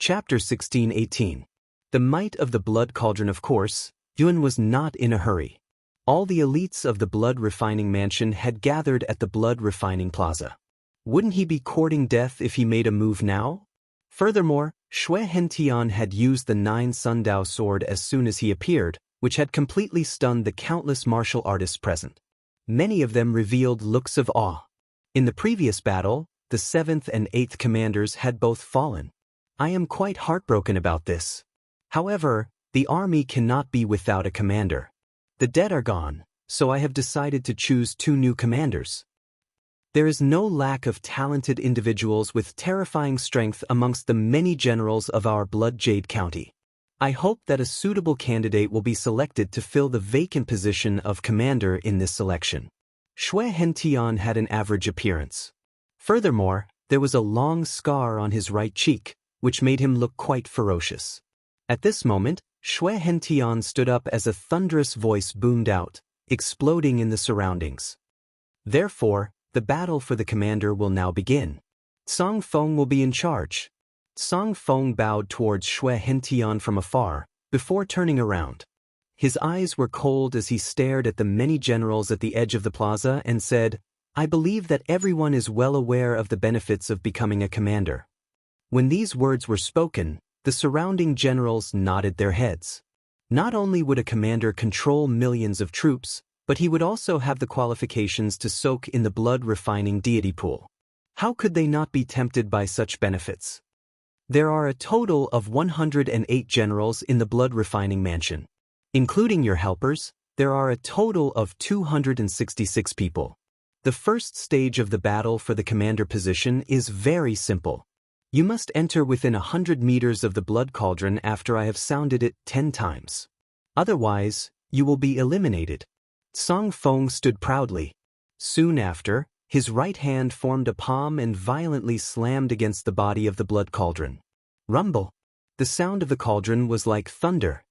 Chapter 16:18. The might of the blood cauldron. Of course, Yuan was not in a hurry. All the elites of the blood refining mansion had gathered at the blood refining plaza. Wouldn't he be courting death if he made a move now? Furthermore, Xue Hentian had used the 9 Sundao sword as soon as he appeared, which had completely stunned the countless martial artists present. Many of them revealed looks of awe. In the previous battle, the 7th and 8th commanders had both fallen. I am quite heartbroken about this. However, the army cannot be without a commander. The dead are gone, so I have decided to choose 2 new commanders. There is no lack of talented individuals with terrifying strength amongst the many generals of our Blood Jade County. I hope that a suitable candidate will be selected to fill the vacant position of commander in this selection. Xue Hentian had an average appearance. Furthermore, there was a long scar on his right cheek, which made him look quite ferocious. At this moment, Xue Hentian stood up as a thunderous voice boomed out, exploding in the surroundings. Therefore, the battle for the commander will now begin. Song Feng will be in charge. Song Feng bowed towards Xue Hentian from afar, before turning around. His eyes were cold as he stared at the many generals at the edge of the plaza and said, "I believe that everyone is well aware of the benefits of becoming a commander." When these words were spoken, the surrounding generals nodded their heads. Not only would a commander control millions of troops, but he would also have the qualifications to soak in the blood-refining deity pool. How could they not be tempted by such benefits? There are a total of 108 generals in the blood-refining mansion. Including your helpers, there are a total of 266 people. The first stage of the battle for the commander position is very simple. You must enter within 100 meters of the blood cauldron after I have sounded it 10 times. Otherwise, you will be eliminated. Song Feng stood proudly. Soon after, his right hand formed a palm and violently slammed against the body of the blood cauldron. Rumble. The sound of the cauldron was like thunder.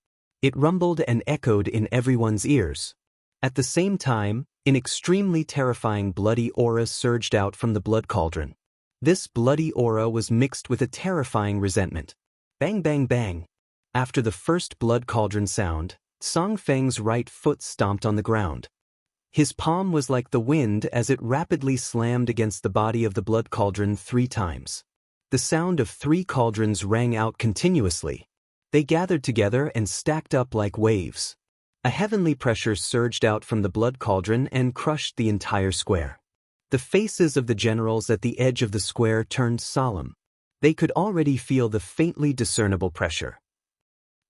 It rumbled and echoed in everyone's ears. At the same time, an extremely terrifying bloody aura surged out from the blood cauldron. This bloody aura was mixed with a terrifying resentment. Bang bang bang. After the first blood cauldron sound, Song Feng's right foot stomped on the ground. His palm was like the wind as it rapidly slammed against the body of the blood cauldron 3 times. The sound of 3 cauldrons rang out continuously. They gathered together and stacked up like waves. A heavenly pressure surged out from the blood cauldron and crushed the entire square. The faces of the generals at the edge of the square turned solemn. They could already feel the faintly discernible pressure.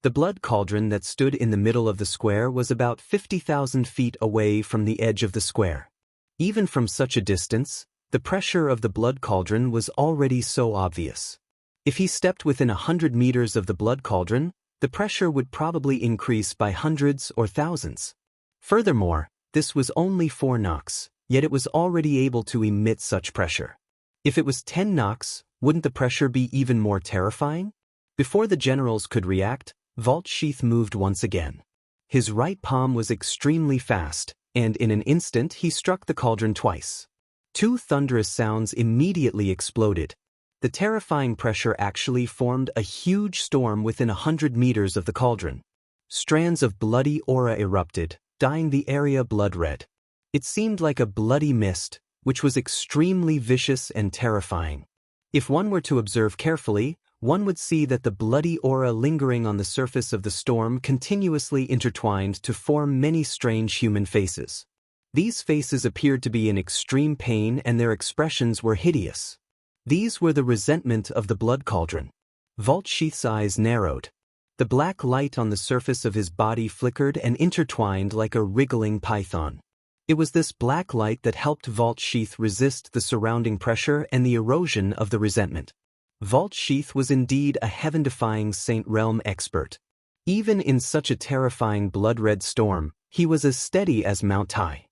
The blood cauldron that stood in the middle of the square was about 50,000 feet away from the edge of the square. Even from such a distance, the pressure of the blood cauldron was already so obvious. If he stepped within 100 meters of the blood cauldron, the pressure would probably increase by hundreds or thousands. Furthermore, this was only 4 knocks, yet it was already able to emit such pressure. If it was 10 knocks, wouldn't the pressure be even more terrifying? Before the generals could react, Vault Sheath moved once again. His right palm was extremely fast, and in an instant he struck the cauldron twice. 2 thunderous sounds immediately exploded. The terrifying pressure actually formed a huge storm within 100 meters of the cauldron. Strands of bloody aura erupted, dyeing the area blood red. It seemed like a bloody mist, which was extremely vicious and terrifying. If one were to observe carefully, one would see that the bloody aura lingering on the surface of the storm continuously intertwined to form many strange human faces. These faces appeared to be in extreme pain and their expressions were hideous. These were the resentment of the blood cauldron. Vault Sheath's eyes narrowed. The black light on the surface of his body flickered and intertwined like a wriggling python. It was this black light that helped Vault Sheath resist the surrounding pressure and the erosion of the resentment. Vault Sheath was indeed a heaven-defying Saint Realm expert. Even in such a terrifying blood-red storm, he was as steady as Mount Tai.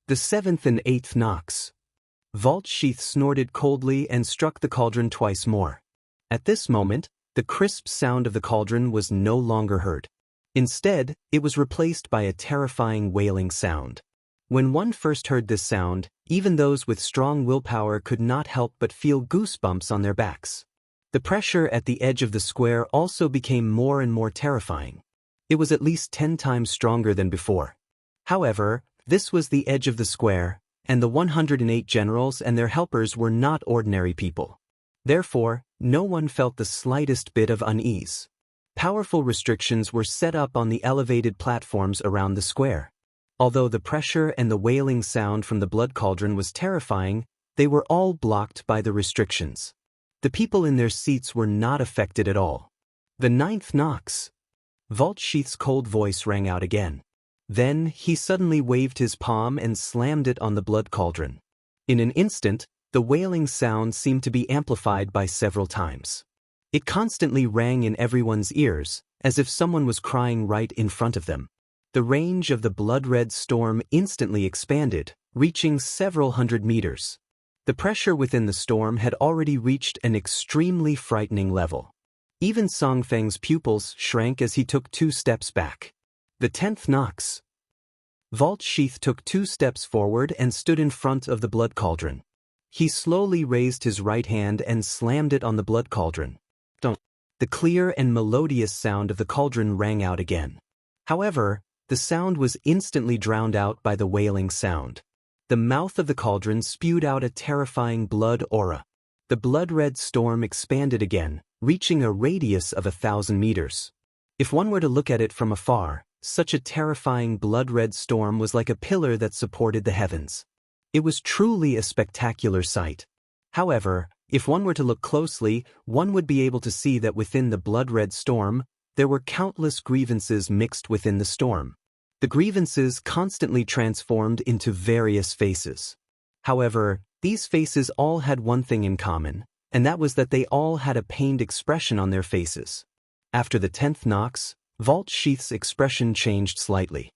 The 7th and 8th knocks. Vault Sheath snorted coldly and struck the cauldron twice more. At this moment, the crisp sound of the cauldron was no longer heard. Instead, it was replaced by a terrifying wailing sound. When one first heard this sound, even those with strong willpower could not help but feel goosebumps on their backs. The pressure at the edge of the square also became more and more terrifying. It was at least 10 times stronger than before. However, this was the edge of the square, and the 108 generals and their helpers were not ordinary people. Therefore, no one felt the slightest bit of unease. Powerful restrictions were set up on the elevated platforms around the square. Although the pressure and the wailing sound from the blood cauldron was terrifying, they were all blocked by the restrictions. The people in their seats were not affected at all. The 9th knocks. Voltsheath's cold voice rang out again. Then, he suddenly waved his palm and slammed it on the blood cauldron. In an instant, the wailing sound seemed to be amplified by several times. It constantly rang in everyone's ears, as if someone was crying right in front of them. The range of the blood-red storm instantly expanded, reaching several hundred meters. The pressure within the storm had already reached an extremely frightening level. Even Song Feng's pupils shrank as he took 2 steps back. The 10th knocks. Voltsheath took 2 steps forward and stood in front of the blood cauldron. He slowly raised his right hand and slammed it on the blood cauldron. The clear and melodious sound of the cauldron rang out again. However, the sound was instantly drowned out by the wailing sound. The mouth of the cauldron spewed out a terrifying blood aura. The blood-red storm expanded again, reaching a radius of 1,000 meters. If one were to look at it from afar, such a terrifying blood-red storm was like a pillar that supported the heavens. It was truly a spectacular sight. However, if one were to look closely, one would be able to see that within the blood-red storm, there were countless grievances mixed within the storm. The grievances constantly transformed into various faces. However, these faces all had one thing in common, and that was that they all had a pained expression on their faces. After the 10th knocks, Voltsheath's expression changed slightly.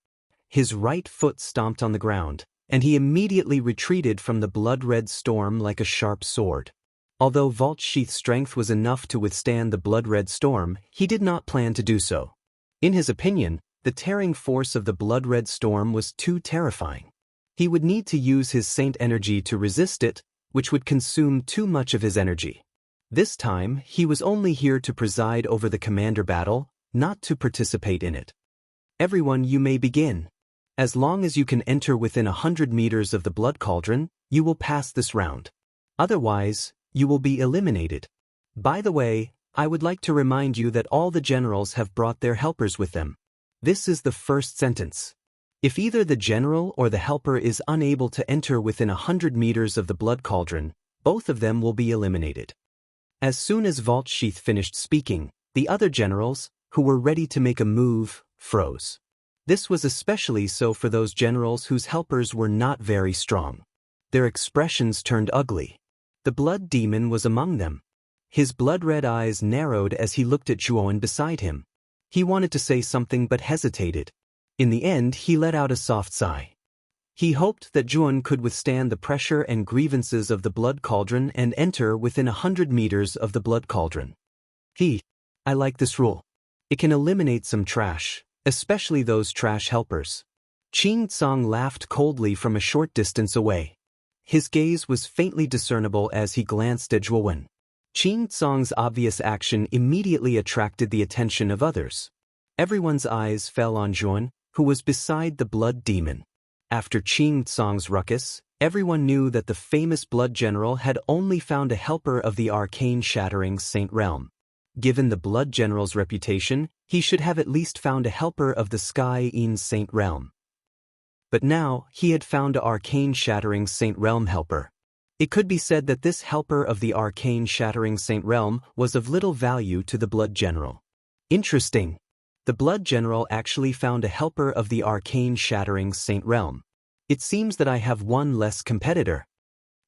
His right foot stomped on the ground, and he immediately retreated from the blood-red storm like a sharp sword. Although Voltsheath's strength was enough to withstand the blood-red storm, he did not plan to do so. In his opinion, the tearing force of the blood-red storm was too terrifying. He would need to use his saint energy to resist it, which would consume too much of his energy. This time, he was only here to preside over the commander battle, not to participate in it. Everyone, you may begin. As long as you can enter within 100 meters of the blood cauldron, you will pass this round. Otherwise, you will be eliminated. By the way, I would like to remind you that all the generals have brought their helpers with them. This is the first sentence. If either the general or the helper is unable to enter within 100 meters of the blood cauldron, both of them will be eliminated. As soon as Voltsheath finished speaking, the other generals, who were ready to make a move, froze. This was especially so for those generals whose helpers were not very strong. Their expressions turned ugly. The blood demon was among them. His blood-red eyes narrowed as he looked at Zhuan beside him. He wanted to say something but hesitated. In the end, he let out a soft sigh. He hoped that Zhuan could withstand the pressure and grievances of the blood cauldron and enter within 100 meters of the blood cauldron. I like this rule. It can eliminate some trash, especially those trash helpers. Qing Tsang laughed coldly from a short distance away. His gaze was faintly discernible as he glanced at Zhuan. Qing Tsang's obvious action immediately attracted the attention of others. Everyone's eyes fell on Zhuan, who was beside the blood demon. After Qing Tsang's ruckus, everyone knew that the famous blood general had only found a helper of the arcane-shattering Saint Realm. Given the blood general's reputation, he should have at least found a helper of the Sky-in Saint Realm. But now, he had found an arcane-shattering Saint Realm helper. It could be said that this helper of the arcane-shattering Saint Realm was of little value to the blood general. Interesting. The blood general actually found a helper of the arcane-shattering Saint Realm. It seems that I have one less competitor.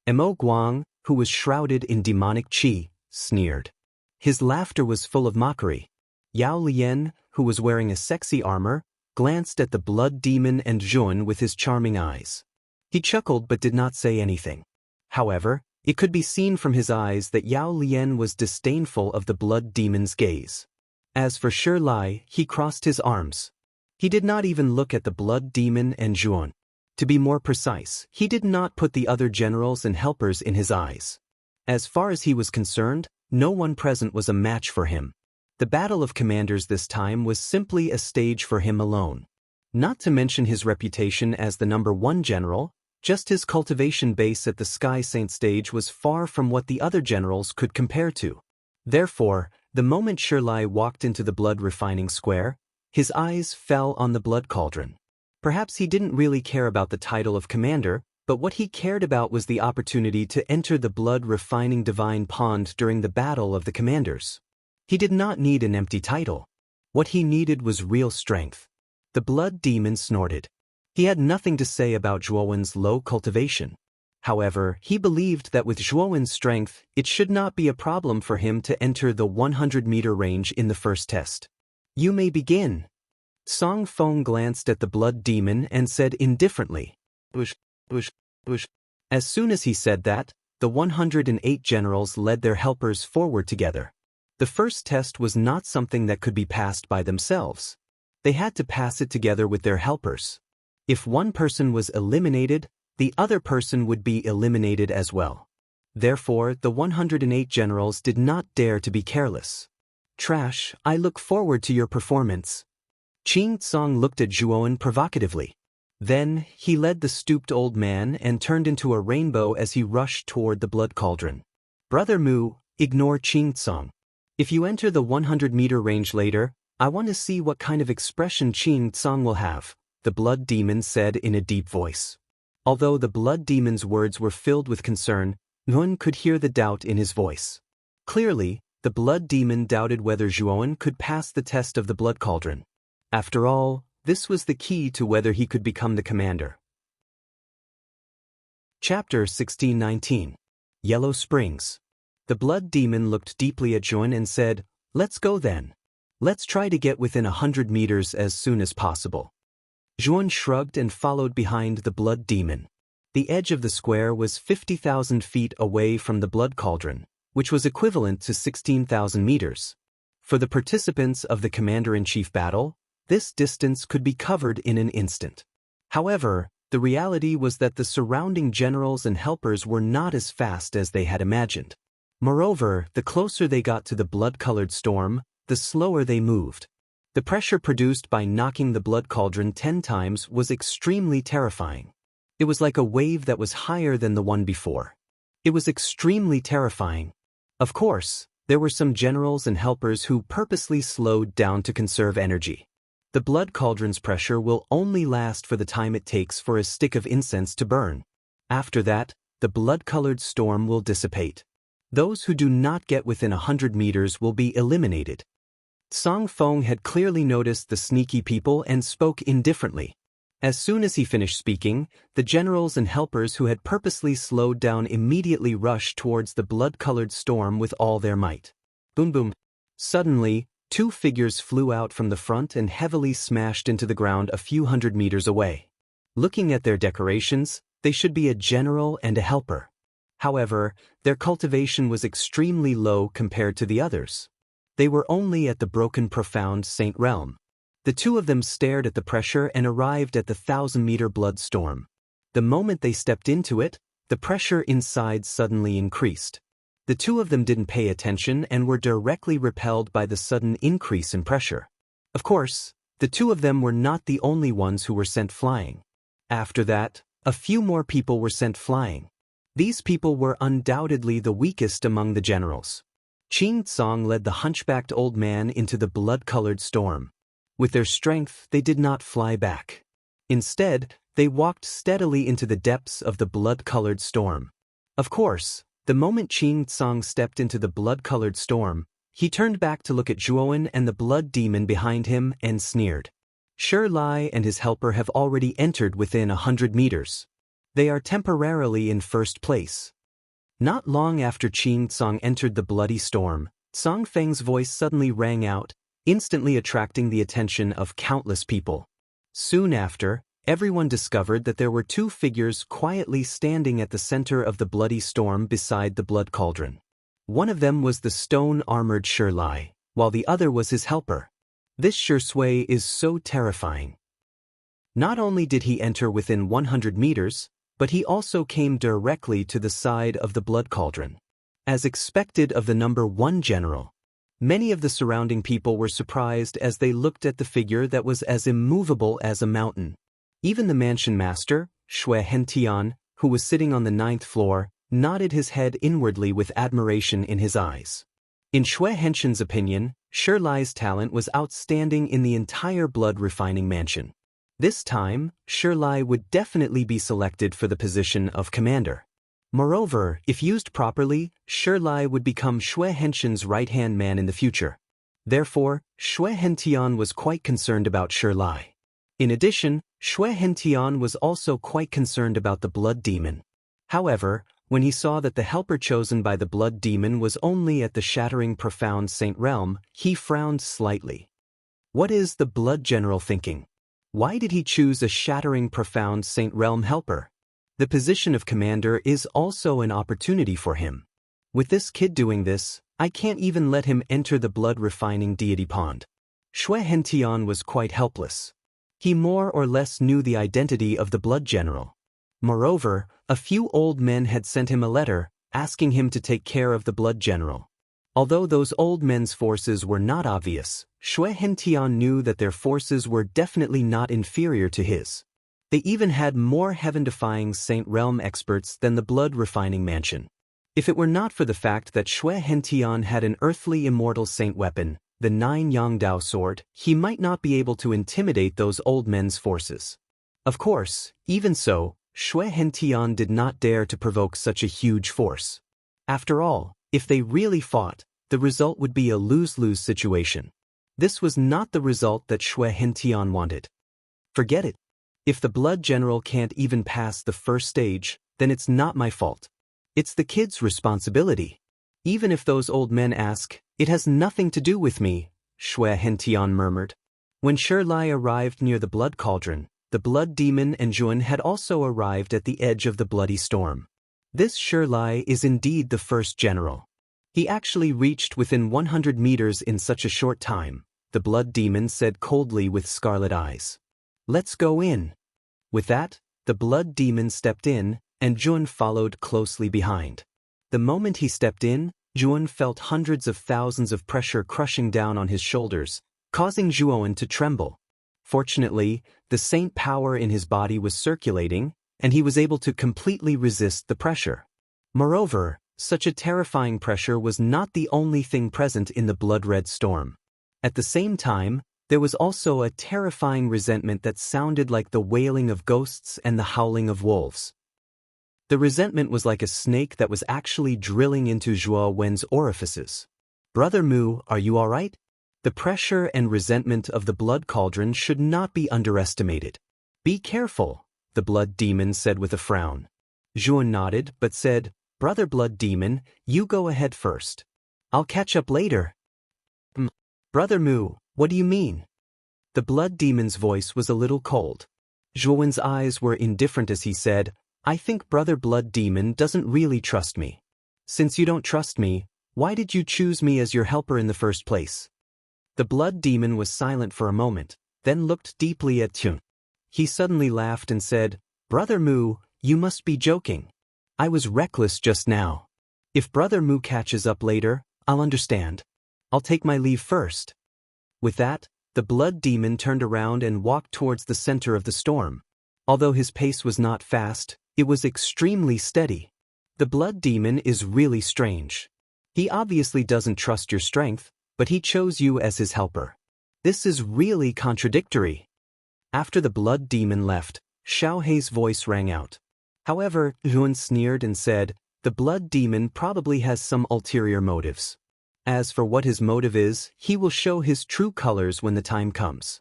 Mo Guang, who was shrouded in demonic qi, sneered. His laughter was full of mockery. Yao Lian, who was wearing a sexy armor, glanced at the blood demon and Zhuan with his charming eyes. He chuckled but did not say anything. However, it could be seen from his eyes that Yao Lian was disdainful of the blood demon's gaze. As for Shi Lai, he crossed his arms. He did not even look at the blood demon and Zhuan. To be more precise, he did not put the other generals and helpers in his eyes. As far as he was concerned, no one present was a match for him. The battle of commanders this time was simply a stage for him alone. Not to mention his reputation as the #1 general, just his cultivation base at the Sky Saint stage was far from what the other generals could compare to. Therefore, the moment Shirlai walked into the blood refining square, his eyes fell on the blood cauldron. Perhaps he didn't really care about the title of commander, but what he cared about was the opportunity to enter the blood refining divine pond during the battle of the commanders. He did not need an empty title. What he needed was real strength. The blood demon snorted. He had nothing to say about Zhuowen's low cultivation. However, he believed that with Zhuowen's strength, it should not be a problem for him to enter the 100-meter range in the first test. "You may begin." Song Feng glanced at the blood demon and said indifferently, "Bush, bush, bush." As soon as he said that, the 108 generals led their helpers forward together. The first test was not something that could be passed by themselves. They had to pass it together with their helpers. If one person was eliminated, the other person would be eliminated as well. Therefore, the 108 generals did not dare to be careless. "Trash, I look forward to your performance." Qing Tsong looked at Zhuowen provocatively. Then, he led the stooped old man and turned into a rainbow as he rushed toward the blood cauldron. "Brother Mu, ignore Qing Tsong. If you enter the 100-meter range later, I want to see what kind of expression Qing Tsong will have," the blood demon said in a deep voice. Although the blood demon's words were filled with concern, Nguyen could hear the doubt in his voice. Clearly, the blood demon doubted whether Zhuowen could pass the test of the blood cauldron. After all, this was the key to whether he could become the commander. Chapter 1619. Yellow Springs. The blood demon looked deeply at Zhuowen and said, "Let's go then. Let's try to get within 100 meters as soon as possible." Zhuowen shrugged and followed behind the blood demon. The edge of the square was 50,000 feet away from the blood cauldron, which was equivalent to 16,000 meters. For the participants of the commander-in-chief battle, this distance could be covered in an instant. However, the reality was that the surrounding generals and helpers were not as fast as they had imagined. Moreover, the closer they got to the blood-colored storm, the slower they moved. The pressure produced by knocking the blood cauldron 10 times was extremely terrifying. It was like a wave that was higher than the one before. It was extremely terrifying. Of course, there were some generals and helpers who purposely slowed down to conserve energy. The blood cauldron's pressure will only last for the time it takes for a stick of incense to burn. After that, the blood-colored storm will dissipate. Those who do not get within 100 meters will be eliminated. Song Feng had clearly noticed the sneaky people and spoke indifferently. As soon as he finished speaking, the generals and helpers who had purposely slowed down immediately rushed towards the blood-colored storm with all their might. Boom boom. Suddenly, 2 figures flew out from the front and heavily smashed into the ground a few hundred meters away. Looking at their decorations, they should be a general and a helper. However, their cultivation was extremely low compared to the others. They were only at the broken profound Saint realm. The 2 of them stared at the pressure and arrived at the 1,000-meter blood storm. The moment they stepped into it, the pressure inside suddenly increased. The 2 of them didn't pay attention and were directly repelled by the sudden increase in pressure. Of course, the 2 of them were not the only ones who were sent flying. After that, a few more people were sent flying. These people were undoubtedly the weakest among the generals. Qing Tsong led the hunchbacked old man into the blood-colored storm. With their strength, they did not fly back. Instead, they walked steadily into the depths of the blood-colored storm. Of course, the moment Qing Tsong stepped into the blood-colored storm, he turned back to look at Zhuowen and the blood demon behind him and sneered. Shirlai and his helper have already entered within 100 meters. They are temporarily in first place. Not long after Qing Tsong entered the bloody storm, Song Feng's voice suddenly rang out, instantly attracting the attention of countless people. Soon after, everyone discovered that there were 2 figures quietly standing at the center of the bloody storm beside the blood cauldron. One of them was the stone-armored Shirlai, while the other was his helper. This Shui is so terrifying. Not only did he enter within 100 meters, but he also came directly to the side of the blood cauldron. as expected of the number 1 general. Many of the surrounding people were surprised as they looked at the figure that was as immovable as a mountain. Even the mansion master, Xue Hentian, who was sitting on the 9th floor, nodded his head inwardly with admiration in his eyes. In Xue Hentian's opinion, Shi Lai's talent was outstanding in the entire blood-refining mansion. This time, Shi Lai would definitely be selected for the position of commander. Moreover, if used properly, Shi Lai would become Xue Hentian's right-hand man in the future. Therefore, Xue Hentian was quite concerned about Shi Lai. In addition, Xue Hentian was also quite concerned about the blood demon. However, when he saw that the helper chosen by the blood demon was only at the shattering profound saint realm, he frowned slightly. What is the blood general thinking? Why did he choose a shattering profound saint realm helper? The position of commander is also an opportunity for him. With this kid doing this, I can't even let him enter the blood-refining deity pond. Xue Hentian was quite helpless. He more or less knew the identity of the blood general. Moreover, a few old men had sent him a letter, asking him to take care of the blood general. Although those old men's forces were not obvious, Xue Hentian knew that their forces were definitely not inferior to his. They even had more heaven-defying saint realm experts than the blood-refining mansion. If it were not for the fact that Xue Hentian had an earthly immortal saint weapon, the 9 Yangdao sword, he might not be able to intimidate those old men's forces. Of course, even so, Xue Hentian did not dare to provoke such a huge force. After all, if they really fought, the result would be a lose-lose situation. This was not the result that Xue Hentian wanted. Forget it. If the blood general can't even pass the first stage, then it's not my fault. It's the kid's responsibility. Even if those old men ask, it has nothing to do with me, Xue Hentian murmured. When Shi Lai arrived near the blood cauldron, the blood demon and Jun had also arrived at the edge of the bloody storm. This Shi Lai is indeed the first general. He actually reached within 100 meters in such a short time, the blood demon said coldly with scarlet eyes. Let's go in. With that, the blood demon stepped in, and Jun followed closely behind. The moment he stepped in, Jun felt hundreds of thousands of pressure crushing down on his shoulders, causing Juon to tremble. Fortunately, the saint power in his body was circulating, and he was able to completely resist the pressure. Moreover, such a terrifying pressure was not the only thing present in the blood-red storm. At the same time, there was also a terrifying resentment that sounded like the wailing of ghosts and the howling of wolves. The resentment was like a snake that was actually drilling into Zhuo Wen's orifices. Brother Mu, are you all right? The pressure and resentment of the blood cauldron should not be underestimated. Be careful, the blood demon said with a frown. Zhuo nodded but said, Brother blood demon, you go ahead first. I'll catch up later. Brother Mu, what do you mean? The blood demon's voice was a little cold. Zhuowen's eyes were indifferent as he said, I think Brother Blood Demon doesn't really trust me. Since you don't trust me, why did you choose me as your helper in the first place? The blood demon was silent for a moment, then looked deeply at Tun. He suddenly laughed and said, Brother Mu, you must be joking. I was reckless just now. If Brother Mu catches up later, I'll understand. I'll take my leave first. With that, the blood demon turned around and walked towards the center of the storm. Although his pace was not fast, it was extremely steady. The blood demon is really strange. He obviously doesn't trust your strength, but he chose you as his helper. This is really contradictory. After the blood demon left, Xiao Hei's voice rang out. However, Yun sneered and said, the blood demon probably has some ulterior motives. As for what his motive is, he will show his true colors when the time comes.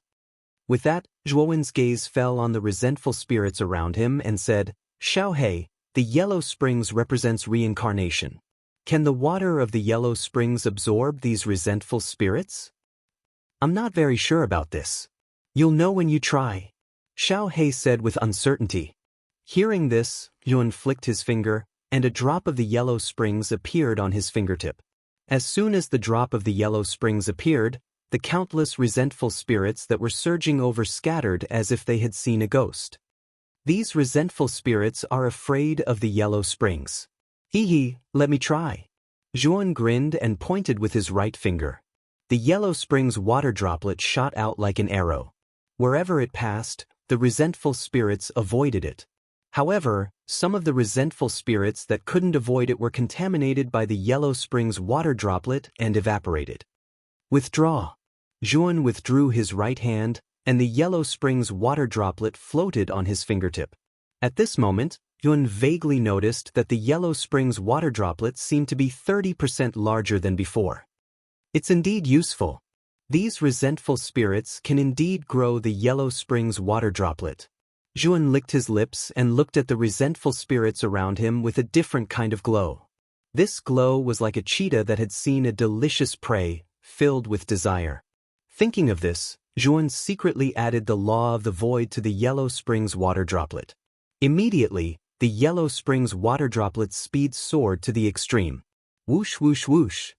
With that, Zhuowen's gaze fell on the resentful spirits around him and said, Xiao Hei, the yellow springs represents reincarnation. Can the water of the yellow springs absorb these resentful spirits? I'm not very sure about this. You'll know when you try, Xiao Hei said with uncertainty. Hearing this, Yun flicked his finger, and a drop of the yellow springs appeared on his fingertip. As soon as the drop of the yellow springs appeared, the countless resentful spirits that were surging over scattered as if they had seen a ghost. These resentful spirits are afraid of the yellow springs. Hee hee, let me try. Zhuan grinned and pointed with his right finger. The yellow spring's water droplet shot out like an arrow. Wherever it passed, the resentful spirits avoided it. However, some of the resentful spirits that couldn't avoid it were contaminated by the yellow spring's water droplet and evaporated. Withdraw. Zhuan withdrew his right hand, and the yellow spring's water droplet floated on his fingertip. At this moment, Zhuan vaguely noticed that the yellow spring's water droplet seemed to be 30% larger than before. It's indeed useful. These resentful spirits can indeed grow the yellow spring's water droplet. Zhuan licked his lips and looked at the resentful spirits around him with a different kind of glow. This glow was like a cheetah that had seen a delicious prey, filled with desire. Thinking of this, Zhuan secretly added the law of the void to the yellow spring's water droplet. Immediately, the yellow spring's water droplet's speed soared to the extreme. Whoosh whoosh whoosh.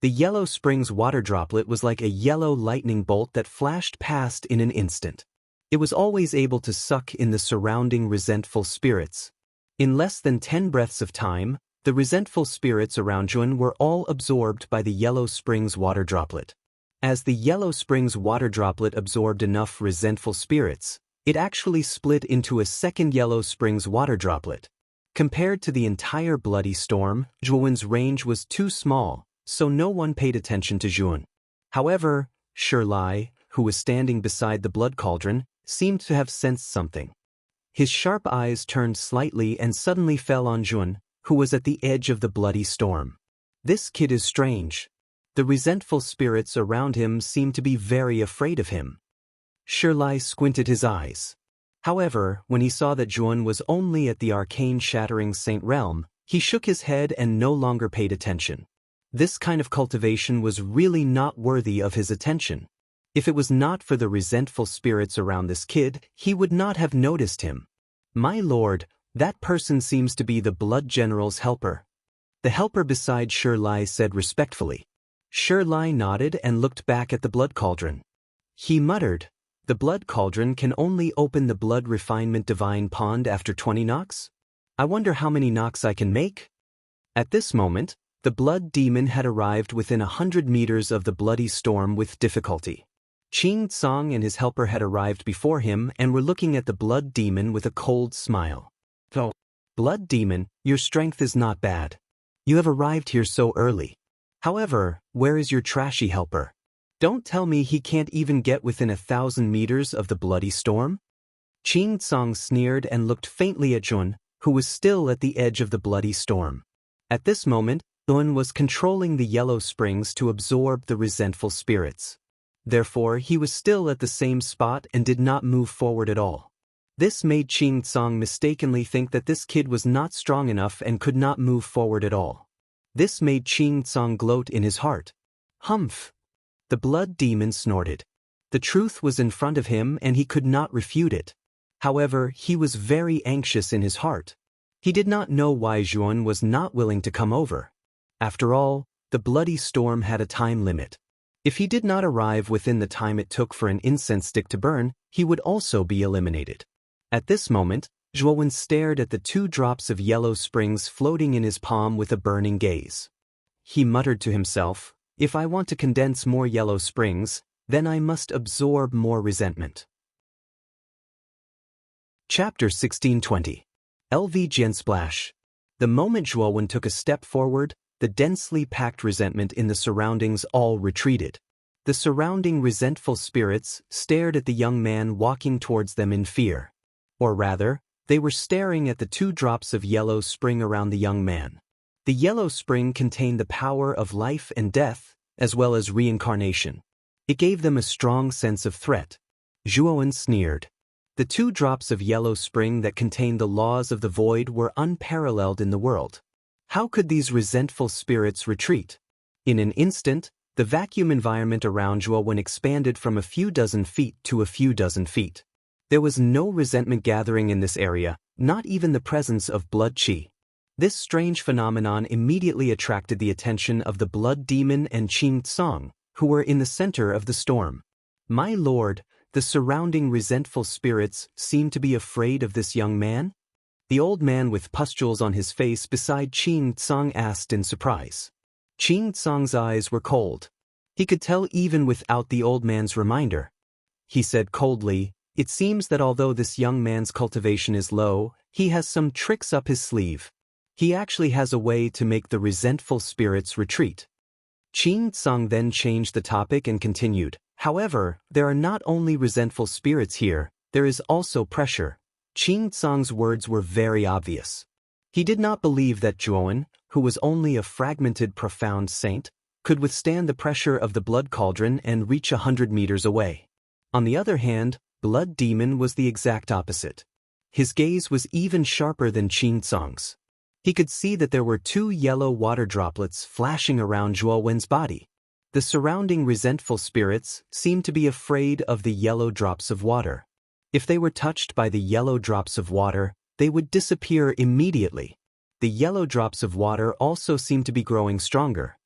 The yellow spring's water droplet was like a yellow lightning bolt that flashed past in an instant. It was always able to suck in the surrounding resentful spirits. In less than 10 breaths of time, the resentful spirits around Zhuan were all absorbed by the yellow spring's water droplet. As the yellow spring's water droplet absorbed enough resentful spirits, it actually split into a second yellow spring's water droplet. Compared to the entire bloody storm, Zhuan's range was too small, so no one paid attention to Zhuan. However, Shirlai, who was standing beside the blood cauldron, seemed to have sensed something. His sharp eyes turned slightly and suddenly fell on Zhuan, who was at the edge of the bloody storm. This kid is strange. The resentful spirits around him seemed to be very afraid of him. Shirlai squinted his eyes. However, when he saw that Zhuan was only at the arcane-shattering Saint Realm, he shook his head and no longer paid attention. This kind of cultivation was really not worthy of his attention. If it was not for the resentful spirits around this kid, he would not have noticed him. My lord, that person seems to be the Blood General's helper. The helper beside Shirlai said respectfully. Shirlai nodded and looked back at the blood cauldron. He muttered, "The blood cauldron can only open the blood refinement divine pond after 20 knocks? I wonder how many knocks I can make?" At this moment, the blood demon had arrived within 100 meters of the bloody storm with difficulty. Qing Tsang and his helper had arrived before him and were looking at the blood demon with a cold smile. "Oh, blood demon, your strength is not bad. You have arrived here so early. However, where is your trashy helper? Don't tell me he can't even get within 1,000 meters of the bloody storm?" Qing Tsang sneered and looked faintly at Zhuan, who was still at the edge of the bloody storm. At this moment, Zhuan was controlling the yellow springs to absorb the resentful spirits. Therefore, he was still at the same spot and did not move forward at all. This made Qing Tsang mistakenly think that this kid was not strong enough and could not move forward at all. This made Qing Tsang gloat in his heart. Humph! The blood demon snorted. The truth was in front of him and he could not refute it. However, he was very anxious in his heart. He did not know why Zhuan was not willing to come over. After all, the bloody storm had a time limit. If he did not arrive within the time it took for an incense stick to burn, he would also be eliminated. At this moment, Zhuan stared at the 2 drops of yellow springs floating in his palm with a burning gaze. He muttered to himself, "If I want to condense more yellow springs, then I must absorb more resentment." Chapter 1620. LV Gensplash. The moment Zhuan took a step forward, the densely packed resentment in the surroundings all retreated. The surrounding resentful spirits stared at the young man walking towards them in fear. Or rather, they were staring at the 2 drops of yellow spring around the young man. The yellow spring contained the power of life and death, as well as reincarnation. It gave them a strong sense of threat. Zhuan sneered. The 2 drops of yellow spring that contained the laws of the void were unparalleled in the world. How could these resentful spirits retreat? In an instant, the vacuum environment around Zhuan expanded from a few dozen feet to a few dozen feet. There was no resentment gathering in this area, not even the presence of blood qi. This strange phenomenon immediately attracted the attention of the blood demon and Qing Tsang, who were in the center of the storm. My lord, the surrounding resentful spirits seem to be afraid of this young man? The old man with pustules on his face beside Qin Tsang asked in surprise. Qin Tsang's eyes were cold. He could tell even without the old man's reminder. He said coldly, "It seems that although this young man's cultivation is low, he has some tricks up his sleeve. He actually has a way to make the resentful spirits retreat." Qin Tsang then changed the topic and continued, "However, there are not only resentful spirits here, there is also pressure." Qin Tsang's words were very obvious. He did not believe that Zhuowen, who was only a fragmented profound saint, could withstand the pressure of the blood cauldron and reach 100 meters away. On the other hand, Blood Demon was the exact opposite. His gaze was even sharper than Qin Tsang's. He could see that there were 2 yellow water droplets flashing around Zhuowen's body. The surrounding resentful spirits seemed to be afraid of the yellow drops of water. If they were touched by the yellow drops of water, they would disappear immediately. The yellow drops of water also seemed to be growing stronger.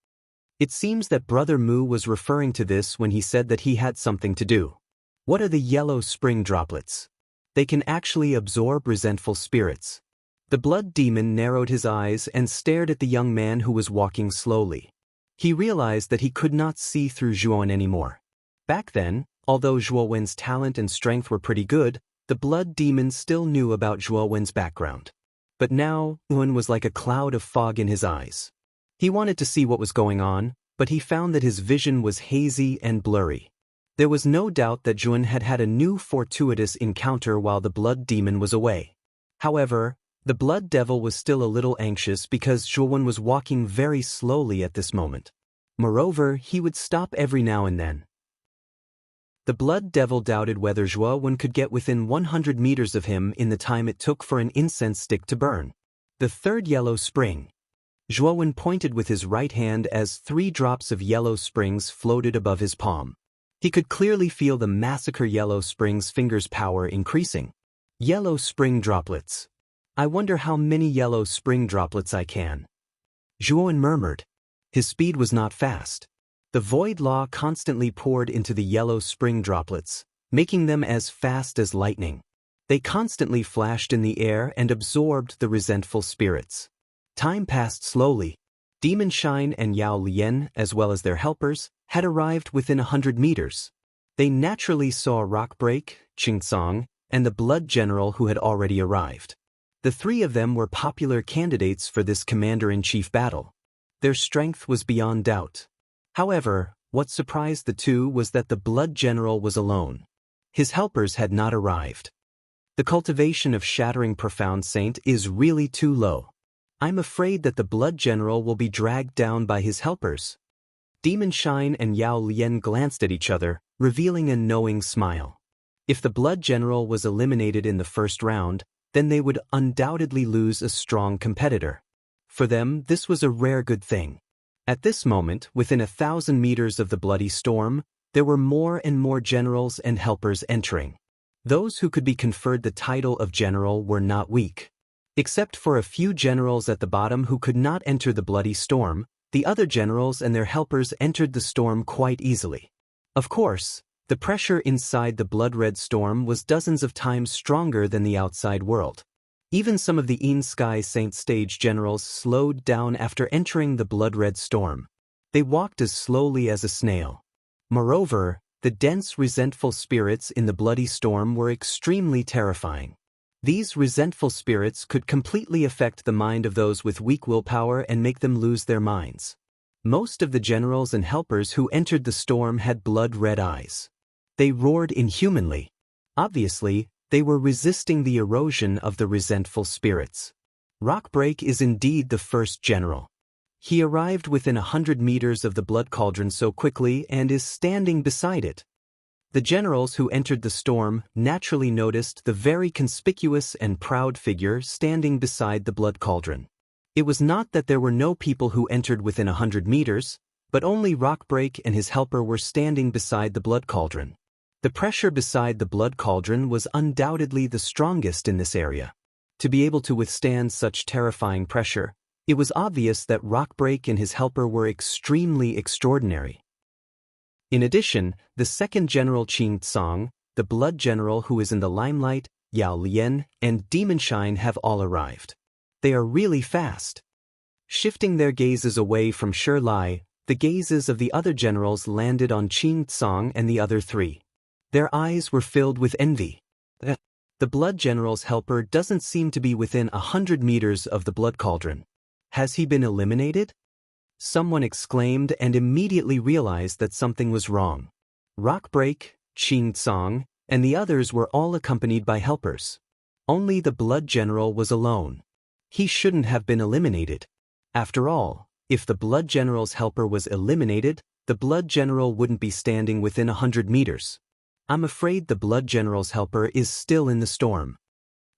It seems that Brother Mu was referring to this when he said that he had something to do. What are the yellow spring droplets? They can actually absorb resentful spirits. The blood demon narrowed his eyes and stared at the young man who was walking slowly. He realized that he could not see through Zhuowen anymore. Back then, although Zhuowen's talent and strength were pretty good, the blood demon still knew about Zhuowen's background. But now, Zhuowen was like a cloud of fog in his eyes. He wanted to see what was going on, but he found that his vision was hazy and blurry. There was no doubt that Zhuowen had had a new fortuitous encounter while the blood demon was away. However, the blood devil was still a little anxious because Zhuowen was walking very slowly at this moment. Moreover, he would stop every now and then. The blood devil doubted whether Zhuowen could get within 100 meters of him in the time it took for an incense stick to burn. The third yellow spring. Zhuowen pointed with his right hand as 3 drops of yellow springs floated above his palm. He could clearly feel the massacre yellow spring's fingers' power increasing. Yellow spring droplets. I wonder how many yellow spring droplets I can. Zhuowen murmured. His speed was not fast. The void law constantly poured into the yellow spring droplets, making them as fast as lightning. They constantly flashed in the air and absorbed the resentful spirits. Time passed slowly. Demon Shine and Yao Lian, as well as their helpers, had arrived within 100 meters. They naturally saw Rock Break, Qing Tsang, and the Blood General who had already arrived. The 3 of them were popular candidates for this commander-in-chief battle. Their strength was beyond doubt. However, what surprised the 2 was that the Blood General was alone. His helpers had not arrived. The cultivation of Shattering Profound Saint is really too low. I'm afraid that the Blood General will be dragged down by his helpers. Demon Shine and Yao Lian glanced at each other, revealing a knowing smile. If the Blood General was eliminated in the first round, then they would undoubtedly lose a strong competitor. For them, this was a rare good thing. At this moment, within 1,000 meters of the bloody storm, there were more and more generals and helpers entering. Those who could be conferred the title of general were not weak. Except for a few generals at the bottom who could not enter the bloody storm, the other generals and their helpers entered the storm quite easily. Of course, the pressure inside the blood-red storm was dozens of times stronger than the outside world. Even some of the In Sky Saint stage generals slowed down after entering the blood-red storm. They walked as slowly as a snail. Moreover, the dense, resentful spirits in the bloody storm were extremely terrifying. These resentful spirits could completely affect the mind of those with weak willpower and make them lose their minds. Most of the generals and helpers who entered the storm had blood-red eyes. They roared inhumanly. Obviously, they were resisting the erosion of the resentful spirits. Rockbreak is indeed the first general. He arrived within 100 meters of the blood cauldron so quickly and is standing beside it. The generals who entered the storm naturally noticed the very conspicuous and proud figure standing beside the blood cauldron. It was not that there were no people who entered within 100 meters, but only Rockbreak and his helper were standing beside the blood cauldron. The pressure beside the blood cauldron was undoubtedly the strongest in this area. To be able to withstand such terrifying pressure, it was obvious that Rockbreak and his helper were extremely extraordinary. In addition, the second General Qing Tsang, the blood general who is in the limelight, Yao Lian, and Demon Shine have all arrived. They are really fast. Shifting their gazes away from Shi Lai, the gazes of the other generals landed on Qing Tsong and the other three. Their eyes were filled with envy. The Blood General's helper doesn't seem to be within 100 meters of the Blood Cauldron. Has he been eliminated? Someone exclaimed and immediately realized that something was wrong. Rockbreak, Qing Tsong, and the others were all accompanied by helpers. Only the Blood General was alone. He shouldn't have been eliminated. After all, if the Blood General's helper was eliminated, the Blood General wouldn't be standing within 100 meters. I'm afraid the Blood General's helper is still in the storm.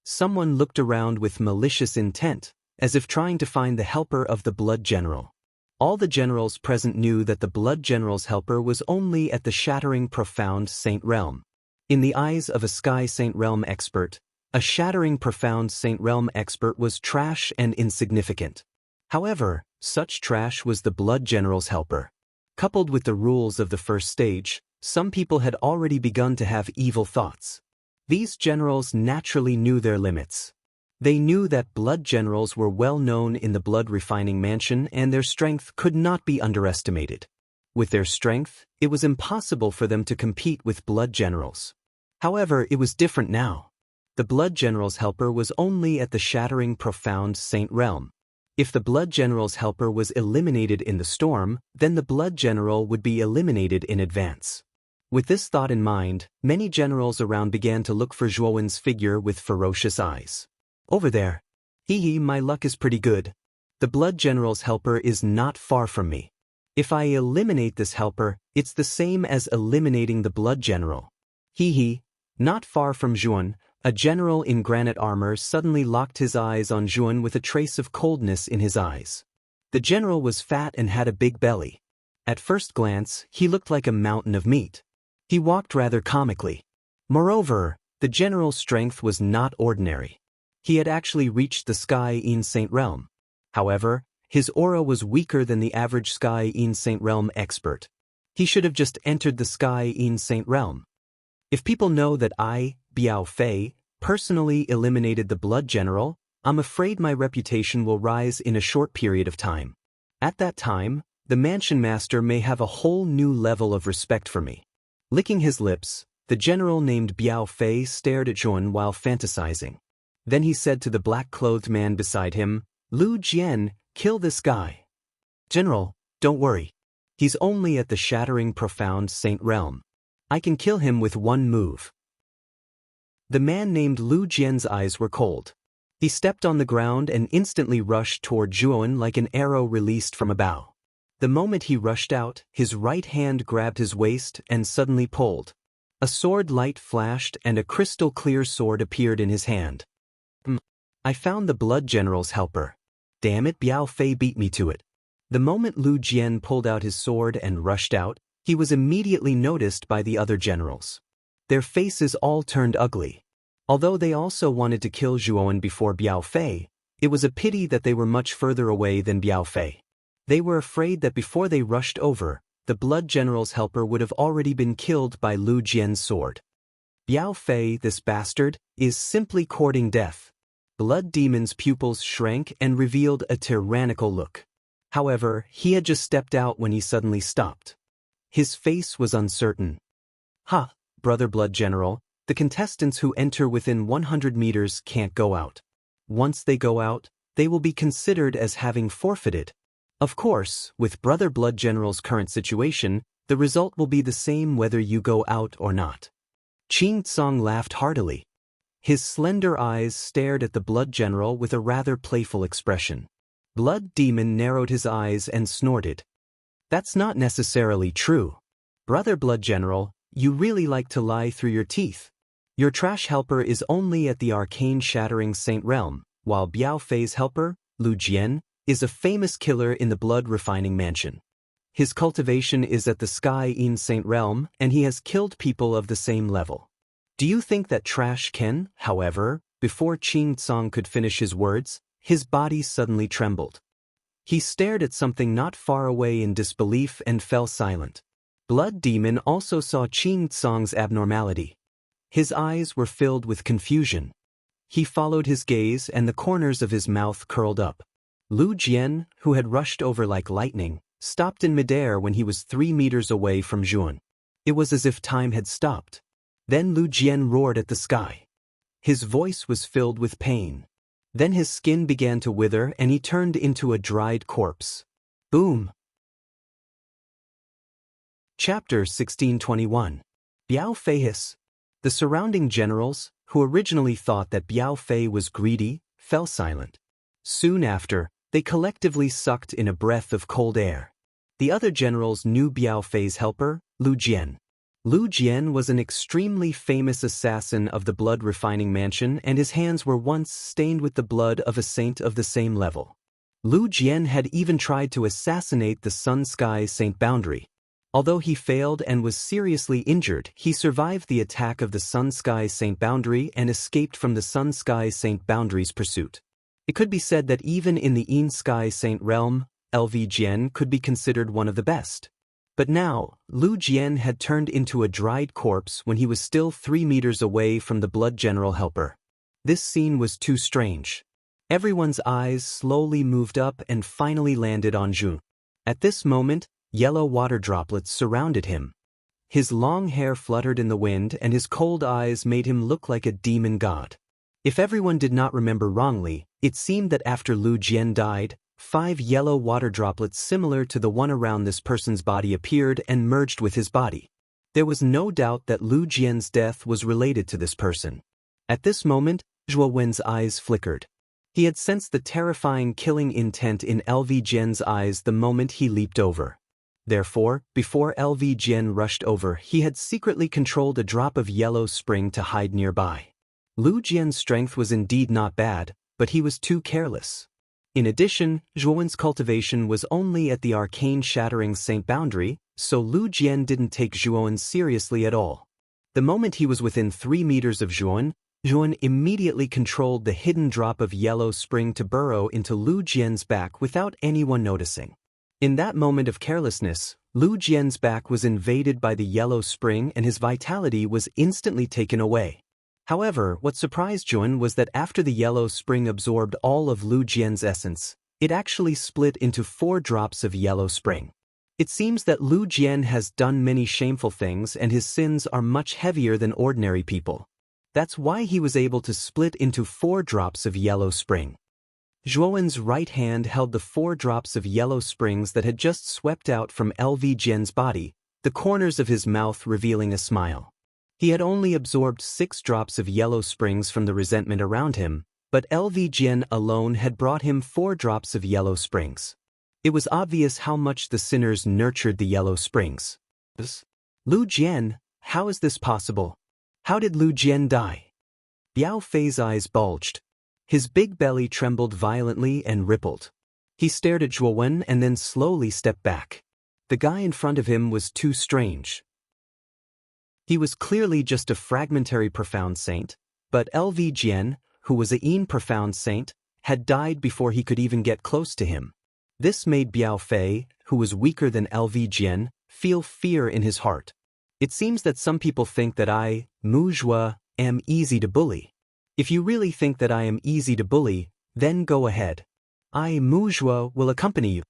Someone looked around with malicious intent, as if trying to find the helper of the Blood General. All the generals present knew that the Blood General's helper was only at the shattering profound Saint Realm. In the eyes of a Sky Saint Realm expert, a shattering profound Saint Realm expert was trash and insignificant. However, such trash was the Blood General's helper. Coupled with the rules of the first stage, some people had already begun to have evil thoughts. These generals naturally knew their limits. They knew that Blood Generals were well known in the Blood Refining Mansion and their strength could not be underestimated. With their strength, it was impossible for them to compete with Blood Generals. However, it was different now. The Blood General's helper was only at the shattering profound Saint Realm. If the Blood General's helper was eliminated in the storm, then the Blood General would be eliminated in advance. With this thought in mind, many generals around began to look for Zhuowen's figure with ferocious eyes. Over there. Hee, my luck is pretty good. The Blood General's helper is not far from me. If I eliminate this helper, it's the same as eliminating the Blood General. Hee, not far from Zhuowen, a general in granite armor suddenly locked his eyes on Zhuowen with a trace of coldness in his eyes. The general was fat and had a big belly. At first glance, he looked like a mountain of meat. He walked rather comically. Moreover, the general's strength was not ordinary. He had actually reached the Sky in Saint Realm. However, his aura was weaker than the average Sky in Saint Realm expert. He should have just entered the Sky in Saint Realm. If people know that I, Biao Fei, personally eliminated the Blood General, I'm afraid my reputation will rise in a short period of time. At that time, the Mansion Master may have a whole new level of respect for me. Licking his lips, the general named Biao Fei stared at Zhuowen while fantasizing. Then he said to the black-clothed man beside him, Lu Jian, kill this guy. General, don't worry. He's only at the shattering profound Saint Realm. I can kill him with one move. The man named Lu Jian's eyes were cold. He stepped on the ground and instantly rushed toward Zhuowen like an arrow released from a bow. The moment he rushed out, his right hand grabbed his waist and suddenly pulled. A sword light flashed and a crystal-clear sword appeared in his hand. I found the Blood General's helper. Damn it, Biao Fei beat me to it. The moment Lu Jian pulled out his sword and rushed out, he was immediately noticed by the other generals. Their faces all turned ugly. Although they also wanted to kill Zhuowen before Biao Fei, it was a pity that they were much further away than Biao Fei. They were afraid that before they rushed over, the Blood General's helper would have already been killed by Lu Jian's sword. Biao Fei, this bastard, is simply courting death. Blood Demon's pupils shrank and revealed a tyrannical look. However, he had just stepped out when he suddenly stopped. His face was uncertain. Ha, Brother Blood General, the contestants who enter within 100 meters can't go out. Once they go out, they will be considered as having forfeited. Of course, with Brother Blood General's current situation, the result will be the same whether you go out or not. Qing Tsong laughed heartily. His slender eyes stared at the Blood General with a rather playful expression. Blood Demon narrowed his eyes and snorted. That's not necessarily true. Brother Blood General, you really like to lie through your teeth. Your trash helper is only at the arcane shattering Saint Realm, while Biao Fei's helper, Lu Jian, is a famous killer in the Blood Refining Mansion. His cultivation is at the Sky in Saint Realm, and he has killed people of the same level. Do you think that trash can, however, before Qing Tsong could finish his words, his body suddenly trembled. He stared at something not far away in disbelief and fell silent. Blood Demon also saw Qing Tsong's abnormality. His eyes were filled with confusion. He followed his gaze and the corners of his mouth curled up. Lu Jian, who had rushed over like lightning, stopped in midair when he was 3 meters away from Zhuan. It was as if time had stopped. Then Lu Jian roared at the sky. His voice was filled with pain. Then his skin began to wither and he turned into a dried corpse. Boom! Chapter 1621. Biao Fei hiss. The surrounding generals, who originally thought that Biao Fei was greedy, fell silent. Soon after, they collectively sucked in a breath of cold air. The other generals knew Biao Fei's helper, Lu Jian. Lu Jian was an extremely famous assassin of the blood-refining mansion and his hands were once stained with the blood of a saint of the same level. Lu Jian had even tried to assassinate the Sun-Sky Saint Boundary. Although he failed and was seriously injured, he survived the attack of the Sun-Sky Saint Boundary and escaped from the Sun-Sky Saint Boundary's pursuit. It could be said that even in the In-Sky Saint realm, LV Jian could be considered one of the best. But now, Lu Jian had turned into a dried corpse when he was still 3 meters away from the blood general helper. This scene was too strange. Everyone's eyes slowly moved up and finally landed on Zhu. At this moment, yellow water droplets surrounded him. His long hair fluttered in the wind and his cold eyes made him look like a demon god. If everyone did not remember wrongly, it seemed that after Lu Jian died, 5 yellow water droplets similar to the one around this person's body appeared and merged with his body. There was no doubt that Lu Jian's death was related to this person. At this moment, Zhuo Wen's eyes flickered. He had sensed the terrifying killing intent in LV Jian's eyes the moment he leaped over. Therefore, before LV Jian rushed over, he had secretly controlled a drop of yellow spring to hide nearby. Lu Jian's strength was indeed not bad, but he was too careless. In addition, Zhuowen's cultivation was only at the arcane-shattering Saint Boundary, so Lu Jian didn't take Zhuowen seriously at all. The moment he was within 3 meters of Zhuowen, Zhuowen immediately controlled the hidden drop of yellow spring to burrow into Lu Jian's back without anyone noticing. In that moment of carelessness, Lu Jian's back was invaded by the yellow spring and his vitality was instantly taken away. However, what surprised Zhuowen was that after the yellow spring absorbed all of Lu Jian's essence, it actually split into 4 drops of yellow spring. It seems that Lu Jian has done many shameful things and his sins are much heavier than ordinary people. That's why he was able to split into 4 drops of yellow spring. Zhuowen's right hand held the 4 drops of yellow springs that had just swept out from LV Jian's body, the corners of his mouth revealing a smile. He had only absorbed 6 drops of yellow springs from the resentment around him, but LV Jian alone had brought him 4 drops of yellow springs. It was obvious how much the sinners nurtured the yellow springs. Lu Jian, how is this possible? How did Lu Jian die? Biao Fei's eyes bulged. His big belly trembled violently and rippled. He stared at Zhuowen and then slowly stepped back. The guy in front of him was too strange. He was clearly just a fragmentary profound saint, but LV Jian, who was a profound saint, had died before he could even get close to him. This made Biao Fei, who was weaker than LV Jian, feel fear in his heart. It seems that some people think that I, Mu Zhuo, am easy to bully. If you really think that I am easy to bully, then go ahead. I, Mu Zhuo, will accompany you.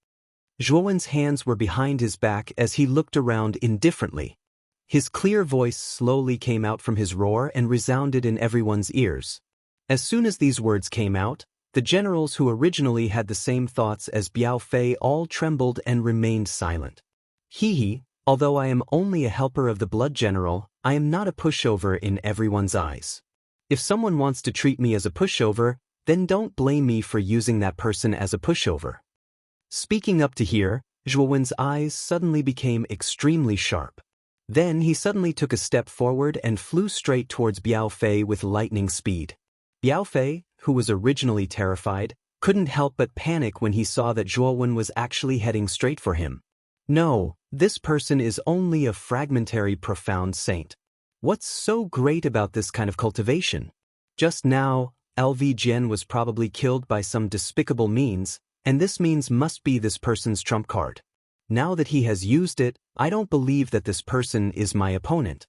Zhuowen's hands were behind his back as he looked around indifferently. His clear voice slowly came out from his roar and resounded in everyone's ears. As soon as these words came out, the generals who originally had the same thoughts as Biao Fei all trembled and remained silent. He, although I am only a helper of the blood general, I am not a pushover in everyone's eyes. If someone wants to treat me as a pushover, then don't blame me for using that person as a pushover. Speaking up to here, Zhuowen's eyes suddenly became extremely sharp. Then he suddenly took a step forward and flew straight towards Biao Fei with lightning speed. Biao Fei, who was originally terrified, couldn't help but panic when he saw that Zhuowen was actually heading straight for him. No, this person is only a fragmentary profound saint. What's so great about this kind of cultivation? Just now, LV Jian was probably killed by some despicable means, and this means must be this person's trump card. Now that he has used it, I don't believe that this person is my opponent.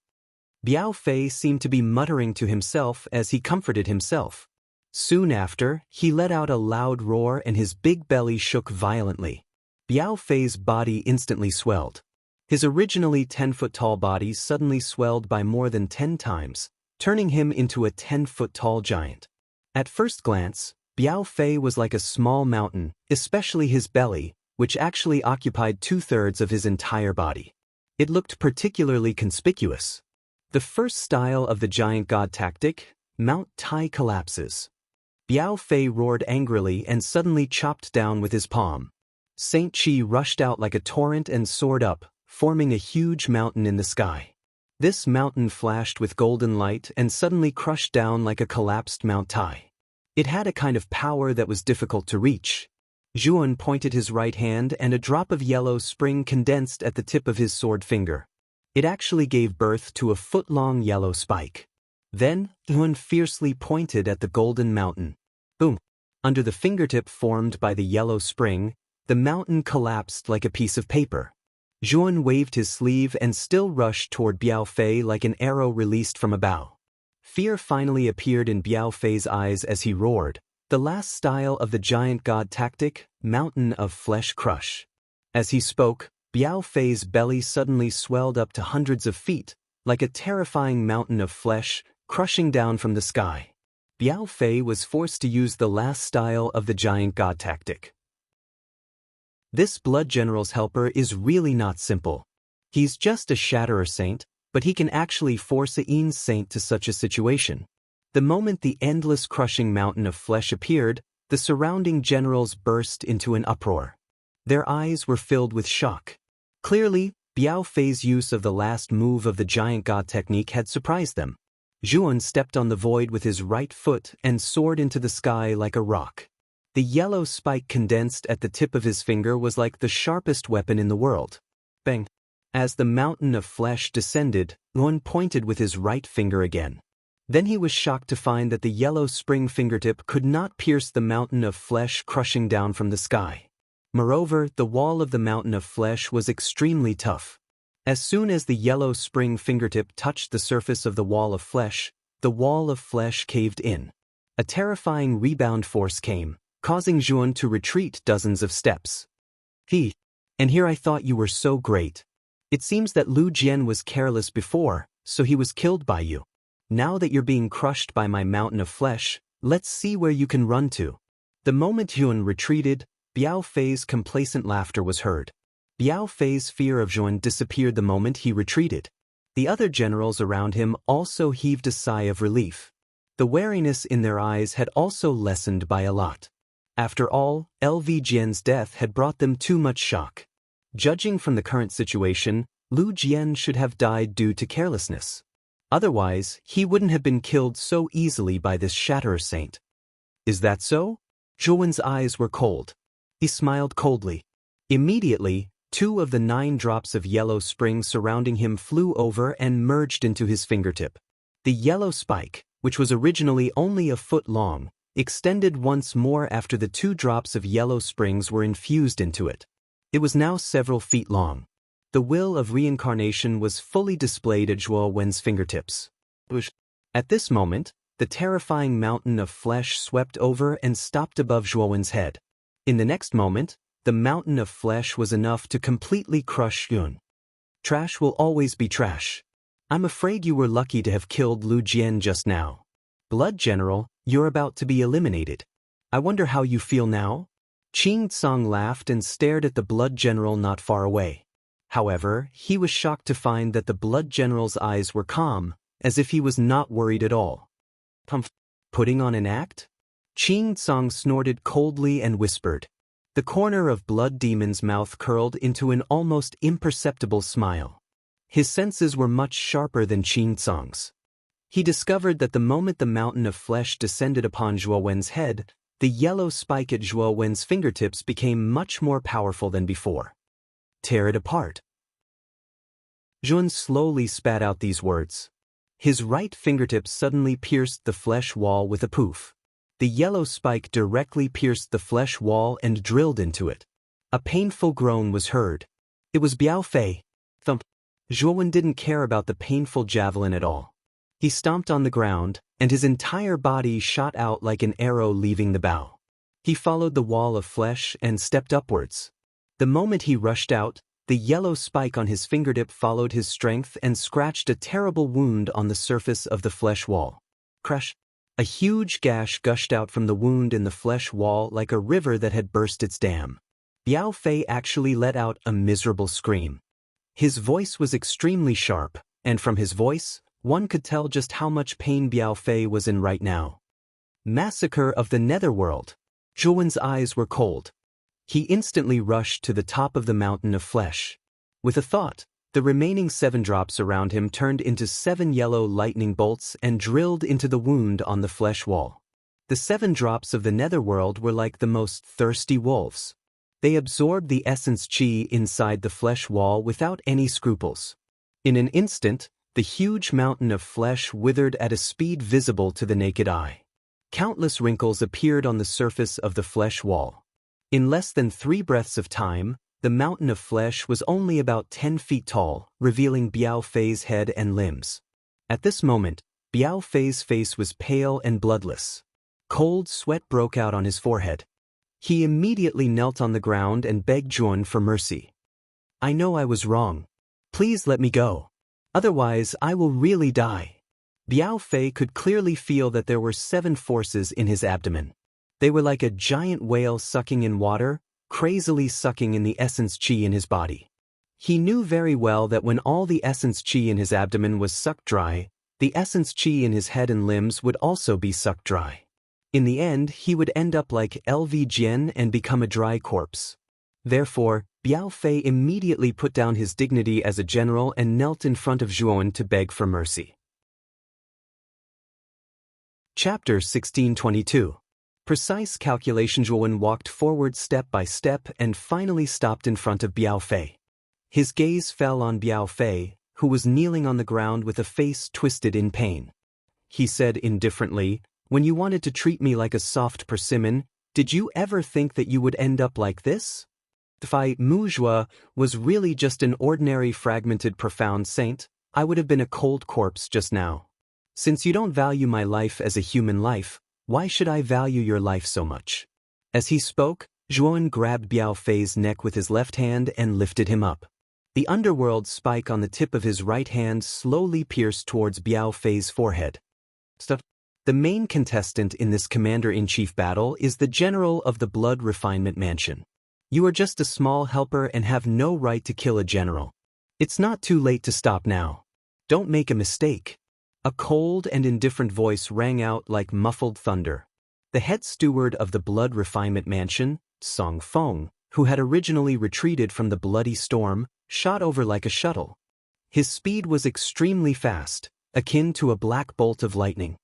Biao Fei seemed to be muttering to himself as he comforted himself. Soon after, he let out a loud roar and his big belly shook violently. Biao Fei's body instantly swelled. His originally 10-foot-tall body suddenly swelled by more than 10 times, turning him into a 10-foot-tall giant. At first glance, Biao Fei was like a small mountain, especially his belly, which actually occupied 2/3 of his entire body. It looked particularly conspicuous. The first style of the giant god tactic, Mount Tai collapses. Biao Fei roared angrily and suddenly chopped down with his palm. Saint Chi rushed out like a torrent and soared up, forming a huge mountain in the sky. This mountain flashed with golden light and suddenly crushed down like a collapsed Mount Tai. It had a kind of power that was difficult to reach. Zhuan pointed his right hand and a drop of yellow spring condensed at the tip of his sword finger. It actually gave birth to a foot-long yellow spike. Then, Zhuan fiercely pointed at the golden mountain. Boom! Under the fingertip formed by the yellow spring, the mountain collapsed like a piece of paper. Zhuan waved his sleeve and still rushed toward Biao Fei like an arrow released from a bow. Fear finally appeared in Biao Fei's eyes as he roared, the last style of the giant god tactic, Mountain of Flesh Crush. As he spoke, Biao Fei's belly suddenly swelled up to hundreds of feet, like a terrifying mountain of flesh, crushing down from the sky. Biao Fei was forced to use the last style of the giant god tactic. This blood general's helper is really not simple. He's just a shatterer saint, but he can actually force a Yin saint to such a situation. The moment the endless crushing mountain of flesh appeared, the surrounding generals burst into an uproar. Their eyes were filled with shock. Clearly, Biao Fei's use of the last move of the giant god technique had surprised them. Zhuan stepped on the void with his right foot and soared into the sky like a rock. The yellow spike condensed at the tip of his finger was like the sharpest weapon in the world. Bang! As the mountain of flesh descended, Zhuan pointed with his right finger again. Then he was shocked to find that the yellow spring fingertip could not pierce the mountain of flesh crushing down from the sky. Moreover, the wall of the mountain of flesh was extremely tough. As soon as the yellow spring fingertip touched the surface of the wall of flesh caved in. A terrifying rebound force came, causing Zhuan to retreat dozens of steps. And here I thought you were so great. It seems that Lu Jian was careless before, so he was killed by you. Now that you're being crushed by my mountain of flesh, let's see where you can run to. The moment Zhuan retreated, Biao Fei's complacent laughter was heard. Biao Fei's fear of Zhuan disappeared the moment he retreated. The other generals around him also heaved a sigh of relief. The wariness in their eyes had also lessened by a lot. After all, LV Jian's death had brought them too much shock. Judging from the current situation, Lu Jian should have died due to carelessness. Otherwise, he wouldn't have been killed so easily by this shatterer saint. Is that so? Zhuan's eyes were cold. He smiled coldly. Immediately, 2 of the 9 drops of yellow spring surrounding him flew over and merged into his fingertip. The yellow spike, which was originally only a foot long, extended once more after the 2 drops of yellow springs were infused into it. It was now several feet long. The will of reincarnation was fully displayed at Zhuo Wen's fingertips. At this moment, the terrifying mountain of flesh swept over and stopped above Zhuo Wen's head. In the next moment, the mountain of flesh was enough to completely crush Zhuan. Trash will always be trash. I'm afraid you were lucky to have killed Lu Jian just now. Blood General, you're about to be eliminated. I wonder how you feel now? Qing Tsang laughed and stared at the Blood General not far away. However, he was shocked to find that the Blood General's eyes were calm, as if he was not worried at all. Putting on an act? Qing Tsang snorted coldly and whispered. The corner of Blood Demon's mouth curled into an almost imperceptible smile. His senses were much sharper than Qing Tsang's. He discovered that the moment the mountain of flesh descended upon Zhuo Wen's head, the yellow spike at Zhuo Wen's fingertips became much more powerful than before. Tear it apart. Zhuan slowly spat out these words. His right fingertip suddenly pierced the flesh wall with a poof. The yellow spike directly pierced the flesh wall and drilled into it. A painful groan was heard. It was Biao Fei. Thump. Zhuowen didn't care about the painful javelin at all. He stomped on the ground, and his entire body shot out like an arrow leaving the bow. He followed the wall of flesh and stepped upwards. The moment he rushed out, the yellow spike on his fingertip followed his strength and scratched a terrible wound on the surface of the flesh wall. Crash! A huge gash gushed out from the wound in the flesh wall like a river that had burst its dam. Biao Fei actually let out a miserable scream. His voice was extremely sharp, and from his voice, one could tell just how much pain Biao Fei was in right now. Massacre of the Netherworld. Zhuowen's eyes were cold. He instantly rushed to the top of the mountain of flesh. With a thought, the remaining 7 drops around him turned into 7 yellow lightning bolts and drilled into the wound on the flesh wall. The 7 drops of the Netherworld were like the most thirsty wolves. They absorbed the essence qi inside the flesh wall without any scruples. In an instant, the huge mountain of flesh withered at a speed visible to the naked eye. Countless wrinkles appeared on the surface of the flesh wall. In less than 3 breaths of time, the mountain of flesh was only about 10 feet tall, revealing Biao Fei's head and limbs. At this moment, Biao Fei's face was pale and bloodless. Cold sweat broke out on his forehead. He immediately knelt on the ground and begged Zhuowen for mercy. "I know I was wrong. Please let me go. Otherwise, I will really die." Biao Fei could clearly feel that there were 7 forces in his abdomen. They were like a giant whale sucking in water, crazily sucking in the essence qi in his body. He knew very well that when all the essence qi in his abdomen was sucked dry, the essence qi in his head and limbs would also be sucked dry. In the end, he would end up like LV Jian and become a dry corpse. Therefore, Biao Fei immediately put down his dignity as a general and knelt in front of Zhuowen to beg for mercy. Chapter 1622. Precise calculation. Zhuowen walked forward step by step and finally stopped in front of Biao Fei. His gaze fell on Biao Fei, who was kneeling on the ground with a face twisted in pain. He said indifferently, "When you wanted to treat me like a soft persimmon, did you ever think that you would end up like this? If I, Muzhua, was really just an ordinary fragmented profound saint, I would have been a cold corpse just now. Since you don't value my life as a human life, why should I value your life so much?" As he spoke, Zhuowen grabbed Biao Fei's neck with his left hand and lifted him up. The underworld spike on the tip of his right hand slowly pierced towards Biao Fei's forehead. The main contestant in this commander-in-chief battle is the general of the Blood Refinement Mansion. You are just a small helper and have no right to kill a general. It's not too late to stop now. Don't make a mistake. A cold and indifferent voice rang out like muffled thunder. The head steward of the Blood Refinement Mansion, Song Feng, who had originally retreated from the bloody storm, shot over like a shuttle. His speed was extremely fast, akin to a black bolt of lightning.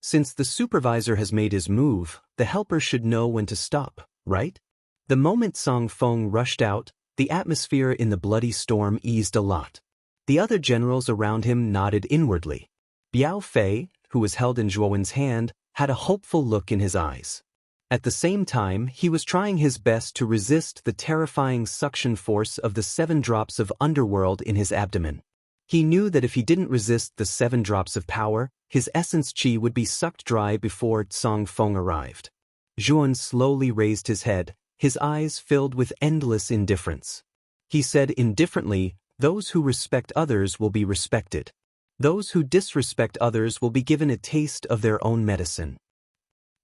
Since the supervisor has made his move, the helper should know when to stop, right? The moment Song Feng rushed out, the atmosphere in the bloody storm eased a lot. The other generals around him nodded inwardly. Biao Fei, who was held in Zhuowen's hand, had a hopeful look in his eyes. At the same time, he was trying his best to resist the terrifying suction force of the 7 drops of underworld in his abdomen. He knew that if he didn't resist the 7 drops of power, his essence qi would be sucked dry before Song Feng arrived. Zhuowen slowly raised his head, his eyes filled with endless indifference. He said indifferently, "Those who respect others will be respected. Those who disrespect others will be given a taste of their own medicine."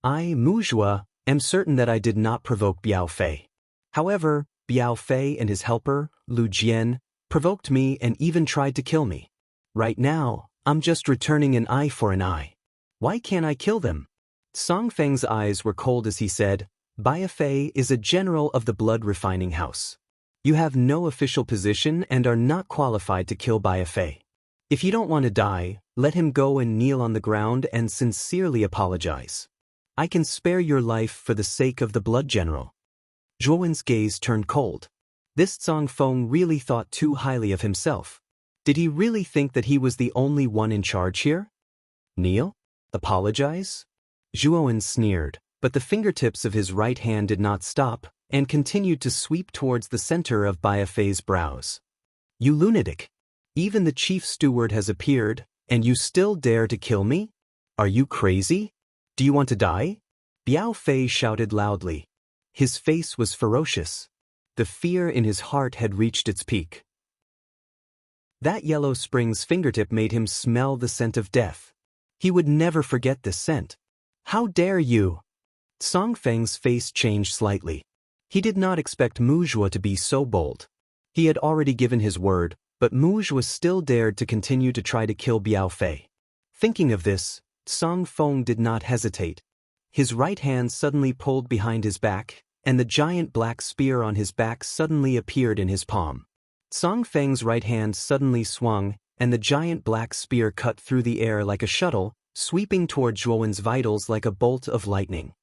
I, Muzhua, am certain that I did not provoke Biao Fei. However, Biao Fei and his helper, Lu Jian, provoked me and even tried to kill me. Right now, I'm just returning an eye for an eye. Why can't I kill them? Song Feng's eyes were cold as he said, "Biao Fei is a general of the blood refining house. You have no official position and are not qualified to kill Biao Fei. If you don't want to die, let him go and kneel on the ground and sincerely apologize. I can spare your life for the sake of the blood general." Zhuowen's gaze turned cold. This Song Feng really thought too highly of himself. Did he really think that he was the only one in charge here? Kneel? Apologize? Zhuowen sneered, but the fingertips of his right hand did not stop and continued to sweep towards the center of Biao Fei's brows. "You lunatic! Even the chief steward has appeared, and you still dare to kill me? Are you crazy? Do you want to die? Biao Fei shouted loudly. His face was ferocious. The fear in his heart had reached its peak. That yellow spring's fingertip made him smell the scent of death. He would never forget this scent. How dare you? Song Feng's face changed slightly. He did not expect Mu Zhuo to be so bold. He had already given his word, but Mu Zhuo still dared to continue to try to kill Biao Fei. Thinking of this, Song Feng did not hesitate. His right hand suddenly pulled behind his back, and the giant black spear on his back suddenly appeared in his palm. Song Feng's right hand suddenly swung, and the giant black spear cut through the air like a shuttle, sweeping toward Zhuowen's vitals like a bolt of lightning.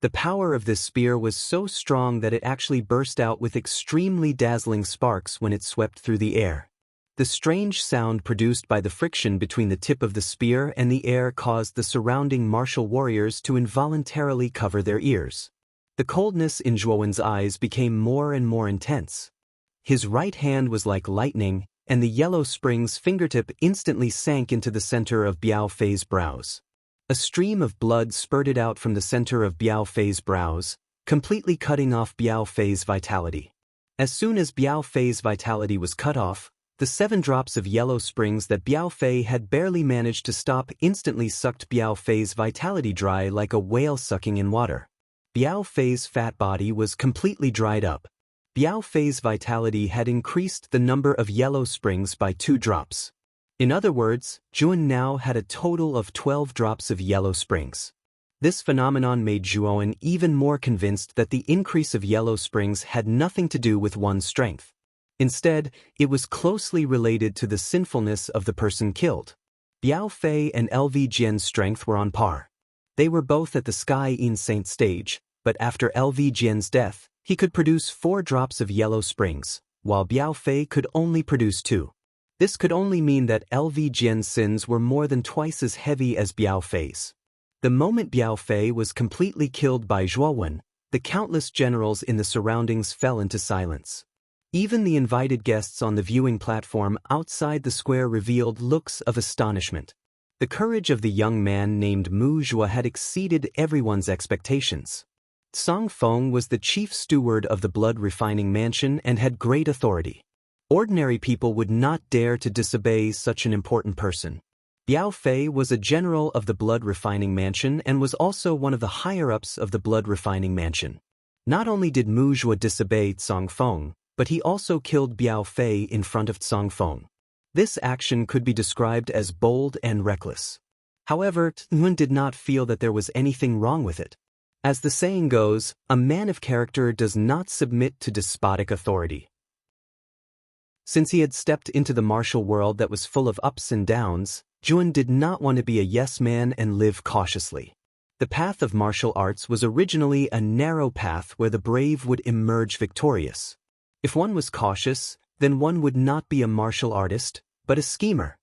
The power of this spear was so strong that it actually burst out with extremely dazzling sparks when it swept through the air. The strange sound produced by the friction between the tip of the spear and the air caused the surrounding martial warriors to involuntarily cover their ears. The coldness in Zhuowen's eyes became more and more intense. His right hand was like lightning, and the yellow spring's fingertip instantly sank into the center of Biao Fei's brows. A stream of blood spurted out from the center of Biao Fei's brows, completely cutting off Biao Fei's vitality. As soon as Biao Fei's vitality was cut off, the 7 drops of yellow springs that Biao Fei had barely managed to stop instantly sucked Biao Fei's vitality dry like a whale sucking in water. Biao Fei's fat body was completely dried up. Biao Fei's vitality had increased the number of yellow springs by 2 drops. In other words, Zhuan now had a total of 12 drops of yellow springs. This phenomenon made Zhuowen even more convinced that the increase of yellow springs had nothing to do with one's strength. Instead, it was closely related to the sinfulness of the person killed. Biao Fei and LV Jian's strength were on par. They were both at the Sky In Saint stage, but after LV Jian's death, he could produce 4 drops of yellow springs, while Biao Fei could only produce 2. This could only mean that LV Jian's sins were more than twice as heavy as Biao Fei's. The moment Biao Fei was completely killed by Zhuowen, the countless generals in the surroundings fell into silence. Even the invited guests on the viewing platform outside the square revealed looks of astonishment. The courage of the young man named Mu Zhuo had exceeded everyone's expectations. Song Feng was the chief steward of the blood refining mansion and had great authority. Ordinary people would not dare to disobey such an important person. Biao Fei was a general of the blood refining mansion and was also one of the higher-ups of the blood refining mansion. Not only did Mu Zhuo disobey Song Feng, but he also killed Biao Fei in front of Song Feng. This action could be described as bold and reckless. However, Nguyen did not feel that there was anything wrong with it. As the saying goes, a man of character does not submit to despotic authority. Since he had stepped into the martial world that was full of ups and downs, Zhuan did not want to be a yes man and live cautiously. The path of martial arts was originally a narrow path where the brave would emerge victorious. If one was cautious, then one would not be a martial artist, but a schemer.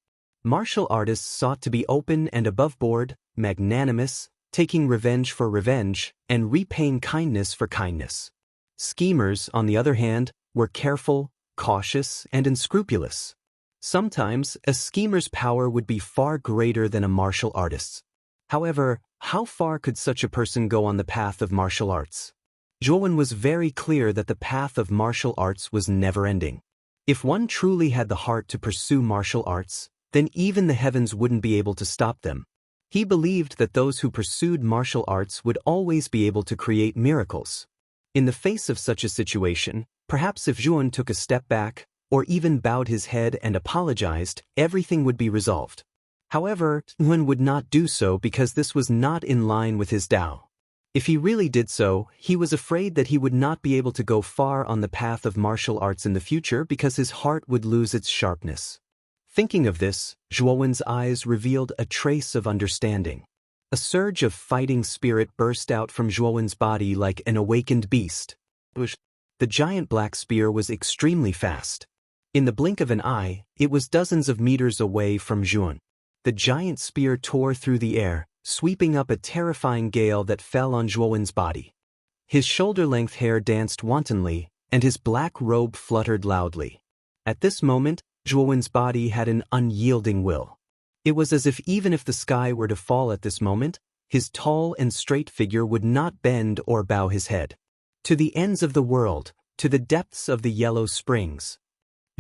Martial artists sought to be open and above-board, magnanimous, taking revenge for revenge, and repaying kindness for kindness. Schemers, on the other hand, were careful, cautious, and unscrupulous. Sometimes, a schemer's power would be far greater than a martial artist's. However, how far could such a person go on the path of martial arts? Zhuowen was very clear that the path of martial arts was never-ending. If one truly had the heart to pursue martial arts, then even the heavens wouldn't be able to stop them. He believed that those who pursued martial arts would always be able to create miracles. In the face of such a situation, perhaps if Zhuowen took a step back, or even bowed his head and apologized, everything would be resolved. However, Zhuowen would not do so because this was not in line with his Tao. If he really did so, he was afraid that he would not be able to go far on the path of martial arts in the future because his heart would lose its sharpness. Thinking of this, Zhuowen's eyes revealed a trace of understanding. A surge of fighting spirit burst out from Zhuowen's body like an awakened beast. The giant black spear was extremely fast. In the blink of an eye, it was dozens of meters away from Zhuowen. The giant spear tore through the air, sweeping up a terrifying gale that fell on Zhuowen's body. His shoulder-length hair danced wantonly, and his black robe fluttered loudly. At this moment, Zhuowen's body had an unyielding will. It was as if even if the sky were to fall at this moment, his tall and straight figure would not bend or bow his head. To the ends of the world, to the depths of the yellow springs.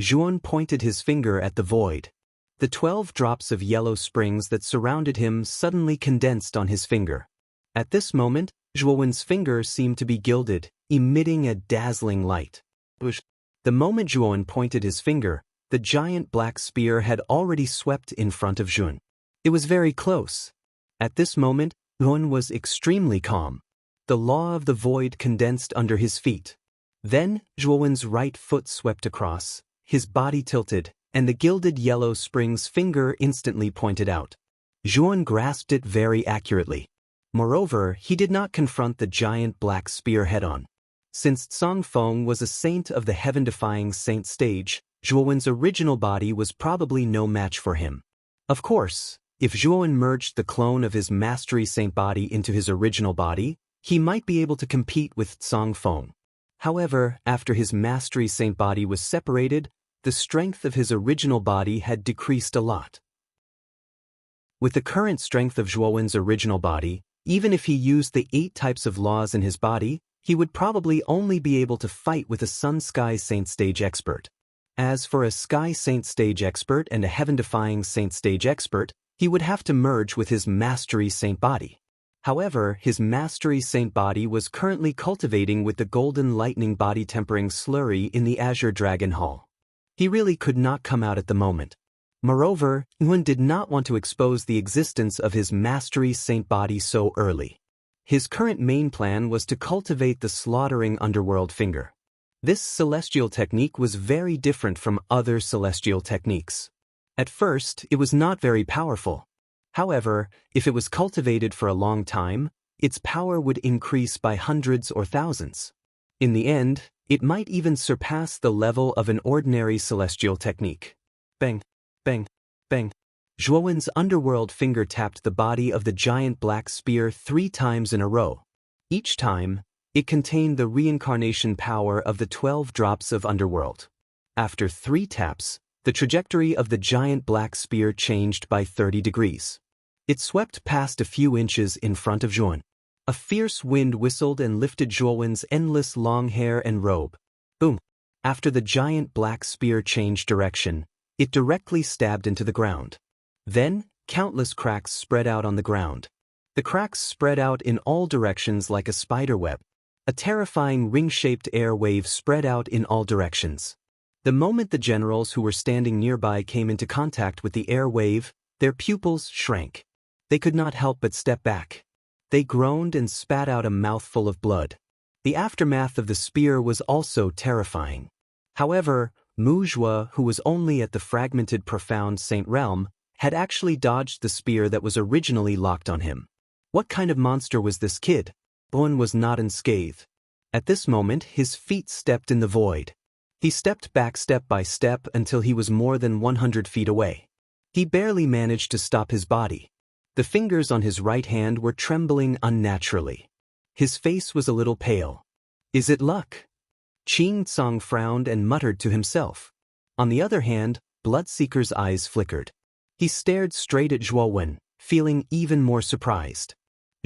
Zhuon pointed his finger at the void. The 12 drops of yellow springs that surrounded him suddenly condensed on his finger. At this moment, Zhuowen's finger seemed to be gilded, emitting a dazzling light. The moment Zhuon pointed his finger, the giant black spear had already swept in front of Zhuon. It was very close. At this moment, Zhuon was extremely calm. The law of the void condensed under his feet. Then, Zhuowen's right foot swept across, his body tilted, and the gilded yellow spring's finger instantly pointed out. Zhuon grasped it very accurately. Moreover, he did not confront the giant black spear head-on. Since Cong Feng was a saint of the heaven-defying saint stage, Zhuowen's original body was probably no match for him. Of course, if Zhuowen merged the clone of his mastery saint body into his original body, he might be able to compete with Cong Feng. However, after his mastery saint body was separated, the strength of his original body had decreased a lot. With the current strength of Zhuowen's original body, even if he used the 8 types of laws in his body, he would probably only be able to fight with a Sun Sky Saint Stage expert. As for a Sky Saint Stage expert and a Heaven-defying Saint Stage expert, he would have to merge with his Mastery Saint body. However, his Mastery Saint body was currently cultivating with the Golden Lightning Body Tempering Slurry in the Azure Dragon Hall. He really could not come out at the moment. Moreover, Yuan did not want to expose the existence of his Mastery Saint body so early. His current main plan was to cultivate the Slaughtering Underworld Finger. This celestial technique was very different from other celestial techniques. At first, it was not very powerful. However, if it was cultivated for a long time, its power would increase by hundreds or thousands. In the end, it might even surpass the level of an ordinary celestial technique. Bang, bang, bang. Zhuowen's underworld finger tapped the body of the giant black spear 3 times in a row. Each time, it contained the reincarnation power of the 12 drops of underworld. After 3 taps, the trajectory of the giant black spear changed by 30 degrees. It swept past a few inches in front of Zhuon. A fierce wind whistled and lifted Zhuowen's endless long hair and robe. Boom! After the giant black spear changed direction, it directly stabbed into the ground. Then, countless cracks spread out on the ground. The cracks spread out in all directions like a spider web. A terrifying ring-shaped air wave spread out in all directions. The moment the generals who were standing nearby came into contact with the air wave, their pupils shrank. They could not help but step back. They groaned and spat out a mouthful of blood. The aftermath of the spear was also terrifying. However, Mu Zhuo, who was only at the fragmented profound saint realm, had actually dodged the spear that was originally locked on him. What kind of monster was this kid? Bowen was not unscathed. At this moment, his feet stepped in the void. He stepped back step by step until he was more than 100 feet away. He barely managed to stop his body. The fingers on his right hand were trembling unnaturally. His face was a little pale. Is it luck? Qing Tsong frowned and muttered to himself. On the other hand, Bloodseeker's eyes flickered. He stared straight at Zhuowen, feeling even more surprised.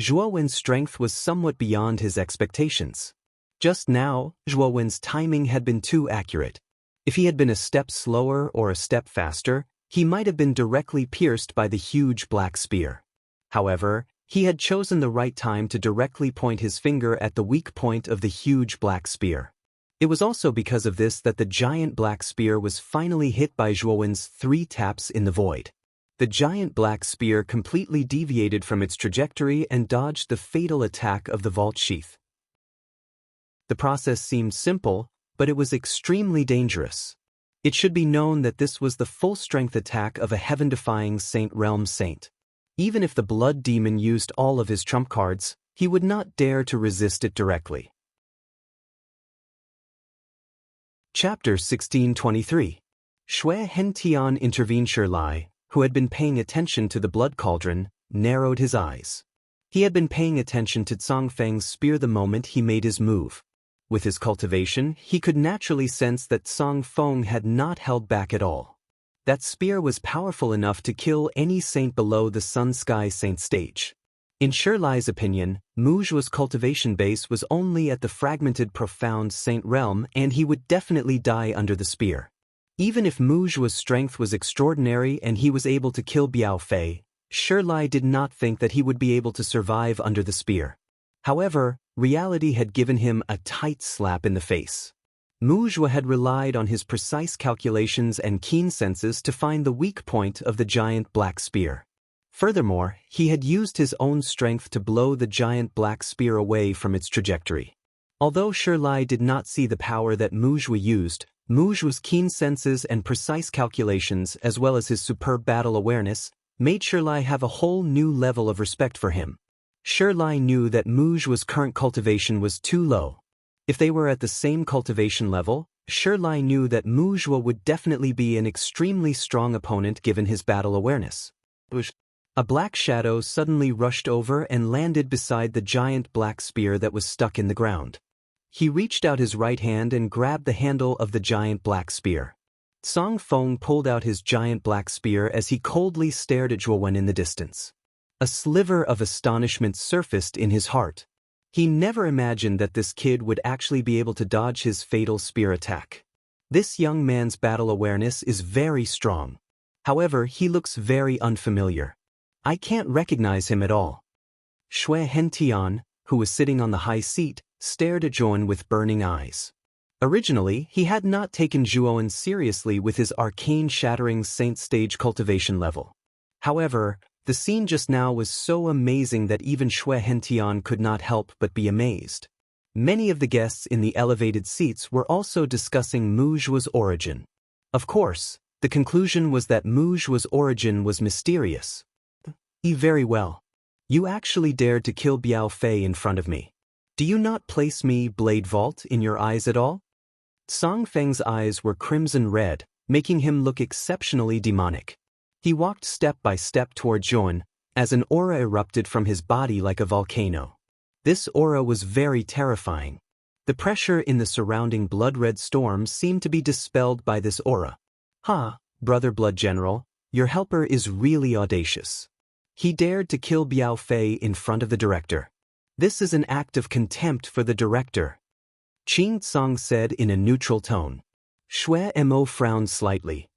Zhuowen's strength was somewhat beyond his expectations. Just now, Zhuowen's timing had been too accurate. If he had been a step slower or a step faster, he might have been directly pierced by the huge black spear. However, he had chosen the right time to directly point his finger at the weak point of the huge black spear. It was also because of this that the giant black spear was finally hit by Zhuowen's 3 taps in the void. The giant black spear completely deviated from its trajectory and dodged the fatal attack of the vault sheath. The process seemed simple, but it was extremely dangerous. It should be known that this was the full-strength attack of a heaven-defying Saint Realm Saint. Even if the Blood Demon used all of his trump cards, he would not dare to resist it directly. Chapter 1623. Shui Hentian intervened. Shirlai, who had been paying attention to the blood cauldron, narrowed his eyes. He had been paying attention to Cong Feng's spear the moment he made his move. With his cultivation, he could naturally sense that Cong Feng had not held back at all. That spear was powerful enough to kill any saint below the sun-sky saint stage. In Shirlai's opinion, Mujwa's cultivation base was only at the fragmented profound saint realm and he would definitely die under the spear. Even if Mujwa's strength was extraordinary and he was able to kill Biao Fei, Shirlai did not think that he would be able to survive under the spear. However, reality had given him a tight slap in the face. Mujwa had relied on his precise calculations and keen senses to find the weak point of the giant black spear. Furthermore, he had used his own strength to blow the giant black spear away from its trajectory. Although Shirlai did not see the power that Mujwa used, Mujwa's keen senses and precise calculations as well as his superb battle awareness made Shirlai have a whole new level of respect for him. Shirlai knew that Mujwa's current cultivation was too low. If they were at the same cultivation level, Shirlai knew that Mujwa would definitely be an extremely strong opponent given his battle awareness. A black shadow suddenly rushed over and landed beside the giant black spear that was stuck in the ground. He reached out his right hand and grabbed the handle of the giant black spear. Song Feng pulled out his giant black spear as he coldly stared at Zhuowen in the distance. A sliver of astonishment surfaced in his heart. He never imagined that this kid would actually be able to dodge his fatal spear attack. This young man's battle awareness is very strong. However, he looks very unfamiliar. I can't recognize him at all. Xue Hentian, who was sitting on the high seat, stared at Zhuowen with burning eyes. Originally, he had not taken Zhuowen seriously with his arcane-shattering saint stage cultivation level. However, the scene just now was so amazing that even Xue Hentian could not help but be amazed. Many of the guests in the elevated seats were also discussing Mujwa's origin. Of course, the conclusion was that Mujwa's origin was mysterious. Very well. You actually dared to kill Biao Fei in front of me. Do you not place me, Blade Vault, in your eyes at all? Song Feng's eyes were crimson red, making him look exceptionally demonic. He walked step by step toward Zhuowen, as an aura erupted from his body like a volcano. This aura was very terrifying. The pressure in the surrounding blood-red storm seemed to be dispelled by this aura. Brother Blood General, your helper is really audacious. He dared to kill Biao Fei in front of the director. This is an act of contempt for the director. Qing Tsang said in a neutral tone. Xue Mo frowned slightly.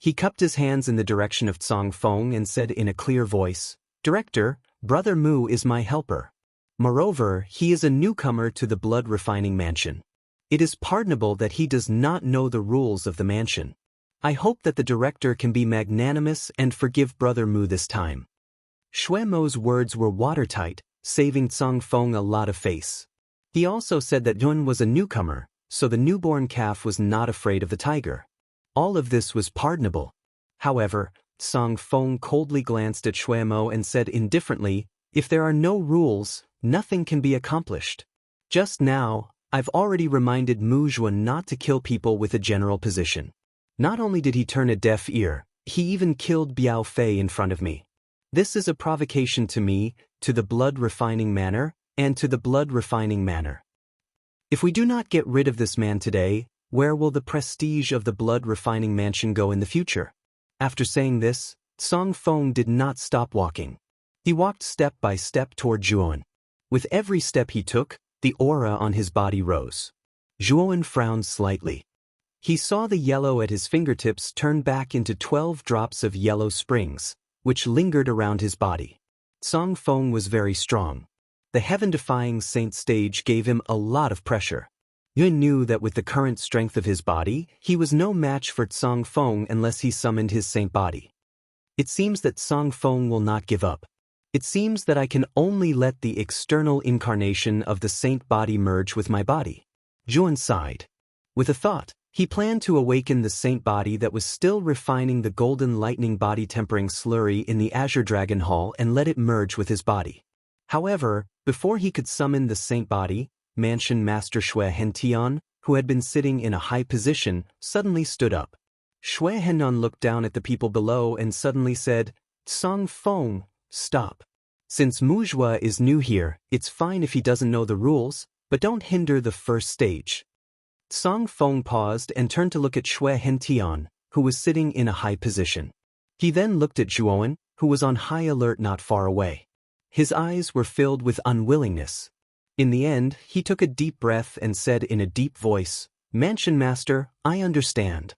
He cupped his hands in the direction of Song Feng and said in a clear voice, Director, Brother Mu is my helper. Moreover, he is a newcomer to the blood-refining mansion. It is pardonable that he does not know the rules of the mansion. I hope that the director can be magnanimous and forgive Brother Mu this time. Xue Mo's words were watertight, saving Song Feng a lot of face. He also said that Yun was a newcomer, so the newborn calf was not afraid of the tiger. All of this was pardonable. However, Song Feng coldly glanced at Xue Mo and said indifferently, if there are no rules, nothing can be accomplished. Just now, I've already reminded Mujwa not to kill people with a general position. Not only did he turn a deaf ear, he even killed Biao Fei in front of me. This is a provocation to me, to the blood-refining manor, and to the blood-refining manor. If we do not get rid of this man today, where will the prestige of the blood-refining mansion go in the future? After saying this, Song Feng did not stop walking. He walked step by step toward Zhuowen. With every step he took, the aura on his body rose. Zhuowen frowned slightly. He saw the yellow at his fingertips turn back into 12 drops of yellow springs, which lingered around his body. Song Feng was very strong. The heaven-defying saint stage gave him a lot of pressure. Yun knew that with the current strength of his body, he was no match for Song Feng unless he summoned his saint body. It seems that Song Feng will not give up. It seems that I can only let the external incarnation of the saint body merge with my body. Zhuowen sighed. With a thought, he planned to awaken the saint body that was still refining the golden lightning body tempering slurry in the Azure Dragon Hall and let it merge with his body. However, before he could summon the saint body, Mansion Master Xue Hentian, who had been sitting in a high position, suddenly stood up. Xue Henan looked down at the people below and suddenly said, Song Feng, stop. Since Mujwa is new here, it's fine if he doesn't know the rules, but don't hinder the first stage. Song Feng paused and turned to look at Xue Hentian, who was sitting in a high position. He then looked at Zhuowen, who was on high alert not far away. His eyes were filled with unwillingness. In the end, he took a deep breath and said in a deep voice, "Mansion Master, I understand."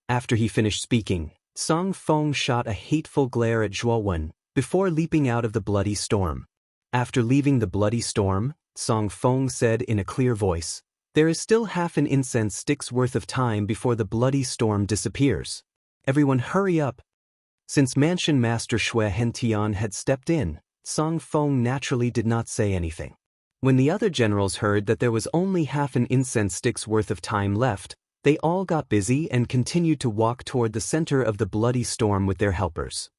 After he finished speaking, Song Feng shot a hateful glare at Zhuowen before leaping out of the bloody storm. After leaving the bloody storm, Song Feng said in a clear voice, "There is still half an incense stick's worth of time before the bloody storm disappears. Everyone hurry up." Since Mansion Master Xue Hentian had stepped in, Song Feng naturally did not say anything. When the other generals heard that there was only half an incense stick's worth of time left, they all got busy and continued to walk toward the center of the bloody storm with their helpers.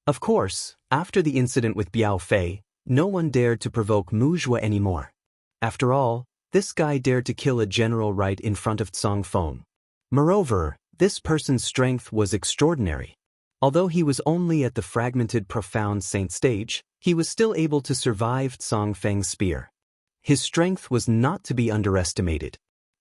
Of course, after the incident with Biao Fei, no one dared to provoke Mu Zhuo anymore. After all, this guy dared to kill a general right in front of Song Feng. Moreover, this person's strength was extraordinary. Although he was only at the fragmented profound saint stage, he was still able to survive Song Feng's spear. His strength was not to be underestimated.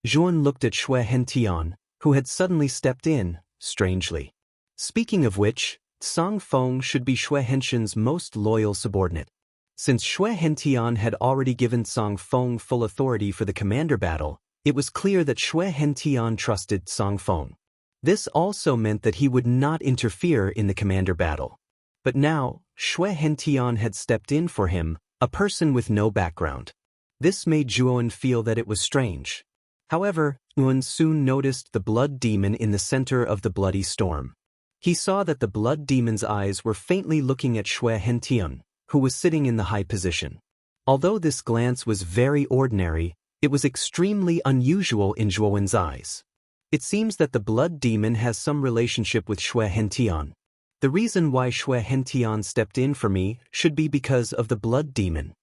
Zhuan looked at Xue Hentian, who had suddenly stepped in, strangely. Speaking of which, Song Feng should be Xue Hentian's most loyal subordinate. Since Xue Hentian had already given Song Feng full authority for the commander battle, it was clear that Xue Hentian trusted Song Feng. This also meant that he would not interfere in the commander battle. But now, Xue Hentian had stepped in for him, a person with no background. This made Zhuowen feel that it was strange. However, Zhuowen soon noticed the blood demon in the center of the bloody storm. He saw that the blood demon's eyes were faintly looking at Xue Hentian, who was sitting in the high position. Although this glance was very ordinary, it was extremely unusual in Zhuowen's eyes. It seems that the blood demon has some relationship with Xue Hentian. The reason why Xue Hentian stepped in for me should be because of the blood demon.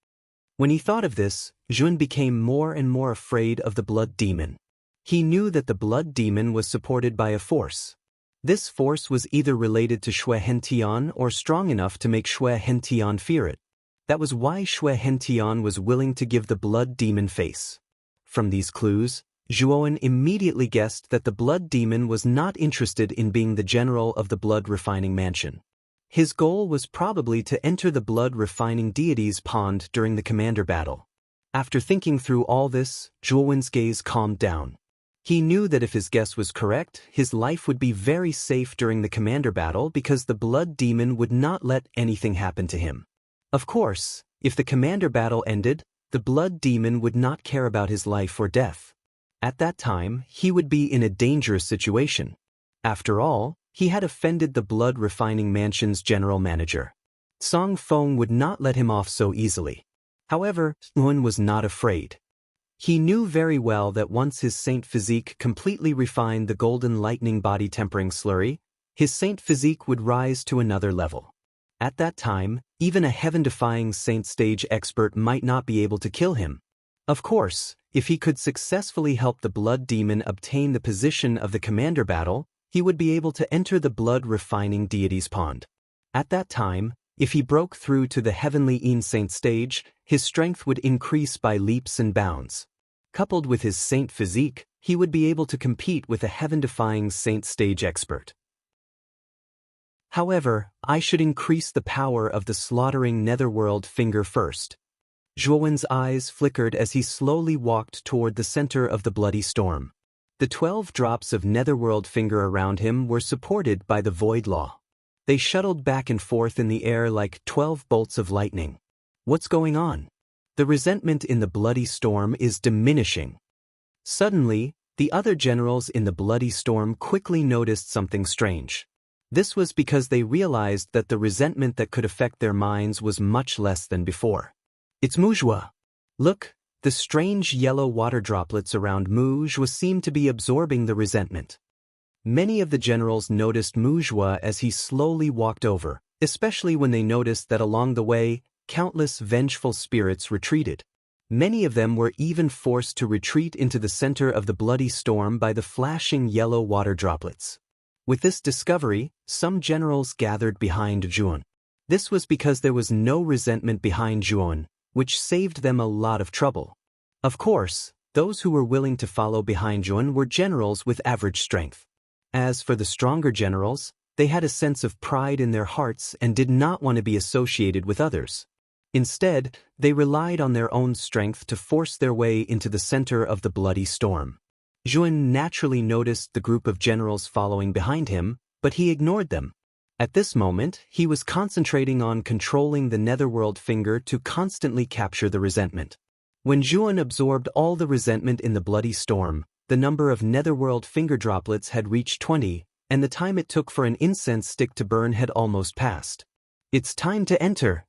When he thought of this, Zhuan became more and more afraid of the blood demon. He knew that the blood demon was supported by a force. This force was either related to Xue Hentian or strong enough to make Xue Hentian fear it. That was why Xue Hentian was willing to give the blood demon face. From these clues, Zhuowen immediately guessed that the blood demon was not interested in being the general of the blood refining mansion. His goal was probably to enter the blood refining deity's pond during the commander battle. After thinking through all this, Zhuowen's gaze calmed down. He knew that if his guess was correct, his life would be very safe during the commander battle because the blood demon would not let anything happen to him. Of course, if the commander battle ended, the blood demon would not care about his life or death. At that time, he would be in a dangerous situation. After all, he had offended the blood refining mansion's general manager. Song Feng would not let him off so easily. However, Zhuowen was not afraid. He knew very well that once his saint physique completely refined the golden lightning body tempering slurry, his saint physique would rise to another level. At that time, even a heaven-defying saint stage expert might not be able to kill him. Of course, if he could successfully help the blood demon obtain the position of the commander battle, he would be able to enter the blood refining deity's pond. At that time, if he broke through to the heavenly saint stage, his strength would increase by leaps and bounds. Coupled with his saint physique, he would be able to compete with a heaven-defying saint stage expert. However, I should increase the power of the slaughtering netherworld finger first. Zhuowen's eyes flickered as he slowly walked toward the center of the bloody storm. The 12 drops of netherworld finger around him were supported by the void law. They shuttled back and forth in the air like 12 bolts of lightning. What's going on? The resentment in the bloody storm is diminishing. Suddenly, the other generals in the bloody storm quickly noticed something strange. This was because they realized that the resentment that could affect their minds was much less than before. It's Mu Zhuo. Look, the strange yellow water droplets around Mu Zhuo seem to be absorbing the resentment. Many of the generals noticed Mu Zhuo as he slowly walked over, especially when they noticed that along the way, countless vengeful spirits retreated. Many of them were even forced to retreat into the center of the bloody storm by the flashing yellow water droplets. With this discovery, some generals gathered behind Zhuowen. This was because there was no resentment behind Zhuowen, which saved them a lot of trouble. Of course, those who were willing to follow behind Zhuowen were generals with average strength. As for the stronger generals, they had a sense of pride in their hearts and did not want to be associated with others. Instead, they relied on their own strength to force their way into the center of the bloody storm. Zhuan naturally noticed the group of generals following behind him, but he ignored them. At this moment, he was concentrating on controlling the netherworld finger to constantly capture the resentment. When Zhuan absorbed all the resentment in the bloody storm, the number of netherworld finger droplets had reached 20, and the time it took for an incense stick to burn had almost passed. "It's time to enter,"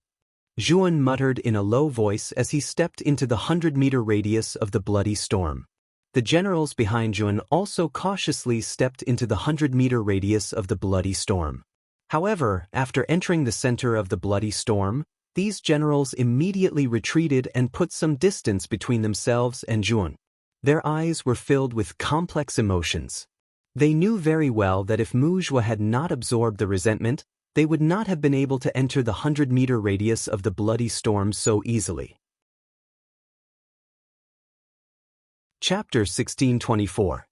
Zhuan muttered in a low voice as he stepped into the 100-meter radius of the bloody storm. The generals behind Zhuan also cautiously stepped into the 100-meter radius of the bloody storm. However, after entering the center of the bloody storm, these generals immediately retreated and put some distance between themselves and Zhuan. Their eyes were filled with complex emotions. They knew very well that if Muzhua had not absorbed the resentment, they would not have been able to enter the 100-meter radius of the bloody storm so easily. Chapter 1624.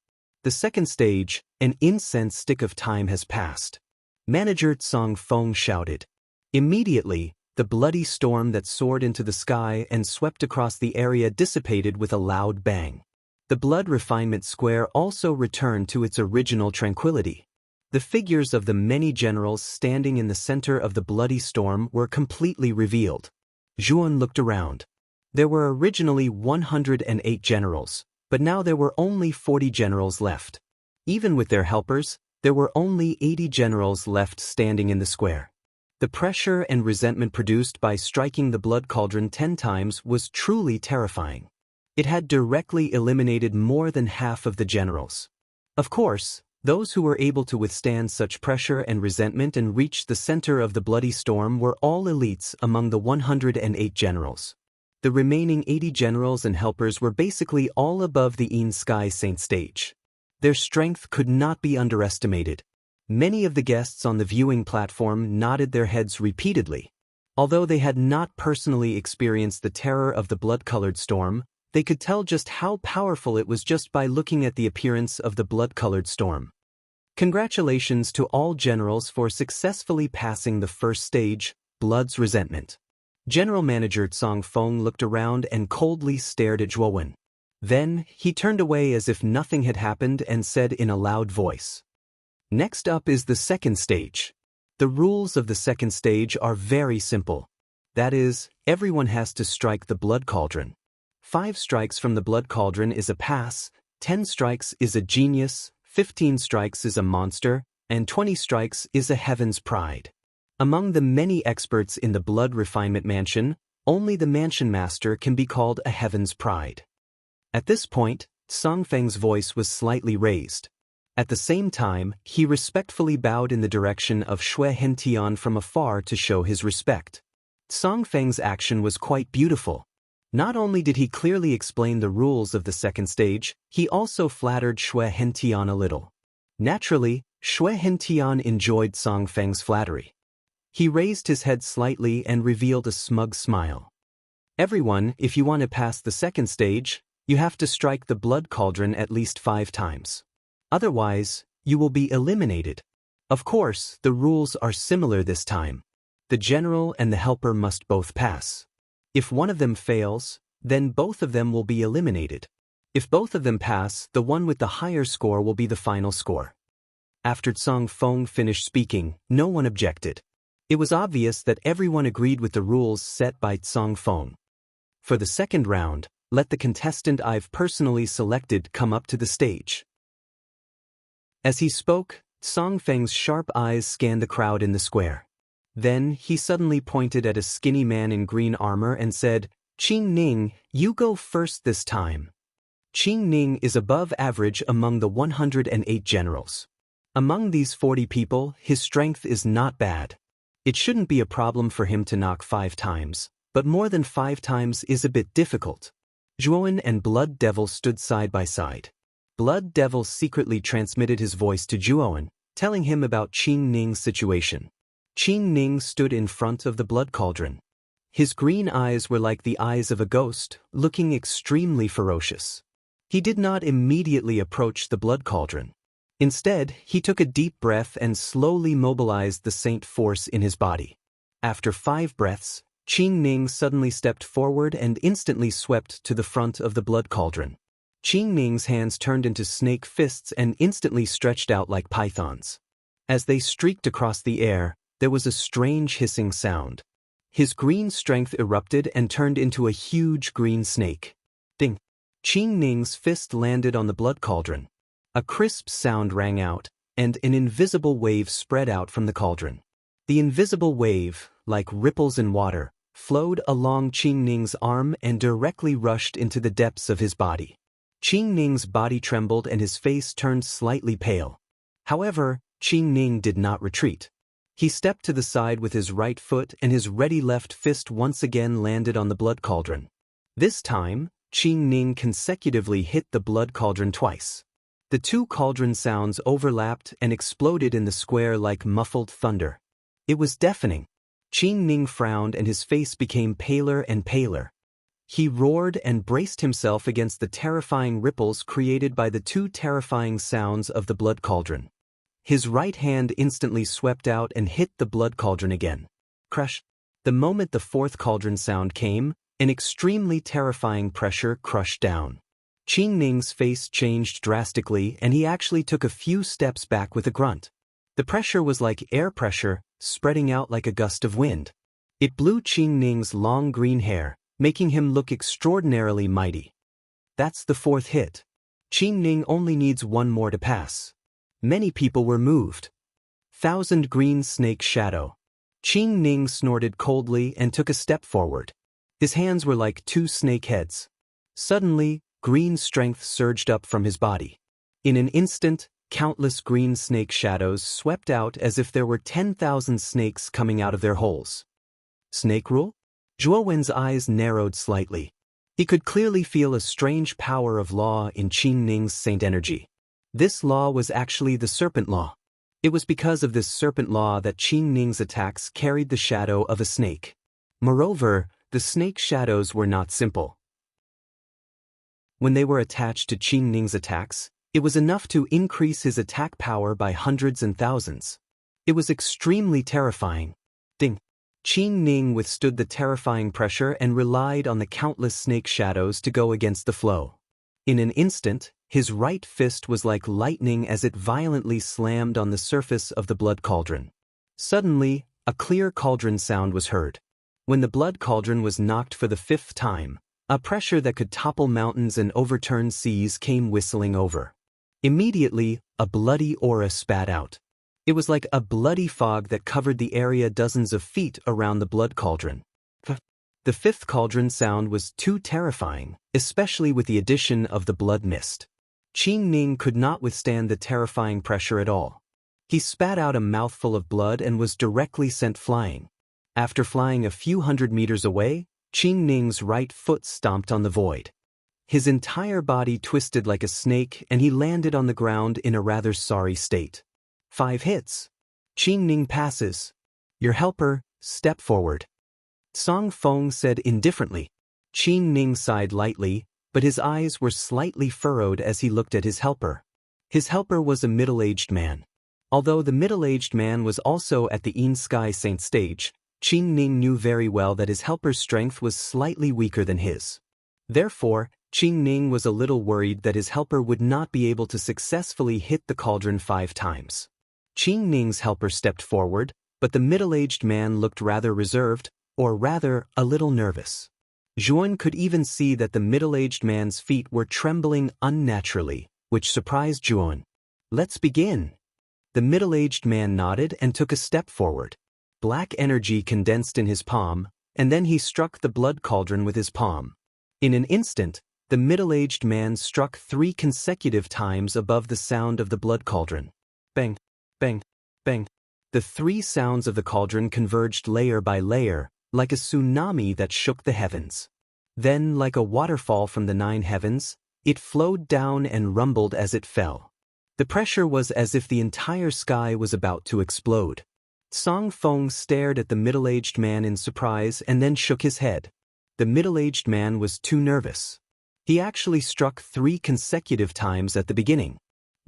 The second stage, an incense stick of time has passed. Manager Tsang Feng shouted. Immediately, the bloody storm that soared into the sky and swept across the area dissipated with a loud bang. The blood refinement square also returned to its original tranquility. The figures of the many generals standing in the center of the bloody storm were completely revealed. Zhuan looked around. There were originally 108 generals, but now there were only 40 generals left. Even with their helpers, there were only 80 generals left standing in the square. The pressure and resentment produced by striking the blood cauldron 10 times was truly terrifying. It had directly eliminated more than half of the generals. Of course, those who were able to withstand such pressure and resentment and reach the center of the bloody storm were all elites among the 108 generals. The remaining 80 generals and helpers were basically all above the Yin Sky Saint stage. Their strength could not be underestimated. Many of the guests on the viewing platform nodded their heads repeatedly. Although they had not personally experienced the terror of the blood-colored storm, they could tell just how powerful it was just by looking at the appearance of the blood-colored storm. Congratulations to all generals for successfully passing the first stage, Blood's Resentment. General Manager Tsang Feng looked around and coldly stared at Zhuowen. Then, he turned away as if nothing had happened and said in a loud voice. Next up is the second stage. The rules of the second stage are very simple. That is, everyone has to strike the blood cauldron. 5 strikes from the blood cauldron is a pass, 10 strikes is a genius, 15 strikes is a monster, and 20 strikes is a heaven's pride. Among the many experts in the blood refinement mansion, only the mansion master can be called a heaven's pride. At this point, Song Feng's voice was slightly raised. At the same time, he respectfully bowed in the direction of Xue Hentian from afar to show his respect. Song Feng's action was quite beautiful. Not only did he clearly explain the rules of the second stage, he also flattered Xue Hentian a little. Naturally, Xue Hentian enjoyed Song Feng's flattery. He raised his head slightly and revealed a smug smile. Everyone, if you want to pass the second stage, you have to strike the blood cauldron at least 5 times. Otherwise, you will be eliminated. Of course, the rules are similar this time. The general and the helper must both pass. If one of them fails, then both of them will be eliminated. If both of them pass, the one with the higher score will be the final score. After Tsang Feng finished speaking, no one objected. It was obvious that everyone agreed with the rules set by Tsang Feng. For the second round, let the contestant I've personally selected come up to the stage. As he spoke, Song Feng's sharp eyes scanned the crowd in the square. Then, he suddenly pointed at a skinny man in green armor and said, "Qing Ning, you go first this time." Qing Ning is above average among the 108 generals. Among these 40 people, his strength is not bad. It shouldn't be a problem for him to knock 5 times, but more than 5 times is a bit difficult. Zhuowen and Blood Devil stood side by side. Blood Devil secretly transmitted his voice to Zhuowen, telling him about Qing Ning's situation. Qing Ning stood in front of the blood cauldron. His green eyes were like the eyes of a ghost, looking extremely ferocious. He did not immediately approach the blood cauldron. Instead, he took a deep breath and slowly mobilized the saint force in his body. After 5 breaths, Qing Ning suddenly stepped forward and instantly swept to the front of the blood cauldron. Qing Ning's hands turned into snake fists and instantly stretched out like pythons. As they streaked across the air, there was a strange hissing sound. His green strength erupted and turned into a huge green snake. Ding! Qing Ning's fist landed on the blood cauldron. A crisp sound rang out, and an invisible wave spread out from the cauldron. The invisible wave, like ripples in water, flowed along Qing Ning's arm and directly rushed into the depths of his body. Qing Ning's body trembled and his face turned slightly pale. However, Qing Ning did not retreat. He stepped to the side with his right foot and his ready left fist once again landed on the blood cauldron. This time, Qing Ning consecutively hit the blood cauldron twice. The 2 cauldron sounds overlapped and exploded in the square like muffled thunder. It was deafening. Qing Ning frowned and his face became paler and paler. He roared and braced himself against the terrifying ripples created by the 2 terrifying sounds of the blood cauldron. His right hand instantly swept out and hit the blood cauldron again. Crash! The moment the 4th cauldron sound came, an extremely terrifying pressure crushed down. Qing Ning's face changed drastically and he actually took a few steps back with a grunt. The pressure was like air pressure, spreading out like a gust of wind. It blew Qing Ning's long green hair, making him look extraordinarily mighty. That's the 4th hit. Qing Ning only needs 1 more to pass. Many people were moved. 1,000 green snake shadow. Qing Ning snorted coldly and took a step forward. His hands were like 2 snake heads. Suddenly, green strength surged up from his body. In an instant, countless green snake shadows swept out as if there were 10,000 snakes coming out of their holes. Snake rule? Zhuo Wen's eyes narrowed slightly. He could clearly feel a strange power of law in Qing Ning's saint energy. This law was actually the serpent law. It was because of this serpent law that Qing Ning's attacks carried the shadow of a snake. Moreover, the snake shadows were not simple. When they were attached to Qing Ning's attacks, it was enough to increase his attack power by hundreds and thousands. It was extremely terrifying. Ding! Qing Ning withstood the terrifying pressure and relied on the countless snake shadows to go against the flow. In an instant, his right fist was like lightning as it violently slammed on the surface of the blood cauldron. Suddenly, a clear cauldron sound was heard. When the blood cauldron was knocked for the 5th time, a pressure that could topple mountains and overturn seas came whistling over. Immediately, a bloody aura spat out. It was like a bloody fog that covered the area dozens of feet around the blood cauldron. The 5th cauldron sound was too terrifying, especially with the addition of the blood mist. Qing Ning could not withstand the terrifying pressure at all. He spat out a mouthful of blood and was directly sent flying. After flying a few hundred meters away, Qing Ning's right foot stomped on the void. His entire body twisted like a snake and he landed on the ground in a rather sorry state. 5 hits. Qing Ning passes. Your helper, step forward. Song Feng said indifferently. Qing Ning sighed lightly, but his eyes were slightly furrowed as he looked at his helper. His helper was a middle-aged man. Although the middle-aged man was also at the In Sky Saint stage, Qing Ning knew very well that his helper's strength was slightly weaker than his. Therefore, Qing Ning was a little worried that his helper would not be able to successfully hit the cauldron 5 times. Qing Ning's helper stepped forward, but the middle-aged man looked rather reserved, or rather, a little nervous. Zhuan could even see that the middle-aged man's feet were trembling unnaturally, which surprised Zhuan. Let's begin. The middle-aged man nodded and took a step forward. Black energy condensed in his palm, and then he struck the blood cauldron with his palm. In an instant, the middle-aged man struck 3 consecutive times above the sound of the blood cauldron. Bang, bang, bang. The 3 sounds of the cauldron converged layer by layer, like a tsunami that shook the heavens. Then, like a waterfall from the 9 heavens, it flowed down and rumbled as it fell. The pressure was as if the entire sky was about to explode. Song Feng stared at the middle-aged man in surprise and then shook his head. The middle-aged man was too nervous. He actually struck 3 consecutive times at the beginning.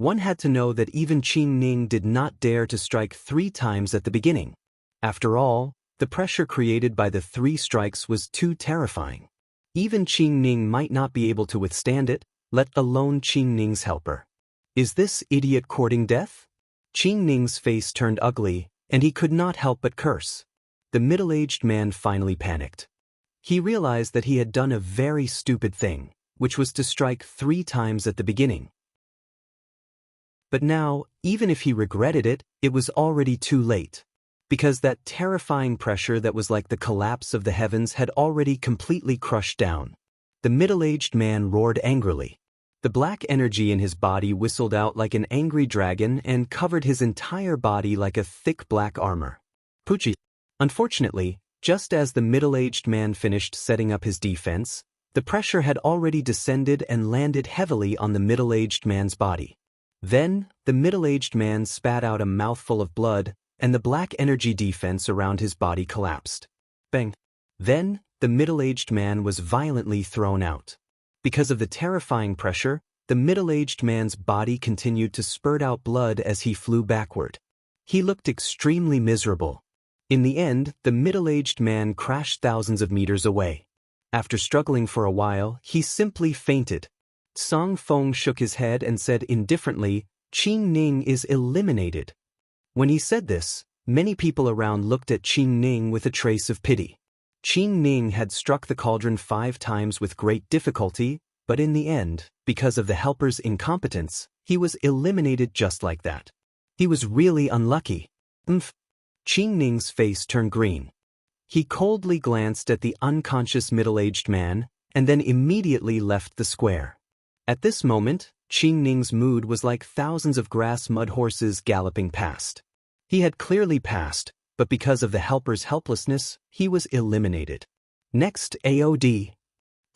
One had to know that even Qing Ning did not dare to strike 3 times at the beginning. After all, the pressure created by the 3 strikes was too terrifying. Even Qing Ning might not be able to withstand it, let alone Qing Ning's helper. Is this idiot courting death? Qing Ning's face turned ugly, and he could not help but curse. The middle-aged man finally panicked. He realized that he had done a very stupid thing, which was to strike 3 times at the beginning. But now, even if he regretted it, it was already too late. Because that terrifying pressure that was like the collapse of the heavens had already completely crushed down. The middle-aged man roared angrily. The black energy in his body whistled out like an angry dragon and covered his entire body like a thick black armor. Pucci. Unfortunately, just as the middle-aged man finished setting up his defense, the pressure had already descended and landed heavily on the middle-aged man's body. Then, the middle-aged man spat out a mouthful of blood, and the black energy defense around his body collapsed. Bang! Then, the middle-aged man was violently thrown out. Because of the terrifying pressure, the middle-aged man's body continued to spurt out blood as he flew backward. He looked extremely miserable. In the end, the middle-aged man crashed thousands of meters away. After struggling for a while, he simply fainted. Song Feng shook his head and said indifferently, "Qing Ning is eliminated." When he said this, many people around looked at Qing Ning with a trace of pity. Qing Ning had struck the cauldron 5 times with great difficulty, but in the end, because of the helper's incompetence, he was eliminated just like that. He was really unlucky. Qing Ning's face turned green. He coldly glanced at the unconscious middle-aged man, and then immediately left the square. At this moment, Qing Ning's mood was like thousands of grass mud horses galloping past. He had clearly passed, but because of the helper's helplessness, he was eliminated. Next, AOD.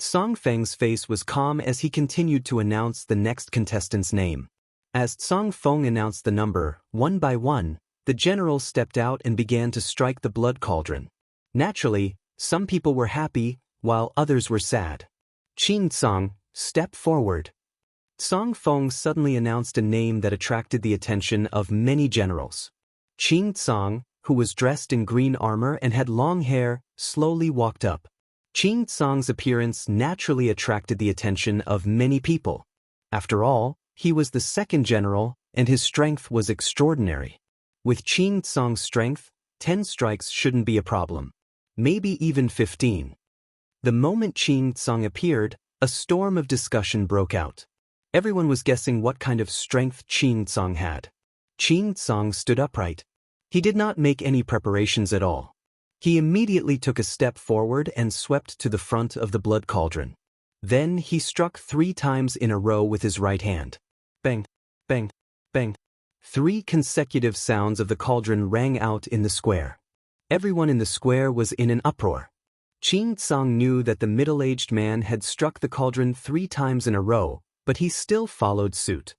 Song Feng's face was calm as he continued to announce the next contestant's name. As Song Feng announced the number, one by one, the general stepped out and began to strike the blood cauldron. Naturally, some people were happy, while others were sad. Qin Tsang, step forward. Song Feng suddenly announced a name that attracted the attention of many generals. Qin Tsang, who was dressed in green armor and had long hair, slowly walked up. Qin Tsang's appearance naturally attracted the attention of many people. After all, he was the second general, and his strength was extraordinary. With Qin Tsang's strength, 10 strikes shouldn't be a problem. Maybe even 15. The moment Qin Tsang appeared, a storm of discussion broke out. Everyone was guessing what kind of strength Qin Tsang had. Qin Tsang stood upright. He did not make any preparations at all. He immediately took a step forward and swept to the front of the blood cauldron. Then he struck 3 times in a row with his right hand. Bang, bang, bang. 3 consecutive sounds of the cauldron rang out in the square. Everyone in the square was in an uproar. Qin Tsang knew that the middle-aged man had struck the cauldron 3 times in a row, but he still followed suit.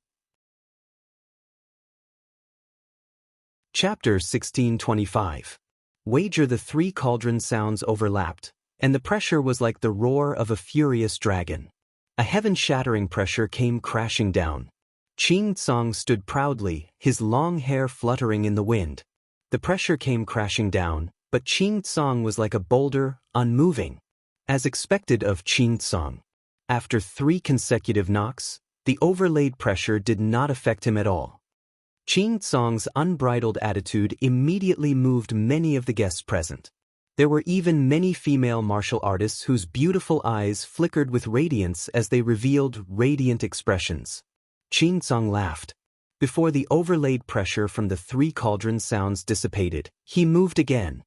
Chapter 1625. Wager. The 3 cauldron sounds overlapped, and the pressure was like the roar of a furious dragon. A heaven-shattering pressure came crashing down. Qin Tsang stood proudly, his long hair fluttering in the wind. The pressure came crashing down, but Qin Tsang was like a boulder, unmoving. As expected of Qin Tsang. After 3 consecutive knocks, the overlaid pressure did not affect him at all. Qin Tsang's unbridled attitude immediately moved many of the guests present. There were even many female martial artists whose beautiful eyes flickered with radiance as they revealed radiant expressions. Qin Tsang laughed. Before the overlaid pressure from the 3 cauldron sounds dissipated, he moved again.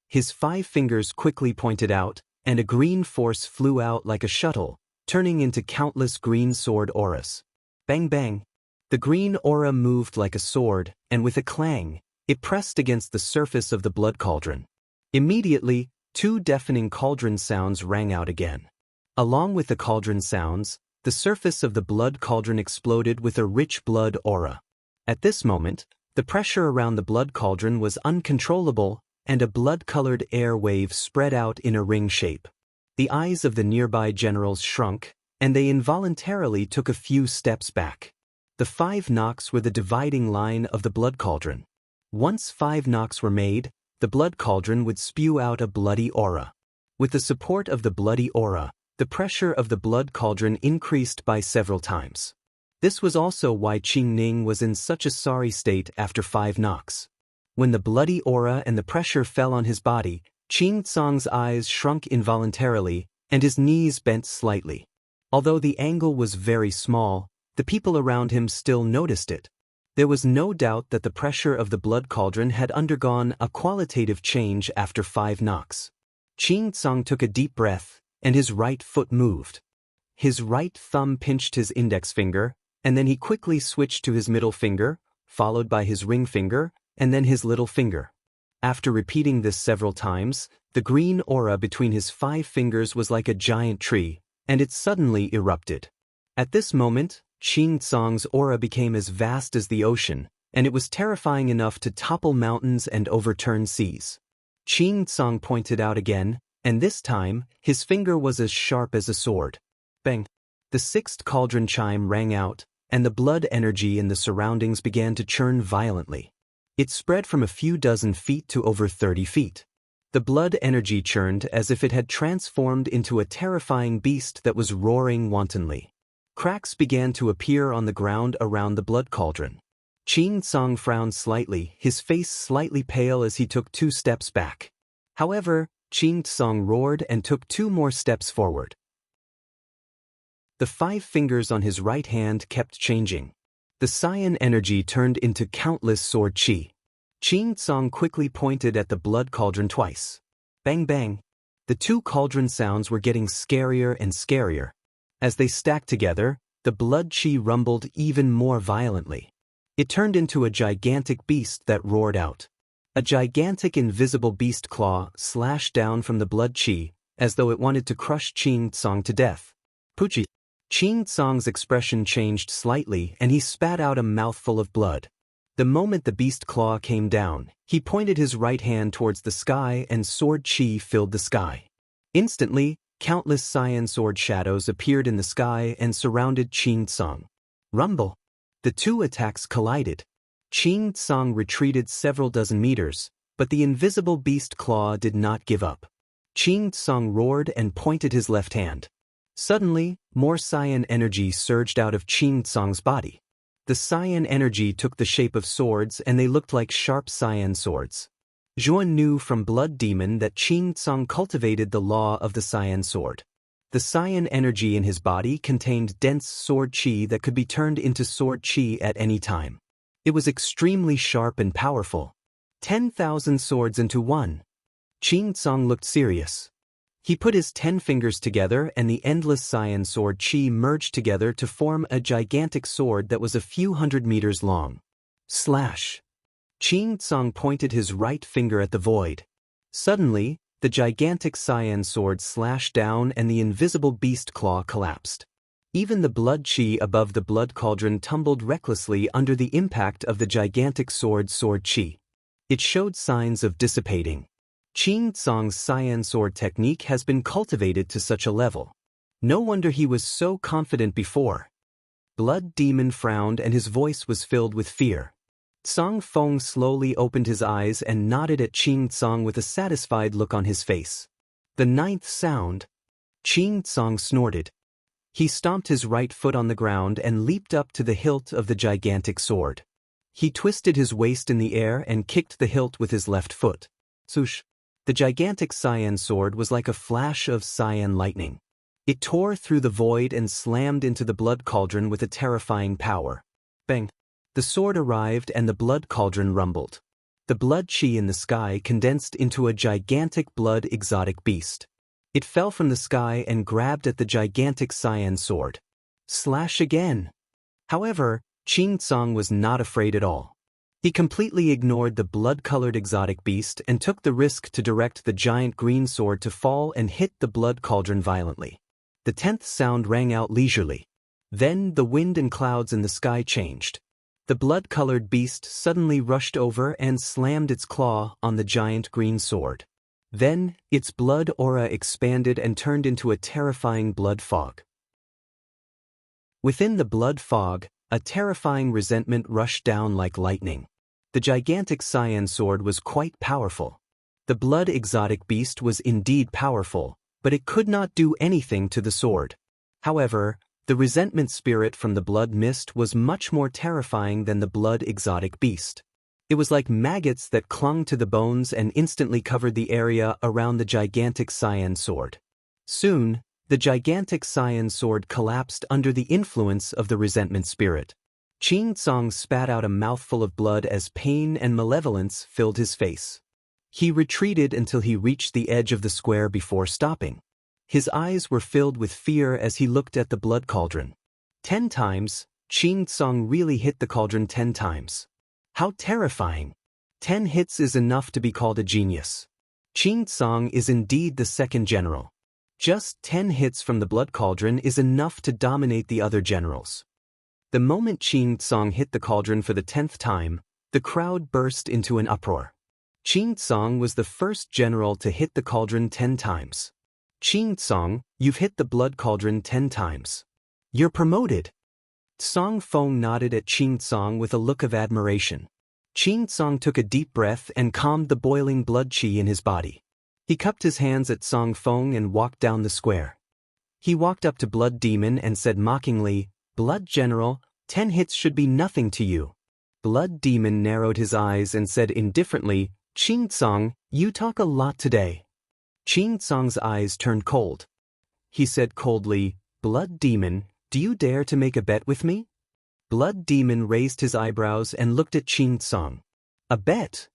His 5 fingers quickly pointed out, and a green force flew out like a shuttle, turning into countless green sword auras. Bang bang. The green aura moved like a sword, and with a clang, it pressed against the surface of the blood cauldron. Immediately, 2 deafening cauldron sounds rang out again. Along with the cauldron sounds, the surface of the blood cauldron exploded with a rich blood aura. At this moment, the pressure around the blood cauldron was uncontrollable, and a blood-colored air wave spread out in a ring shape. The eyes of the nearby generals shrunk, and they involuntarily took a few steps back. The 5 knocks were the dividing line of the blood cauldron. Once 5 knocks were made, the blood cauldron would spew out a bloody aura. With the support of the bloody aura, the pressure of the blood cauldron increased by several times. This was also why Qing Ning was in such a sorry state after 5 knocks. When the bloody aura and the pressure fell on his body, Qing Tsang's eyes shrunk involuntarily, and his knees bent slightly. Although the angle was very small, the people around him still noticed it. There was no doubt that the pressure of the blood cauldron had undergone a qualitative change after 5 knocks. Qing Tsang took a deep breath, and his right foot moved. His right thumb pinched his index finger, and then he quickly switched to his middle finger, followed by his ring finger, and then his little finger. After repeating this several times, the green aura between his 5 fingers was like a giant tree, and it suddenly erupted. At this moment, Qing Tsang's aura became as vast as the ocean, and it was terrifying enough to topple mountains and overturn seas. Qing Tsang pointed out again, and this time, his finger was as sharp as a sword. Bang! The 6th cauldron chime rang out, and the blood energy in the surroundings began to churn violently. It spread from a few dozen feet to over 30 feet. The blood energy churned as if it had transformed into a terrifying beast that was roaring wantonly. Cracks began to appear on the ground around the blood cauldron. Qing Tsang frowned slightly, his face slightly pale as he took 2 steps back. However, Qing Tsang roared and took 2 more steps forward. The 5 fingers on his right hand kept changing. The cyan energy turned into countless sword qi. Qing Tsang quickly pointed at the blood cauldron twice. Bang bang. The 2 cauldron sounds were getting scarier and scarier. As they stacked together, the blood qi rumbled even more violently. It turned into a gigantic beast that roared out. A gigantic invisible beast claw slashed down from the blood qi, as though it wanted to crush Qing Tsang to death. Puchi. Qing Tsang's expression changed slightly and he spat out a mouthful of blood. The moment the beast claw came down, he pointed his right hand towards the sky and sword qi filled the sky. Instantly, countless cyan sword shadows appeared in the sky and surrounded Qing Tsang. Rumble! The 2 attacks collided. Qing Tsang retreated several dozen meters, but the invisible beast claw did not give up. Qing Tsang roared and pointed his left hand. Suddenly, more cyan energy surged out of Qing Tsang's body. The cyan energy took the shape of swords and they looked like sharp cyan swords. Zhuan knew from Blood Demon that Qing Tsang cultivated the law of the cyan sword. The cyan energy in his body contained dense sword qi that could be turned into sword qi at any time. It was extremely sharp and powerful. 10,000 swords into one. Qing Tsang looked serious. He put his 10 fingers together and the endless cyan sword qi merged together to form a gigantic sword that was a few hundred meters long. Slash! Qing Tsang pointed his right finger at the void. Suddenly, the gigantic cyan sword slashed down and the invisible beast claw collapsed. Even the blood qi above the blood cauldron tumbled recklessly under the impact of the gigantic sword qi. It showed signs of dissipating. Qing Tsang's cyan sword technique has been cultivated to such a level. No wonder he was so confident before. Blood Demon frowned and his voice was filled with fear. Tsang Feng slowly opened his eyes and nodded at Qing Tsang with a satisfied look on his face. The 9th sound. Qing Tsang snorted. He stomped his right foot on the ground and leaped up to the hilt of the gigantic sword. He twisted his waist in the air and kicked the hilt with his left foot. Swoosh! The gigantic cyan sword was like a flash of cyan lightning. It tore through the void and slammed into the blood cauldron with a terrifying power. Bang! The sword arrived and the blood cauldron rumbled. The blood qi in the sky condensed into a gigantic blood exotic beast. It fell from the sky and grabbed at the gigantic cyan sword. Slash again! However, Qing Tsang was not afraid at all. He completely ignored the blood-colored exotic beast and took the risk to direct the giant green sword to fall and hit the blood cauldron violently. The 10th sound rang out leisurely. Then the wind and clouds in the sky changed. The blood-colored beast suddenly rushed over and slammed its claw on the giant green sword. Then, its blood aura expanded and turned into a terrifying blood fog. Within the blood fog, A terrifying resentment rushed down like lightning. The gigantic cyan sword was quite powerful. The blood exotic beast was indeed powerful, but it could not do anything to the sword. However, the resentment spirit from the blood mist was much more terrifying than the blood exotic beast. It was like maggots that clung to the bones and instantly covered the area around the gigantic cyan sword. Soon, the gigantic cyan sword collapsed under the influence of the resentment spirit. Qing Tsong spat out a mouthful of blood as pain and malevolence filled his face. He retreated until he reached the edge of the square before stopping. His eyes were filled with fear as he looked at the blood cauldron. 10 times, Qing Tsong really hit the cauldron 10 times. How terrifying! 10 hits is enough to be called a genius. Qing Tsong is indeed the second general. Just 10 hits from the blood cauldron is enough to dominate the other generals. The moment Qing Tsong hit the cauldron for the 10th time, the crowd burst into an uproar. Qing Tsong was the first general to hit the cauldron 10 times. Qing Tsong, you've hit the blood cauldron 10 times. You're promoted. Song Feng nodded at Qing Tsong with a look of admiration. Qing Tsong took a deep breath and calmed the boiling blood qi in his body. He cupped his hands at Song Feng and walked down the square. He walked up to Blood Demon and said mockingly, "Blood General, 10 hits should be nothing to you." Blood Demon narrowed his eyes and said indifferently, "Qing Tsong, you talk a lot today." Qing Tsong's eyes turned cold. He said coldly, "Blood Demon, do you dare to make a bet with me?" Blood Demon raised his eyebrows and looked at Qing Tsong. "A bet?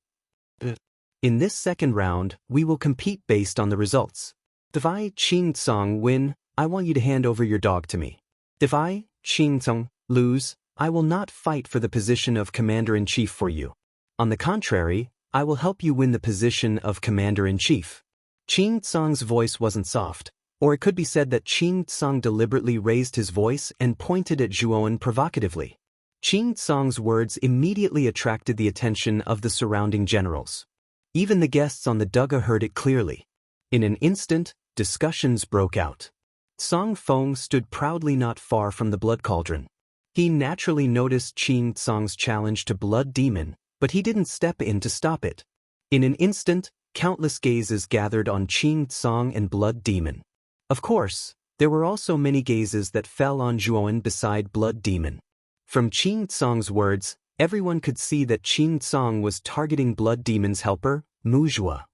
In this second round, we will compete based on the results. If I, Qing Tsong, win, I want you to hand over your dog to me. If I, Qing Tsong, lose, I will not fight for the position of Commander-in-Chief for you. On the contrary, I will help you win the position of Commander-in-Chief." Qing Tsong's voice wasn't soft, or it could be said that Qing Tsong deliberately raised his voice and pointed at Zhuowen provocatively. Qing Tsong's words immediately attracted the attention of the surrounding generals. Even the guests on the Duga heard it clearly. In an instant, discussions broke out. Song Feng stood proudly not far from the blood cauldron. He naturally noticed Qing Tsong's challenge to Blood Demon, but he didn't step in to stop it. In an instant, countless gazes gathered on Qing Tsong and Blood Demon. Of course, there were also many gazes that fell on Zhuowen beside Blood Demon. From Qing Tsong's words, everyone could see that Qing Tsong was targeting Blood Demon's helper, Mu Zhuo.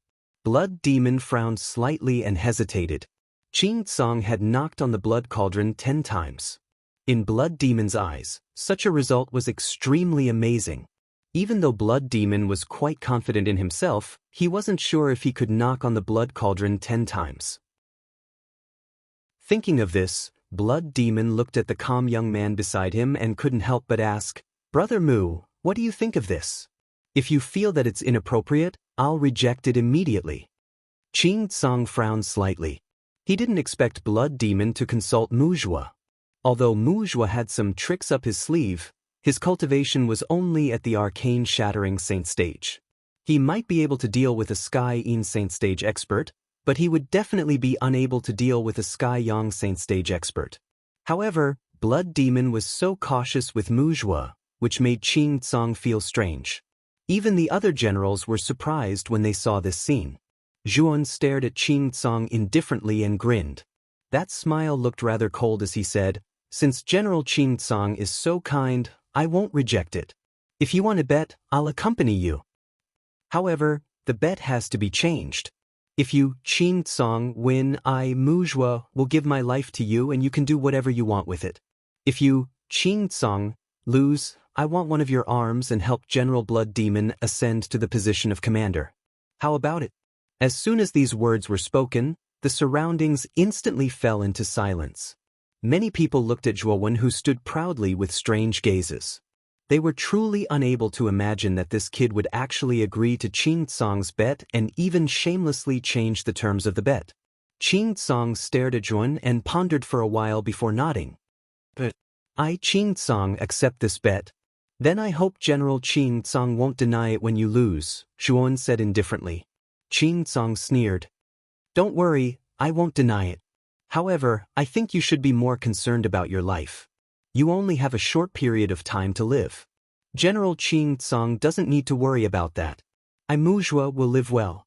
Blood Demon frowned slightly and hesitated. Qing Tsong had knocked on the blood cauldron 10 times. In Blood Demon's eyes, such a result was extremely amazing. Even though Blood Demon was quite confident in himself, he wasn't sure if he could knock on the blood cauldron 10 times. Thinking of this, Blood Demon looked at the calm young man beside him and couldn't help but ask, "Brother Mu, what do you think of this? If you feel that it's inappropriate, I'll reject it immediately." Qing Tsong frowned slightly. He didn't expect Blood Demon to consult Mu Zhuo. Although Mu Zhuo had some tricks up his sleeve, his cultivation was only at the arcane shattering saint stage. He might be able to deal with a Sky Yin saint stage expert, but he would definitely be unable to deal with a Sky Yang saint stage expert. However, Blood Demon was so cautious with Mu Zhuo, which made Qing Tsong feel strange. Even the other generals were surprised when they saw this scene. Zhuowen stared at Qing Tsong indifferently and grinned. That smile looked rather cold as he said, "Since General Qing Tsong is so kind, I won't reject it. If you want to bet, I'll accompany you. However, the bet has to be changed. If you, Qing Tsong, win, I, Mu Zhuo, will give my life to you and you can do whatever you want with it. If you, Qing Tsong, lose, I want one of your arms and help General Blood Demon ascend to the position of commander. How about it?" As soon as these words were spoken, the surroundings instantly fell into silence. Many people looked at Zhuowen, who stood proudly with strange gazes. They were truly unable to imagine that this kid would actually agree to Qing Tsong's bet and even shamelessly change the terms of the bet. Qing Tsong stared at Zhuowen and pondered for a while before nodding. "But I, Qing Tsong, accept this bet. Then I hope General Qing Tsong won't deny it when you lose," Zhuowen said indifferently. Qing Tsong sneered. "Don't worry, I won't deny it. However, I think you should be more concerned about your life. You only have a short period of time to live. General Qing Tsang doesn't need to worry about that. Imujua will live well.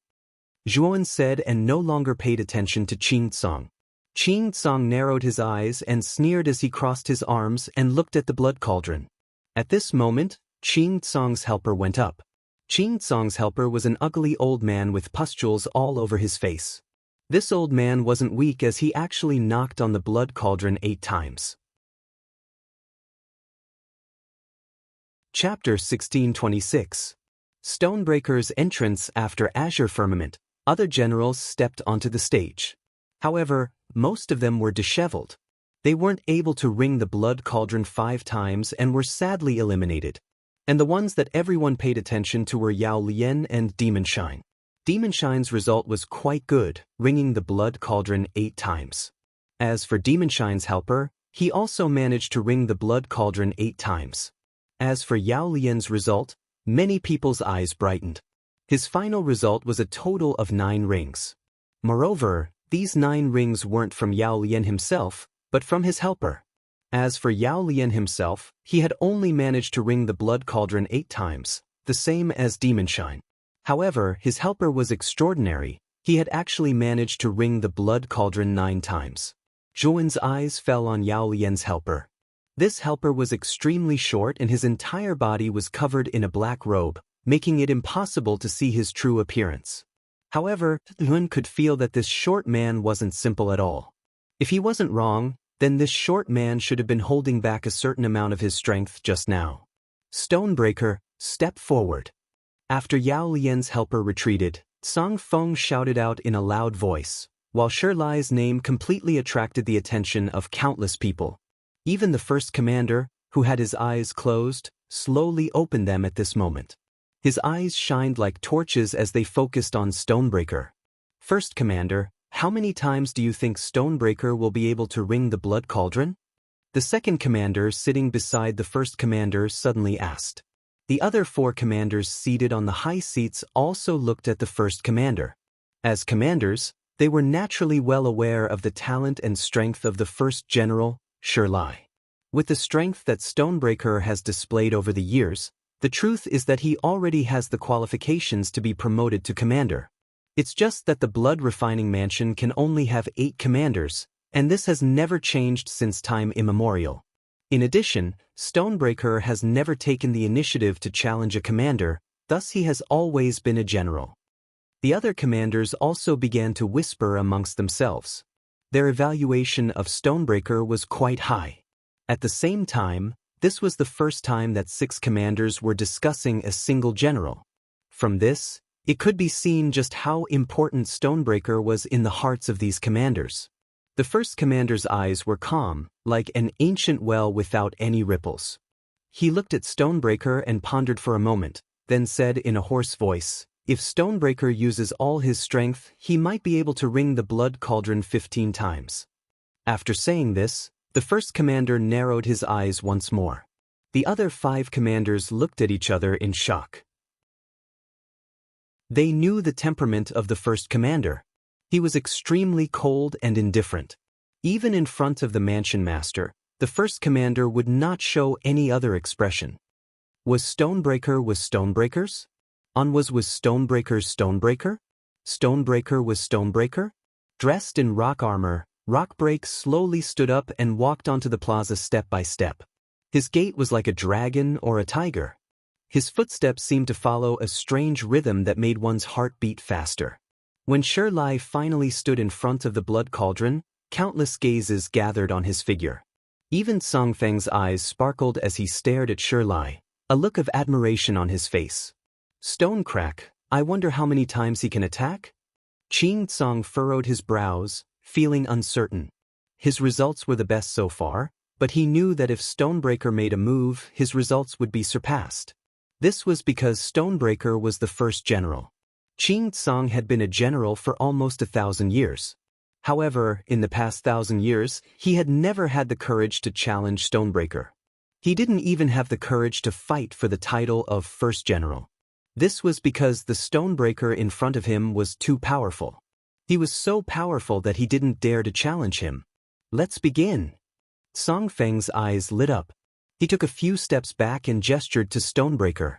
Zhuan said and no longer paid attention to Qing Tsang. Qing Tsang narrowed his eyes and sneered as he crossed his arms and looked at the blood cauldron. At this moment, Qing Tsang's helper went up. Qing Tsang's helper was an ugly old man with pustules all over his face. This old man wasn't weak as he actually knocked on the blood cauldron 8 times. Chapter 1626. Stonebreaker's entrance after Azure Firmament. Other generals stepped onto the stage. However, most of them were disheveled. They weren't able to ring the blood cauldron 5 times and were sadly eliminated. And the ones that everyone paid attention to were Yao Lian and Demon Shine. Demon Shine's result was quite good, ringing the blood cauldron 8 times. As for Demon Shine's helper, he also managed to ring the blood cauldron 8 times. As for Yao Lian's result, many people's eyes brightened. His final result was a total of 9 rings. Moreover, these 9 rings weren't from Yao Lian himself, but from his helper. As for Yao Lian himself, he had only managed to ring the blood cauldron 8 times, the same as Demon Shine. However, his helper was extraordinary. He had actually managed to ring the blood cauldron 9 times. Zhuan's eyes fell on Yao Lian's helper. This helper was extremely short and his entire body was covered in a black robe, making it impossible to see his true appearance. However, Zhuan could feel that this short man wasn't simple at all. If he wasn't wrong, then this short man should have been holding back a certain amount of his strength just now. Stonebreaker, step forward. After Yao Lian's helper retreated, Song Feng shouted out in a loud voice, while Shilai's name completely attracted the attention of countless people. Even the first commander, who had his eyes closed, slowly opened them at this moment. His eyes shined like torches as they focused on Stonebreaker. First commander, how many times do you think Stonebreaker will be able to ring the blood cauldron? The second commander sitting beside the first commander suddenly asked. The other 4 commanders seated on the high seats also looked at the first commander. As commanders, they were naturally well aware of the talent and strength of the first general, Shilai. With the strength that Stonebreaker has displayed over the years, the truth is that he already has the qualifications to be promoted to commander. It's just that the blood refining mansion can only have 8 commanders, and this has never changed since time immemorial. In addition, Stonebreaker has never taken the initiative to challenge a commander, thus he has always been a general. The other commanders also began to whisper amongst themselves. Their evaluation of Stonebreaker was quite high. At the same time, this was the first time that 6 commanders were discussing a single general. From this, it could be seen just how important Stonebreaker was in the hearts of these commanders. The first commander's eyes were calm, like an ancient well without any ripples. He looked at Stonebreaker and pondered for a moment, then said in a hoarse voice, if Stonebreaker uses all his strength, he might be able to ring the blood cauldron 15 times. After saying this, the first commander narrowed his eyes once more. The other 5 commanders looked at each other in shock. They knew the temperament of the first commander. He was extremely cold and indifferent. Even in front of the mansion master, the first commander would not show any other expression. Was Stonebreaker's? Was Stonebreaker's Stonebreaker? Stonebreaker was Stonebreaker? Dressed in rock armor, Rockbreak slowly stood up and walked onto the plaza step by step. His gait was like a dragon or a tiger. His footsteps seemed to follow a strange rhythm that made one's heart beat faster. When Shilai finally stood in front of the blood cauldron, countless gazes gathered on his figure. Even Song Feng's eyes sparkled as he stared at Shilai, a look of admiration on his face. Stonecrack, I wonder how many times he can attack? Qing Tsang furrowed his brows, feeling uncertain. His results were the best so far, but he knew that if Stonebreaker made a move, his results would be surpassed. This was because Stonebreaker was the first general. Qing Tsang had been a general for almost 1,000 years. However, in the past 1,000 years, he had never had the courage to challenge Stonebreaker. He didn't even have the courage to fight for the title of first general. This was because the Stonebreaker in front of him was too powerful. He was so powerful that he didn't dare to challenge him. Let's begin. Song Feng's eyes lit up. He took a few steps back and gestured to Stonebreaker.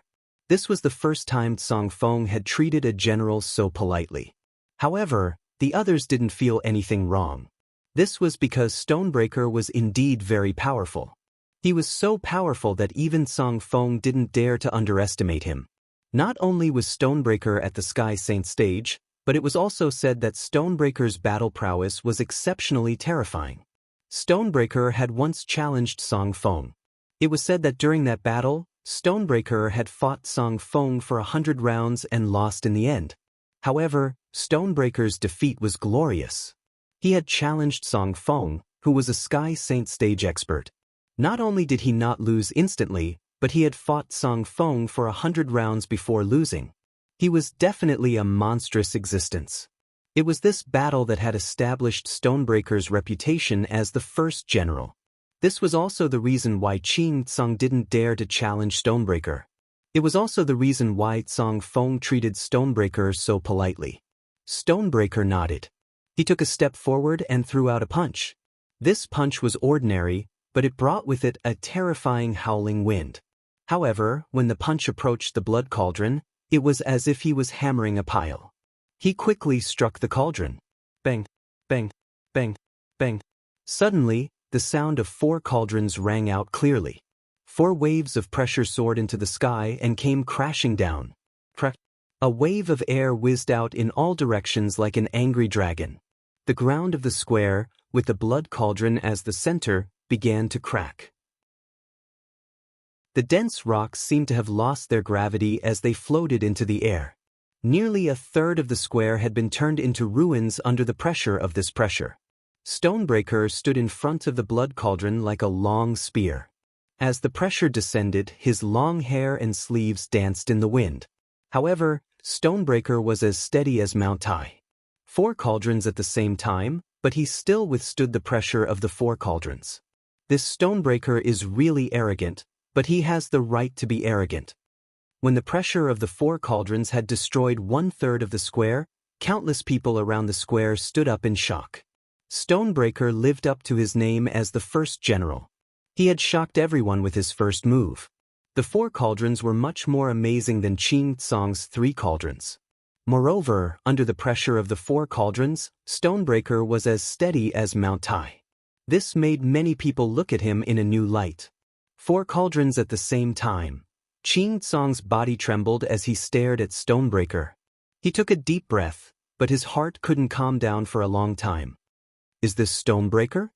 This was the first time Song Feng had treated a general so politely. However, the others didn't feel anything wrong. This was because Stonebreaker was indeed very powerful. He was so powerful that even Song Feng didn't dare to underestimate him. Not only was Stonebreaker at the Sky Saint stage, but it was also said that Stonebreaker's battle prowess was exceptionally terrifying. Stonebreaker had once challenged Song Feng. It was said that during that battle, Stonebreaker had fought Song Feng for 100 rounds and lost in the end. However, Stonebreaker's defeat was glorious. He had challenged Song Feng, who was a Sky Saint stage expert. Not only did he not lose instantly, but he had fought Song Feng for 100 rounds before losing. He was definitely a monstrous existence. It was this battle that had established Stonebreaker's reputation as the first general. This was also the reason why Qing Tsung didn't dare to challenge Stonebreaker. It was also the reason why Song Feng treated Stonebreaker so politely. Stonebreaker nodded. He took a step forward and threw out a punch. This punch was ordinary, but it brought with it a terrifying howling wind. However, when the punch approached the blood cauldron, it was as if he was hammering a pile. He quickly struck the cauldron. Bang, bang, bang, bang. Suddenly, the sound of 4 cauldrons rang out clearly. 4 waves of pressure soared into the sky and came crashing down. Crack. A wave of air whizzed out in all directions like an angry dragon. The ground of the square, with the blood cauldron as the center, began to crack. The dense rocks seemed to have lost their gravity as they floated into the air. Nearly a third of the square had been turned into ruins under the pressure of this pressure. Stonebreaker stood in front of the blood cauldron like a long spear. As the pressure descended, his long hair and sleeves danced in the wind. However, Stonebreaker was as steady as Mount Tai. 4 cauldrons at the same time, but he still withstood the pressure of the 4 cauldrons. This Stonebreaker is really arrogant, but he has the right to be arrogant. When the pressure of the 4 cauldrons had destroyed 1/3 of the square, countless people around the square stood up in shock. Stonebreaker lived up to his name as the first general. He had shocked everyone with his first move. The 4 cauldrons were much more amazing than Qing Tsong's 3 cauldrons. Moreover, under the pressure of the 4 cauldrons, Stonebreaker was as steady as Mount Tai. This made many people look at him in a new light. 4 cauldrons at the same time. Qing Tsong's body trembled as he stared at Stonebreaker. He took a deep breath, but his heart couldn't calm down for a long time. Is this Stonebreaker?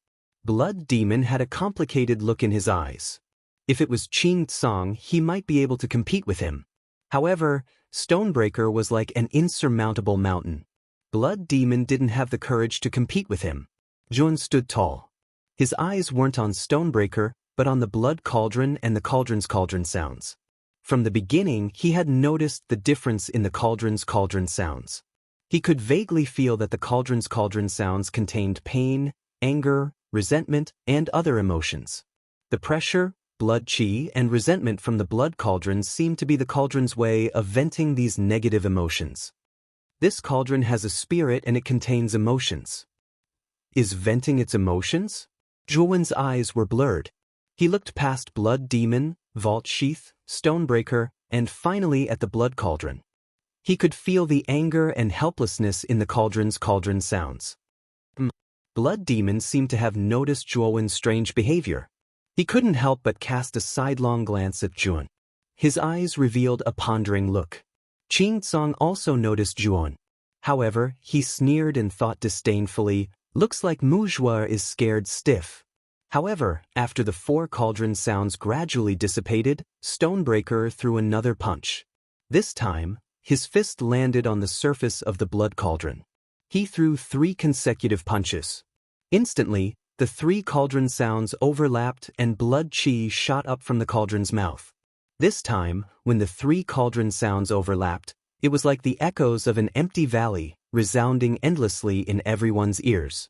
Blood Demon had a complicated look in his eyes. If it was Qing Tsong, he might be able to compete with him. However, Stonebreaker was like an insurmountable mountain. Blood Demon didn't have the courage to compete with him. Jun stood tall. His eyes weren't on Stonebreaker, but on the blood cauldron and the cauldron's cauldron sounds. From the beginning, he had noticed the difference in the cauldron's cauldron sounds. He could vaguely feel that the cauldron's cauldron sounds contained pain, anger, resentment, and other emotions. The pressure, blood chi, and resentment from the blood cauldron seemed to be the cauldron's way of venting these negative emotions. This cauldron has a spirit and it contains emotions. Is venting its emotions? Zhuowen's eyes were blurred. He looked past Blood Demon, Vault Sheath, Stonebreaker, and finally at the blood cauldron. He could feel the anger and helplessness in the cauldron's cauldron sounds. Blood Demon seemed to have noticed Zhuowen's strange behavior. He couldn't help but cast a sidelong glance at Zhuowen. His eyes revealed a pondering look. Qing Tsong also noticed Zhuowen. However, he sneered and thought disdainfully, "Looks like Muzhua is scared stiff." However, after the 4 cauldron sounds gradually dissipated, Stonebreaker threw another punch. This time, his fist landed on the surface of the blood cauldron. He threw 3 consecutive punches. Instantly, the 3 cauldron sounds overlapped and blood chi shot up from the cauldron's mouth. This time, when the 3 cauldron sounds overlapped, it was like the echoes of an empty valley, resounding endlessly in everyone's ears.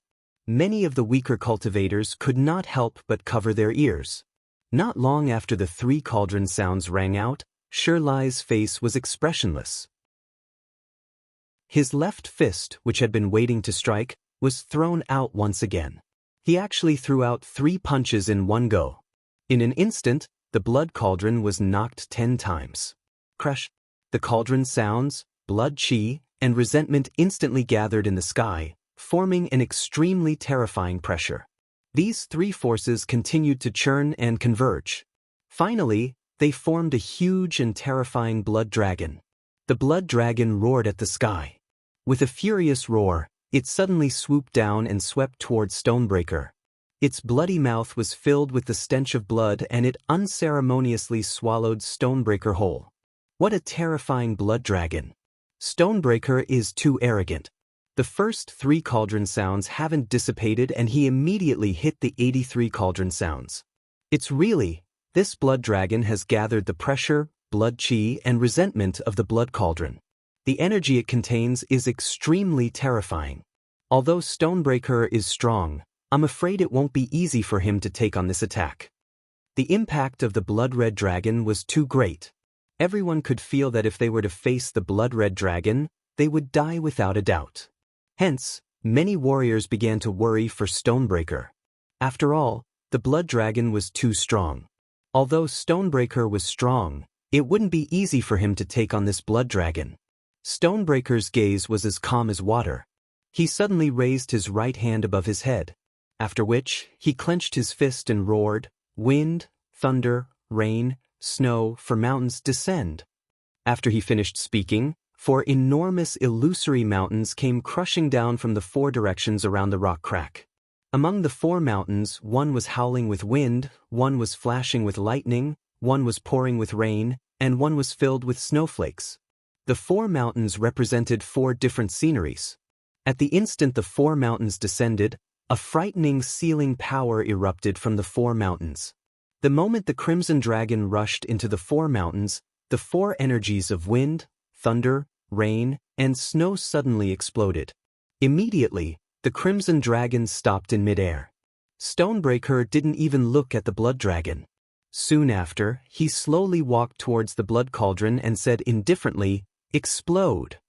Many of the weaker cultivators could not help but cover their ears. Not long after the 3 cauldron sounds rang out, Shirlai's face was expressionless. His left fist, which had been waiting to strike, was thrown out once again. He actually threw out 3 punches in one go. In an instant, the blood cauldron was knocked 10 times. Crash! The cauldron sounds, blood chi, and resentment instantly gathered in the sky, forming an extremely terrifying pressure. These 3 forces continued to churn and converge. Finally, they formed a huge and terrifying blood dragon. The blood dragon roared at the sky. With a furious roar, it suddenly swooped down and swept towards Stonebreaker. Its bloody mouth was filled with the stench of blood, and it unceremoniously swallowed Stonebreaker whole. What a terrifying blood dragon! Stonebreaker is too arrogant. The first 3 cauldron sounds haven't dissipated, and he immediately hit the 83 cauldron sounds. This blood dragon has gathered the pressure, blood chi, and resentment of the blood cauldron. The energy it contains is extremely terrifying. Although Stonebreaker is strong, I'm afraid it won't be easy for him to take on this attack. The impact of the blood-red dragon was too great. Everyone could feel that if they were to face the blood-red dragon, they would die without a doubt. Hence, many warriors began to worry for Stonebreaker. After all, the blood dragon was too strong. Although Stonebreaker was strong, it wouldn't be easy for him to take on this blood dragon. Stonebreaker's gaze was as calm as water. He suddenly raised his right hand above his head, after which he clenched his fist and roared, "Wind, thunder, rain, snow, for mountains descend." After he finished speaking, 4 enormous illusory mountains came crushing down from the 4 directions around the rock crack. Among the 4 mountains, one was howling with wind, one was flashing with lightning, one was pouring with rain, and one was filled with snowflakes. The 4 mountains represented 4 different sceneries. At the instant the 4 mountains descended, a frightening sealing power erupted from the 4 mountains. The moment the Crimson Dragon rushed into the 4 mountains, the 4 energies of wind, thunder, rain, and snow suddenly exploded. Immediately, the Crimson Dragon stopped in midair. Stonebreaker didn't even look at the blood dragon. Soon after, he slowly walked towards the blood cauldron and said indifferently, "Explode!"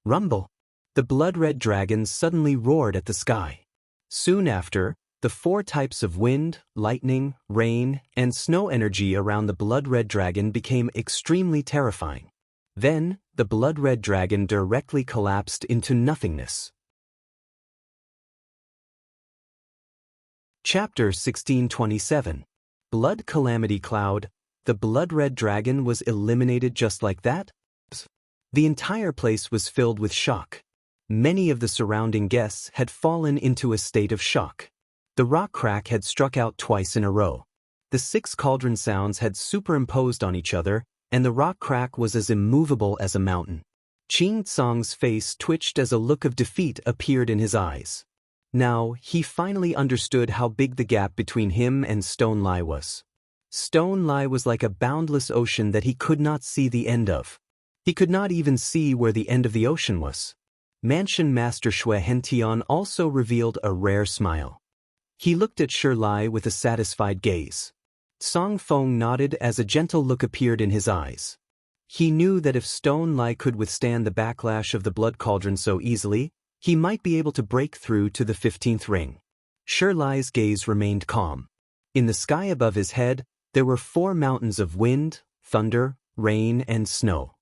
Rumble! The blood-red dragon suddenly roared at the sky. Soon after, the 4 types of wind, lightning, rain, and snow energy around the blood-red dragon became extremely terrifying. Then, the blood-red dragon directly collapsed into nothingness. Chapter 1627. Blood Calamity Cloud. The blood-red dragon was eliminated just like that? The entire place was filled with shock. Many of the surrounding guests had fallen into a state of shock. The rock crack had struck out twice in a row. The 6 cauldron sounds had superimposed on each other, and the rock crack was as immovable as a mountain. Ching Tsang's face twitched as a look of defeat appeared in his eyes. Now, he finally understood how big the gap between him and Stone Lai was. Stone Lai was like a boundless ocean that he could not see the end of. He could not even see where the end of the ocean was. Mansion Master Xue Hentian also revealed a rare smile. He looked at Shi Lai with a satisfied gaze. Song Feng nodded as a gentle look appeared in his eyes. He knew that if Stone Lai could withstand the backlash of the blood cauldron so easily, he might be able to break through to the 15th ring. Shi Lai's gaze remained calm. In the sky above his head, there were 4 mountains of wind, thunder, rain, and snow.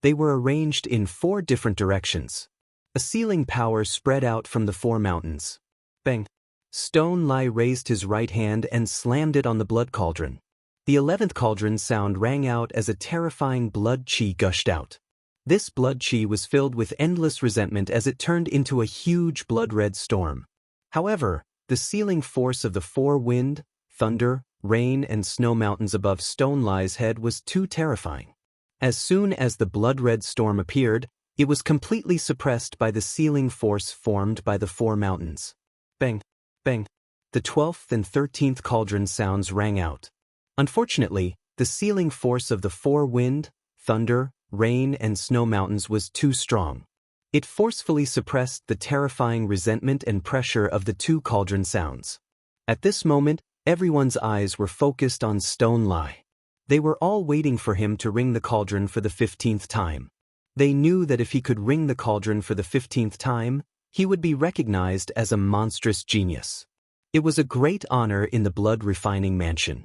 They were arranged in 4 different directions. A sealing power spread out from the 4 mountains. Bang! Stone Lai raised his right hand and slammed it on the blood cauldron. The 11th cauldron sound rang out as a terrifying blood chi gushed out. This blood chi was filled with endless resentment as it turned into a huge blood-red storm. However, the sealing force of the 4 wind, thunder, rain, and snow mountains above Stone Lai's head was too terrifying. As soon as the blood-red storm appeared, it was completely suppressed by the sealing force formed by the 4 mountains. Bang! Bang! The 12th and 13th cauldron sounds rang out. Unfortunately, the sealing force of the 4 wind, thunder, rain, and snow mountains was too strong. It forcefully suppressed the terrifying resentment and pressure of the 2 cauldron sounds. At this moment, everyone's eyes were focused on Stone Lai. They were all waiting for him to ring the cauldron for the 15th time. They knew that if he could ring the cauldron for the 15th time, he would be recognized as a monstrous genius. It was a great honor in the blood-refining mansion.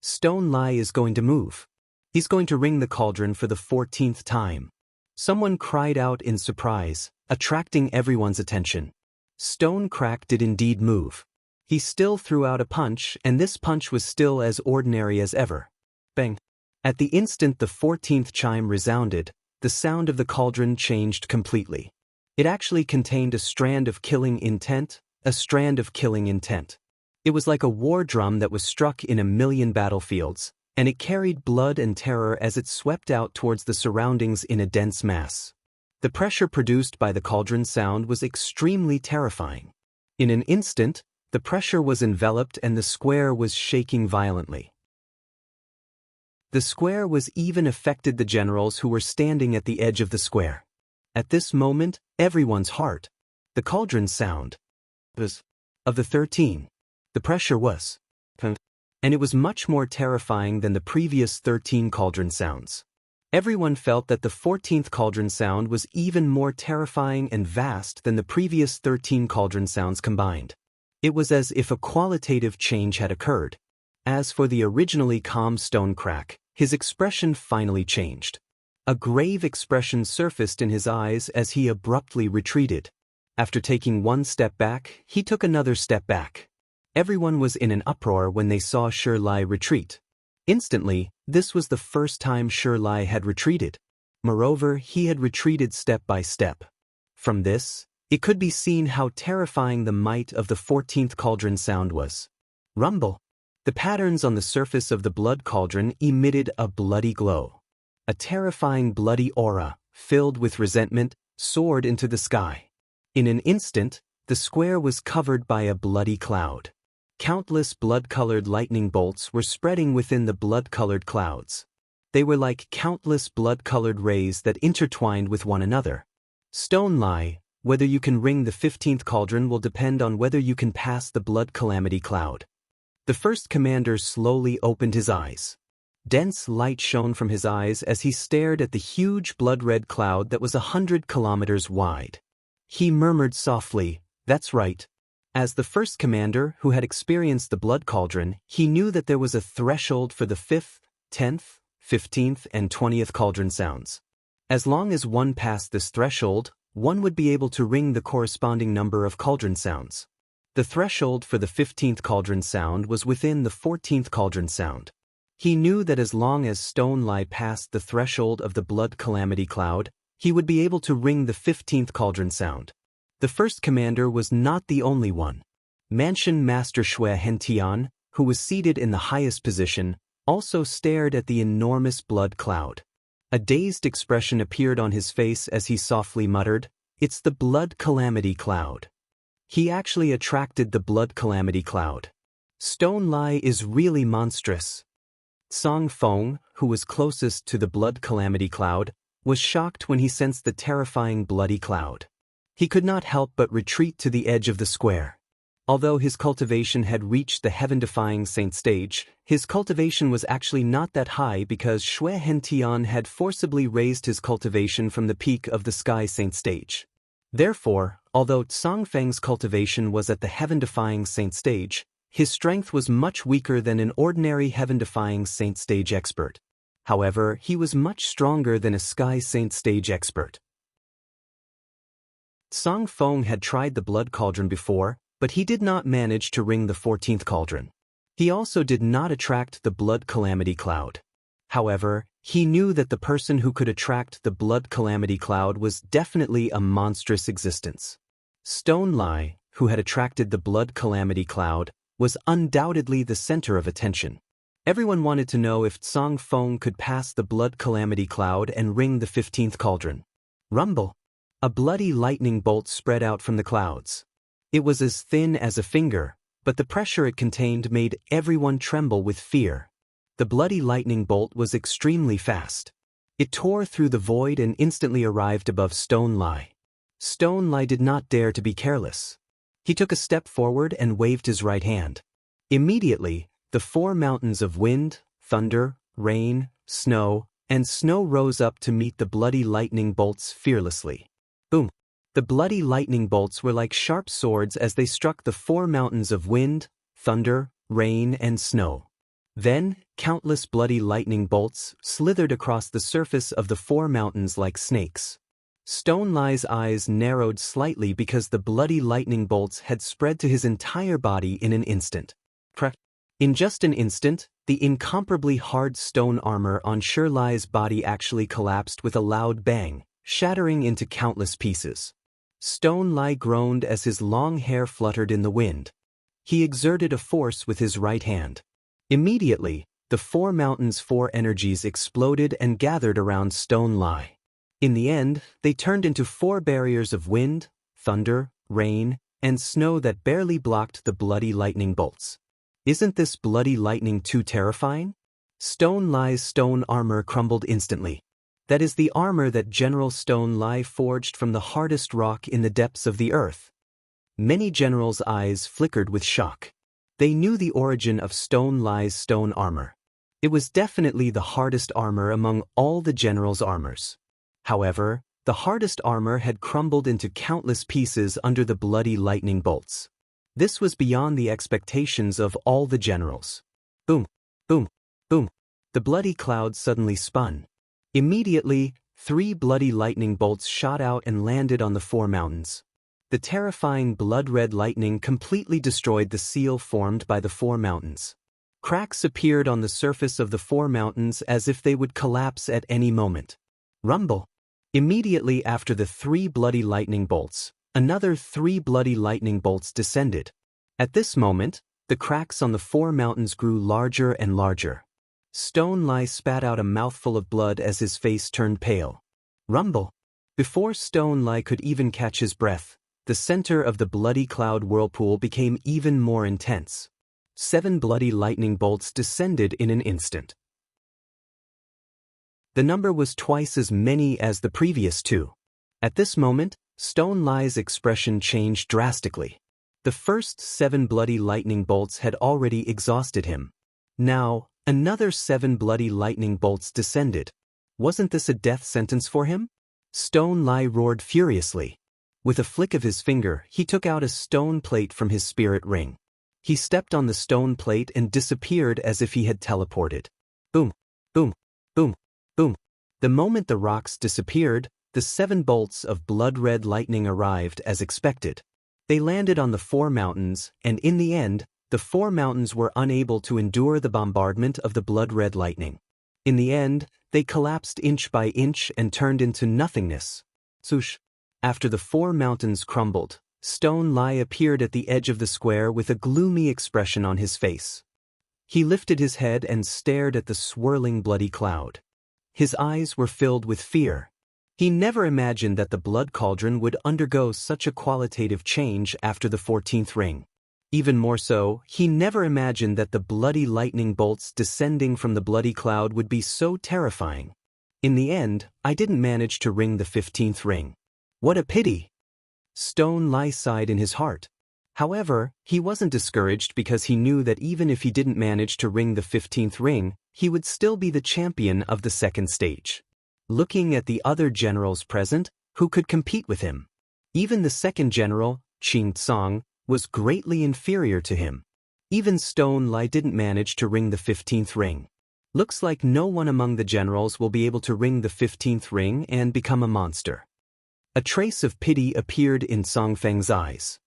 Stone Lai is going to move. He's going to ring the cauldron for the 14th time. Someone cried out in surprise, attracting everyone's attention. Stone Crack did indeed move. He still threw out a punch, and this punch was still as ordinary as ever. Bang! At the instant the 14th chime resounded, the sound of the cauldron changed completely. It actually contained a strand of killing intent, a strand of killing intent. It was like a war drum that was struck in a million battlefields, and it carried blood and terror as it swept out towards the surroundings in a dense mass. The pressure produced by the cauldron sound was extremely terrifying. In an instant, the pressure was enveloped and the square was shaking violently. The square was even affected the generals who were standing at the edge of the square. At this moment, everyone's heart. The cauldron sound was of the 13. The pressure was, and it was much more terrifying than the previous 13 cauldron sounds. Everyone felt that the 14th cauldron sound was even more terrifying and vast than the previous 13 cauldron sounds combined. It was as if a qualitative change had occurred. As for the originally calm Stone Crack, his expression finally changed. A grave expression surfaced in his eyes as he abruptly retreated. After taking one step back, he took another step back. Everyone was in an uproar when they saw Shirlai retreat. Instantly, this was the first time Shirlai had retreated. Moreover, he had retreated step by step. From this, it could be seen how terrifying the might of the 14th cauldron sound was. Rumble! The patterns on the surface of the blood cauldron emitted a bloody glow. A terrifying bloody aura, filled with resentment, soared into the sky. In an instant, the square was covered by a bloody cloud. Countless blood-colored lightning bolts were spreading within the blood-colored clouds. They were like countless blood-colored rays that intertwined with one another. Stone Lai, whether you can ring the 15th cauldron will depend on whether you can pass the blood calamity cloud. The first commander slowly opened his eyes. Dense light shone from his eyes as he stared at the huge blood-red cloud that was 100 kilometers wide. He murmured softly, "That's right." As the first commander who had experienced the blood cauldron, he knew that there was a threshold for the 5th, 10th, 15th, and 20th cauldron sounds. As long as one passed this threshold, one would be able to ring the corresponding number of cauldron sounds. The threshold for the 15th cauldron sound was within the 14th cauldron sound. He knew that as long as Stone Lai passed the threshold of the blood calamity cloud, he would be able to ring the 15th cauldron sound. The first commander was not the only one. Mansion Master Xue Hentian, who was seated in the highest position, also stared at the enormous blood cloud. A dazed expression appeared on his face as he softly muttered, "It's the blood calamity cloud." He actually attracted the blood calamity cloud. Stone Lai is really monstrous. Song Feng, who was closest to the blood calamity cloud, was shocked when he sensed the terrifying bloody cloud. He could not help but retreat to the edge of the square. Although his cultivation had reached the heaven-defying saint stage, his cultivation was actually not that high because Xue Hentian had forcibly raised his cultivation from the peak of the sky saint stage. Therefore, although Song Feng's cultivation was at the heaven-defying saint stage, his strength was much weaker than an ordinary heaven-defying saint stage expert. However, he was much stronger than a sky saint stage expert. Song Feng had tried the blood cauldron before, but he did not manage to ring the 14th cauldron. He also did not attract the blood calamity cloud. However, he knew that the person who could attract the blood calamity cloud was definitely a monstrous existence. Stone Lai, who had attracted the blood calamity cloud, was undoubtedly the center of attention. Everyone wanted to know if Song Feng could pass the blood calamity cloud and ring the 15th cauldron. Rumble! A bloody lightning bolt spread out from the clouds. It was as thin as a finger, but the pressure it contained made everyone tremble with fear. The bloody lightning bolt was extremely fast. It tore through the void and instantly arrived above Stone Lai. Stone Lai did not dare to be careless. He took a step forward and waved his right hand. Immediately, the 4 mountains of wind, thunder, rain, snow, and snow rose up to meet the bloody lightning bolts fearlessly. Boom! The bloody lightning bolts were like sharp swords as they struck the four mountains of wind, thunder, rain, and snow. Then, countless bloody lightning bolts slithered across the surface of the four mountains like snakes. Stone Lie's eyes narrowed slightly because the bloody lightning bolts had spread to his entire body in an instant. In just an instant, the incomparably hard stone armor on Sure Lie's body actually collapsed with a loud bang, shattering into countless pieces. Stone Lie groaned as his long hair fluttered in the wind. He exerted a force with his right hand. Immediately, the four mountains' four energies exploded and gathered around Stone Lie. In the end, they turned into four barriers of wind, thunder, rain, and snow that barely blocked the bloody lightning bolts. Isn't this bloody lightning too terrifying? Stone Lie's stone armor crumbled instantly. That is the armor that General Stone Lie forged from the hardest rock in the depths of the earth. Many generals' eyes flickered with shock. They knew the origin of Stone Lie's stone armor. It was definitely the hardest armor among all the generals' armors. However, the hardest armor had crumbled into countless pieces under the bloody lightning bolts. This was beyond the expectations of all the generals. Boom, boom, boom. The bloody cloud suddenly spun. Immediately, 3 bloody lightning bolts shot out and landed on the four mountains. The terrifying blood-red lightning completely destroyed the seal formed by the four mountains. Cracks appeared on the surface of the four mountains as if they would collapse at any moment. Rumble. Immediately after the 3 bloody lightning bolts, another 3 bloody lightning bolts descended. At this moment, the cracks on the four mountains grew larger and larger. Stone Lie spat out a mouthful of blood as his face turned pale. Rumble. Before Stone Lie could even catch his breath, the center of the bloody cloud whirlpool became even more intense. 7 bloody lightning bolts descended in an instant. The number was twice as many as the previous 2. At this moment, Stone Lie's expression changed drastically. The first 7 bloody lightning bolts had already exhausted him. Now, another 7 bloody lightning bolts descended. Wasn't this a death sentence for him? Stone Lie roared furiously. With a flick of his finger, he took out a stone plate from his spirit ring. He stepped on the stone plate and disappeared as if he had teleported. Boom, boom, boom, boom. The moment the rocks disappeared, the 7 bolts of blood-red lightning arrived as expected. They landed on the four mountains, and in the end, the four mountains were unable to endure the bombardment of the blood-red lightning. In the end, they collapsed inch by inch and turned into nothingness. Swoosh. After the four mountains crumbled, Stone Lie appeared at the edge of the square with a gloomy expression on his face. He lifted his head and stared at the swirling bloody cloud. His eyes were filled with fear. He never imagined that the blood cauldron would undergo such a qualitative change after the 14th ring. Even more so, he never imagined that the bloody lightning bolts descending from the bloody cloud would be so terrifying. In the end, I didn't manage to ring the 15th ring. What a pity! Stone Lie sighed in his heart. However, he wasn't discouraged because he knew that even if he didn't manage to ring the 15th ring, he would still be the champion of the second stage. Looking at the other generals present, who could compete with him? Even the second general, Qing Tsang, was greatly inferior to him. Even Stone Lie didn't manage to ring the 15th ring. Looks like no one among the generals will be able to ring the 15th ring and become a monster. A trace of pity appeared in Song Feng's eyes.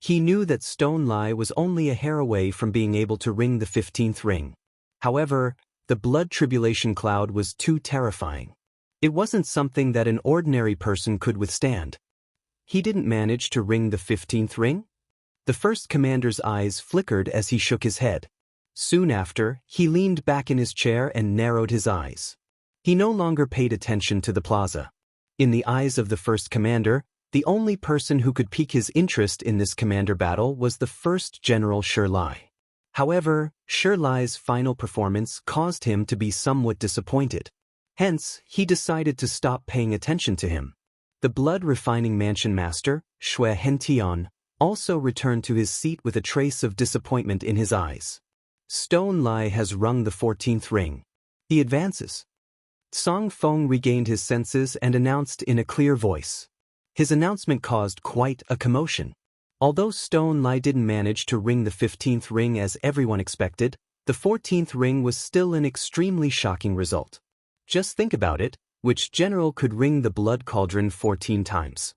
He knew that Stone Lie was only a hair away from being able to ring the 15th ring. However, the blood tribulation cloud was too terrifying. It wasn't something that an ordinary person could withstand. He didn't manage to ring the 15th ring? The first commander's eyes flickered as he shook his head. Soon after, he leaned back in his chair and narrowed his eyes. He no longer paid attention to the plaza. In the eyes of the first commander, the only person who could pique his interest in this commander battle was the first general Sure Lie. However, Sure Lie's final performance caused him to be somewhat disappointed. Hence, he decided to stop paying attention to him. The blood-refining mansion master, Xue Hentian, also returned to his seat with a trace of disappointment in his eyes. Stone Lie has rung the 14th ring. He advances. Song Feng regained his senses and announced in a clear voice. His announcement caused quite a commotion. Although Stone Lai didn't manage to ring the 15th ring as everyone expected, the 14th ring was still an extremely shocking result. Just think about it, which general could ring the blood cauldron 14 times?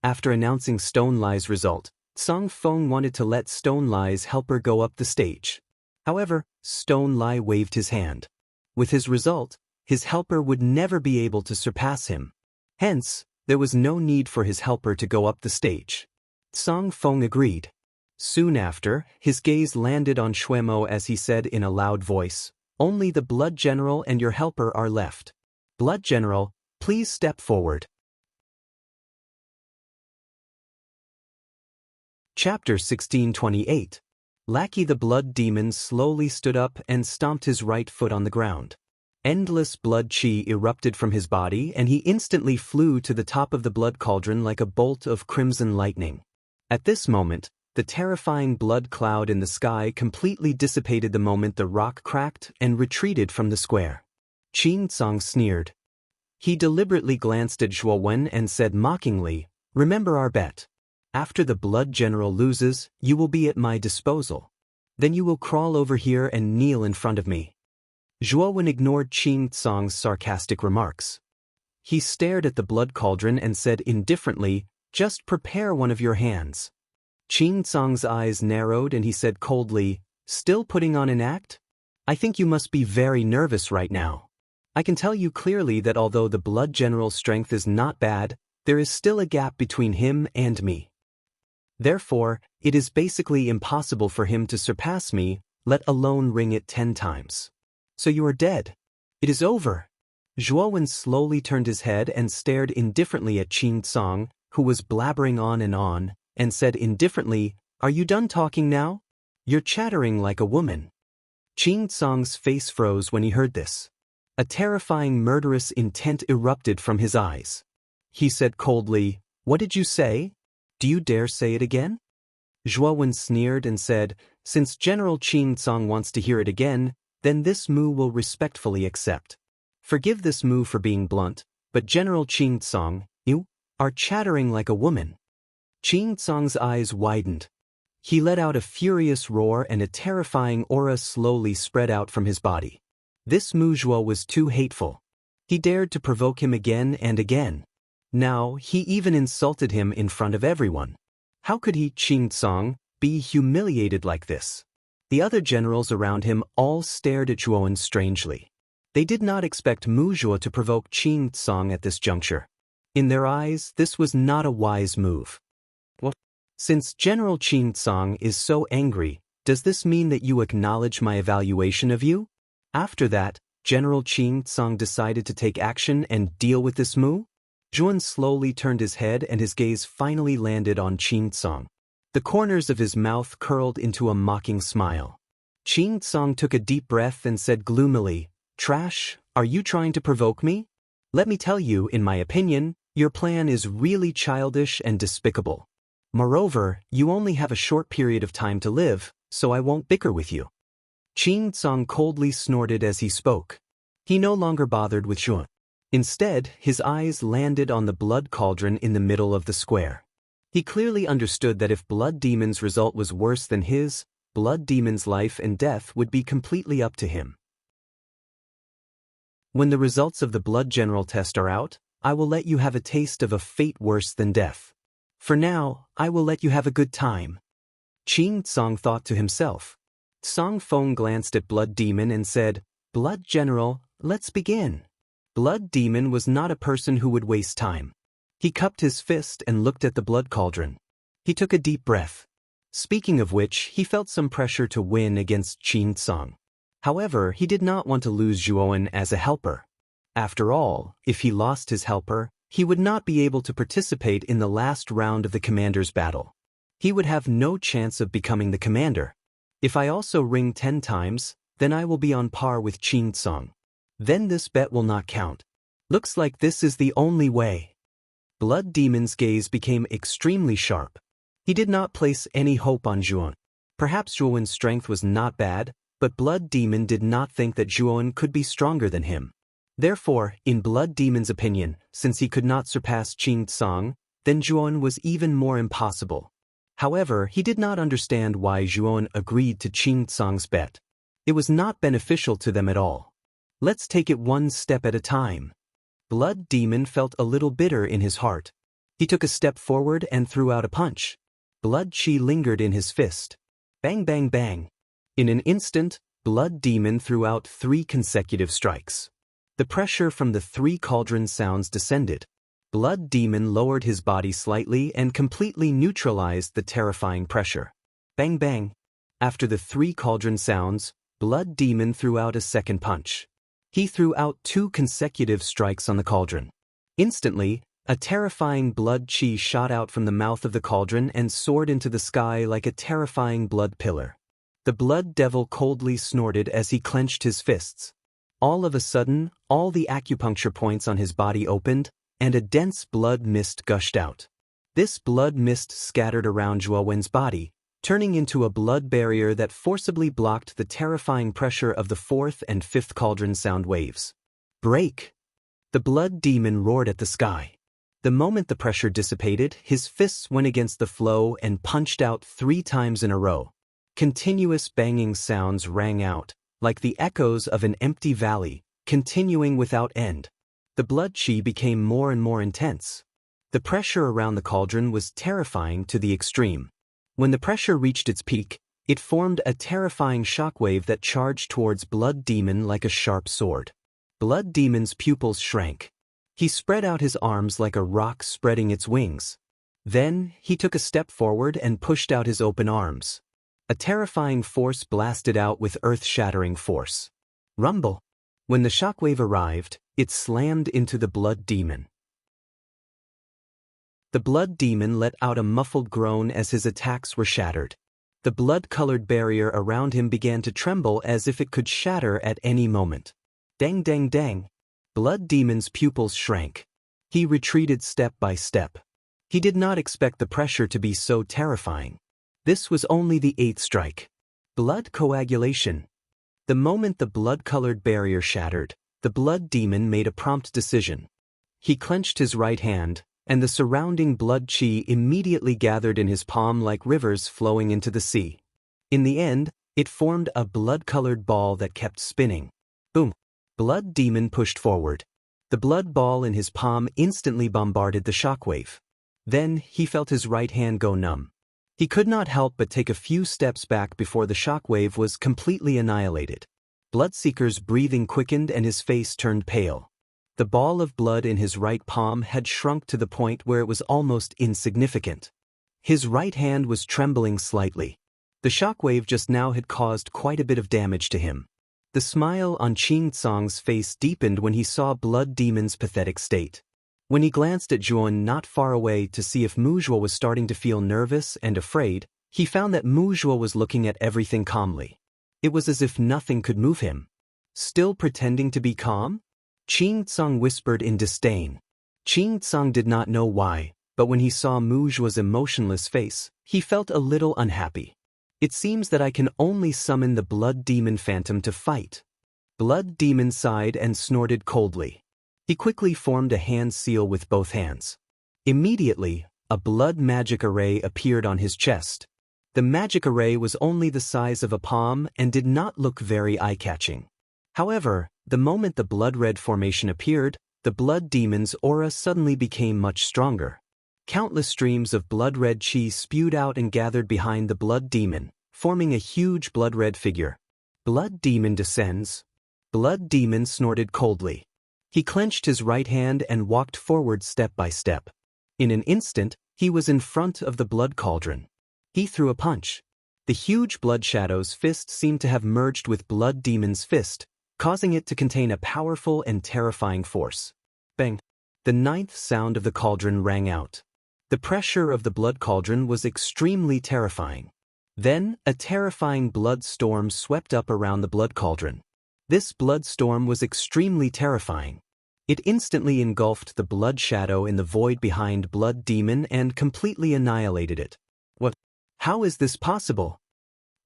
After announcing Stone Lai's result, Song Feng wanted to let Stone Lai's helper go up the stage. However, Stone Lai waved his hand. With his result, his helper would never be able to surpass him. Hence, there was no need for his helper to go up the stage. Song Feng agreed. Soon after, his gaze landed on Xuemo as he said in a loud voice, "Only the Blood General and your helper are left. Blood General, please step forward." Chapter 1628. Lackey the Blood Demon slowly stood up and stomped his right foot on the ground. Endless blood chi erupted from his body and he instantly flew to the top of the blood cauldron like a bolt of crimson lightning. At this moment, the terrifying blood cloud in the sky completely dissipated the moment the rock cracked and retreated from the square. Qin Tsang sneered. He deliberately glanced at Zhuo Wen and said mockingly, "Remember our bet. After the Blood General loses, you will be at my disposal. Then you will crawl over here and kneel in front of me." Zhuo Wen ignored Qin Tsang's sarcastic remarks. He stared at the blood cauldron and said indifferently, "Just prepare one of your hands." Qin Tsang's eyes narrowed and he said coldly, "Still putting on an act? I think you must be very nervous right now. I can tell you clearly that although the Blood General's strength is not bad, there is still a gap between him and me. Therefore, it is basically impossible for him to surpass me, let alone ring it 10 times. So you are dead. It is over." Zhuo Wen slowly turned his head and stared indifferently at Qin Tsang, who was blabbering on, and said indifferently, "Are you done talking now? You're chattering like a woman." Qin Tsang's face froze when he heard this. A terrifying murderous intent erupted from his eyes. He said coldly, "What did you say? Do you dare say it again?" Zhuo Wen sneered and said, "Since General Qin Tsang wants to hear it again, then this Mu will respectfully accept. Forgive this Mu for being blunt, but General Qin Tsang, you are chattering like a woman." Qin Tsang's eyes widened. He let out a furious roar and a terrifying aura slowly spread out from his body. This Mu Zhuo was too hateful. He dared to provoke him again and again. Now, he even insulted him in front of everyone. How could he, Qin Tsang, be humiliated like this? The other generals around him all stared at Zhuo Wen strangely. They did not expect Mu Zhuo to provoke Qin Tsang at this juncture. In their eyes, this was not a wise move. What? Since General Qin Tsang is so angry, does this mean that you acknowledge my evaluation of you? After that, General Qin Tsang decided to take action and deal with this Mu? Zhuo Wen slowly turned his head and his gaze finally landed on Qin Tsang. The corners of his mouth curled into a mocking smile. Qin Tsang took a deep breath and said gloomily, "Trash, are you trying to provoke me? Let me tell you, in my opinion, your plan is really childish and despicable. Moreover, you only have a short period of time to live, so I won't bicker with you." Qin Tsang coldly snorted as he spoke. He no longer bothered with Zhuo Wen. Instead, his eyes landed on the blood cauldron in the middle of the square. He clearly understood that if Blood Demon's result was worse than his, Blood Demon's life and death would be completely up to him. When the results of the Blood General test are out, I will let you have a taste of a fate worse than death. For now, I will let you have a good time. Qin Tsang thought to himself. Song Feng glanced at Blood Demon and said, "Blood General, let's begin." Blood Demon was not a person who would waste time. He cupped his fist and looked at the blood cauldron. He took a deep breath. Speaking of which, he felt some pressure to win against Qin Tsang. However, he did not want to lose Zhuo Wen as a helper. After all, if he lost his helper, he would not be able to participate in the last round of the commander's battle. He would have no chance of becoming the commander. If I also ring 10 times, then I will be on par with Qin Tsang. Then this bet will not count. Looks like this is the only way. Blood Demon's gaze became extremely sharp. He did not place any hope on Zhuo Wen. Perhaps Zhuo Wen's strength was not bad, but Blood Demon did not think that Zhuo Wen could be stronger than him. Therefore, in Blood Demon's opinion, since he could not surpass Qing Tsang, then Zhuan was even more impossible. However, he did not understand why Zhuan agreed to Qing Tsang's bet. It was not beneficial to them at all. Let's take it one step at a time. Blood Demon felt a little bitter in his heart. He took a step forward and threw out a punch. Blood Qi lingered in his fist. Bang bang bang. In an instant, Blood Demon threw out 3 consecutive strikes. The pressure from the 3 cauldron sounds descended. Blood Demon lowered his body slightly and completely neutralized the terrifying pressure. Bang bang. After the 3 cauldron sounds, Blood Demon threw out a second punch. He threw out 2 consecutive strikes on the cauldron. Instantly, a terrifying blood chi shot out from the mouth of the cauldron and soared into the sky like a terrifying blood pillar. The blood devil coldly snorted as he clenched his fists. All of a sudden, all the acupuncture points on his body opened, and a dense blood mist gushed out. This blood mist scattered around Zhuo Wen's body, turning into a blood barrier that forcibly blocked the terrifying pressure of the 4th and 5th cauldron sound waves. Break! The blood demon roared at the sky. The moment the pressure dissipated, his fists went against the flow and punched out 3 times in a row. Continuous banging sounds rang out, like the echoes of an empty valley, continuing without end. The blood chi became more and more intense. The pressure around the cauldron was terrifying to the extreme. When the pressure reached its peak, it formed a terrifying shockwave that charged towards Blood Demon like a sharp sword. Blood Demon's pupils shrank. He spread out his arms like a rock spreading its wings. Then, he took a step forward and pushed out his open arms. A terrifying force blasted out with earth-shattering force. Rumble! When the shockwave arrived, it slammed into the Blood Demon. The Blood Demon let out a muffled groan as his attacks were shattered. The blood-colored barrier around him began to tremble as if it could shatter at any moment. Dang dang dang! Blood Demon's pupils shrank. He retreated step by step. He did not expect the pressure to be so terrifying. This was only the 8th strike. Blood coagulation. The moment the blood-colored barrier shattered, the Blood Demon made a prompt decision. He clenched his right hand, and the surrounding blood chi immediately gathered in his palm like rivers flowing into the sea. In the end, it formed a blood-colored ball that kept spinning. Boom! Blood Demon pushed forward. The blood ball in his palm instantly bombarded the shockwave. Then, he felt his right hand go numb. He could not help but take a few steps back before the shockwave was completely annihilated. Bloodseeker's breathing quickened and his face turned pale. The ball of blood in his right palm had shrunk to the point where it was almost insignificant. His right hand was trembling slightly. The shockwave just now had caused quite a bit of damage to him. The smile on Qing Tsang's face deepened when he saw Blood Demon's pathetic state. When he glanced at Zhuan not far away to see if Mu Zhuo was starting to feel nervous and afraid, he found that Mu Zhuo was looking at everything calmly. It was as if nothing could move him. Still pretending to be calm? Qing Tsang whispered in disdain. Qing Tsang did not know why, but when he saw Mu Zhuo's emotionless face, he felt a little unhappy. It seems that I can only summon the Blood Demon Phantom to fight. Blood Demon sighed and snorted coldly. He quickly formed a hand seal with both hands. Immediately, a blood magic array appeared on his chest. The magic array was only the size of a palm and did not look very eye-catching. However, the moment the blood red formation appeared, the Blood Demon's aura suddenly became much stronger. Countless streams of blood red chi spewed out and gathered behind the Blood Demon, forming a huge blood red figure. Blood Demon descends. Blood Demon snorted coldly. He clenched his right hand and walked forward step by step. In an instant, he was in front of the blood cauldron. He threw a punch. The huge Blood Shadow's fist seemed to have merged with Blood Demon's fist, causing it to contain a powerful and terrifying force. Bang! The 9th sound of the cauldron rang out. The pressure of the blood cauldron was extremely terrifying. Then, a terrifying blood storm swept up around the blood cauldron. This blood storm was extremely terrifying. It instantly engulfed the blood shadow in the void behind Blood Demon and completely annihilated it. What? How is this possible?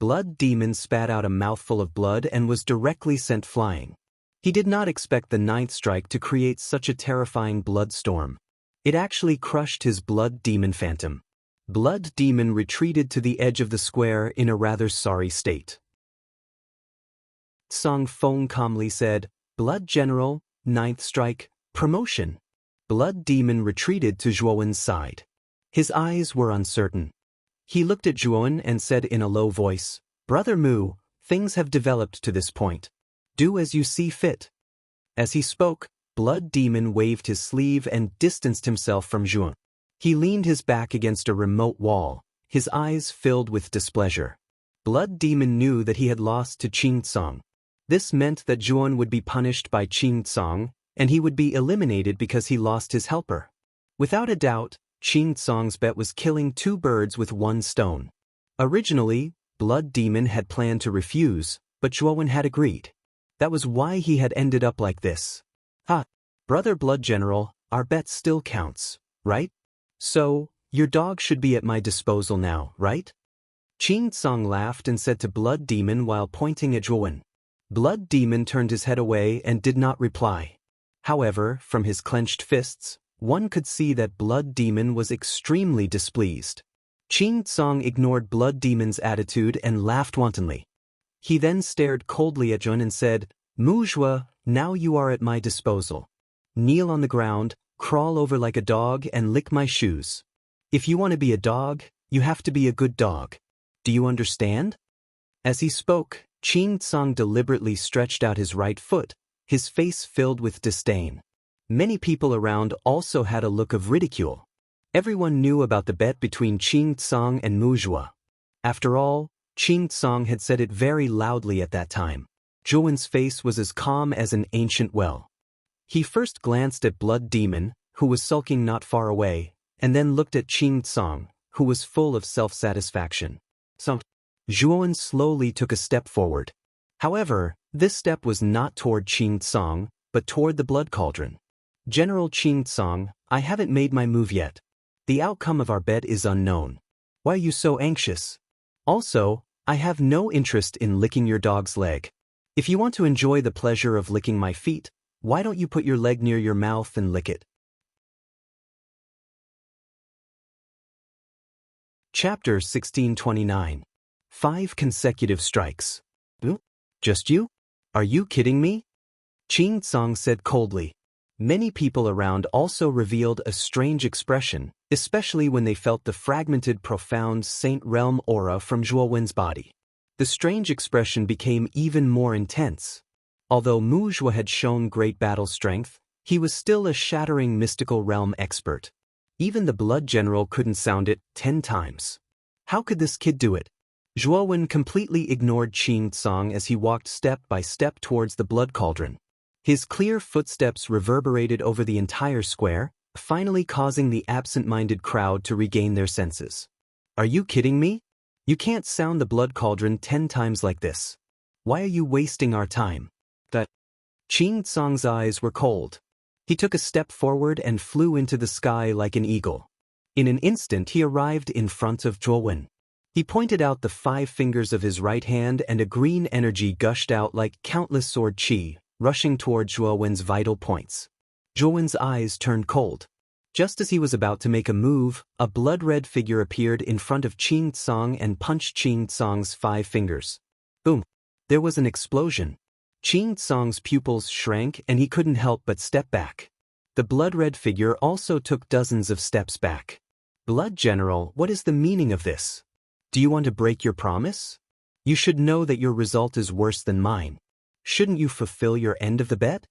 Blood Demon spat out a mouthful of blood and was directly sent flying. He did not expect the ninth strike to create such a terrifying blood storm. It actually crushed his blood demon phantom. Blood demon retreated to the edge of the square in a rather sorry state. Song Feng calmly said, "Blood General, ninth strike, promotion." Blood demon retreated to Zhuowen's side. His eyes were uncertain. He looked at Zhuowen and said in a low voice, "Brother Mu, things have developed to this point. Do as you see fit." As he spoke, Blood Demon waved his sleeve and distanced himself from Zhuowen. He leaned his back against a remote wall, his eyes filled with displeasure. Blood Demon knew that he had lost to Qing Tsong. This meant that Zhuowen would be punished by Qing Tsong, and he would be eliminated because he lost his helper. Without a doubt, Qing Tsong's bet was killing two birds with one stone. Originally, Blood Demon had planned to refuse, but Zhuowen had agreed. That was why he had ended up like this. Brother Blood General, our bet still counts, right? So, your dog should be at my disposal now, right? Qing Tsong laughed and said to Blood Demon while pointing at Zhuowen. Blood Demon turned his head away and did not reply. However, from his clenched fists, one could see that Blood Demon was extremely displeased. Qing Tsong ignored Blood Demon's attitude and laughed wantonly. He then stared coldly at Zhuowen and said, "Mu Zhuo, now you are at my disposal. Kneel on the ground, crawl over like a dog and lick my shoes. If you want to be a dog, you have to be a good dog. Do you understand?" As he spoke, Qing Tsong deliberately stretched out his right foot, his face filled with disdain. Many people around also had a look of ridicule. Everyone knew about the bet between Qing Tsong and Mu Zhuo. After all, Qing Tsong had said it very loudly at that time. Zhuowen's face was as calm as an ancient well. He first glanced at Blood Demon, who was sulking not far away, and then looked at Qing Tsong, who was full of self-satisfaction. Zhuowen slowly took a step forward. However, this step was not toward Qing Tsong, but toward the blood cauldron. "General Qing Tsong, I haven't made my move yet. The outcome of our bet is unknown. Why are you so anxious? Also, I have no interest in licking your dog's leg. If you want to enjoy the pleasure of licking my feet, why don't you put your leg near your mouth and lick it?" Chapter 1629. 5 consecutive strikes. Just you? Are you kidding me? Qing Tsong said coldly. Many people around also revealed a strange expression, especially when they felt the fragmented profound Saint Realm aura from Zhuowen's body. The strange expression became even more intense. Although Mu Zhuo had shown great battle strength, he was still a shattering mystical realm expert. Even the Blood General couldn't sound it 10 times. How could this kid do it? Zhuowen completely ignored Qing Tsong as he walked step by step towards the blood cauldron. His clear footsteps reverberated over the entire square, finally causing the absent-minded crowd to regain their senses. "Are you kidding me? You can't sound the blood cauldron 10 times like this. Why are you wasting our time?" Qing Tsong's eyes were cold. He took a step forward and flew into the sky like an eagle. In an instant he arrived in front of Zhuowen. He pointed out the 5 fingers of his right hand and a green energy gushed out like countless sword qi, rushing toward Zhuowen's vital points. Zhuowen's eyes turned cold. Just as he was about to make a move, a blood-red figure appeared in front of Qing Tsong and punched Qing Tsong's 5 fingers. Boom! There was an explosion. Qing Tsong's pupils shrank and he couldn't help but step back. The blood-red figure also took dozens of steps back. "Blood General, what is the meaning of this? Do you want to break your promise? You should know that your result is worse than mine. Shouldn't you fulfill your end of the bet?"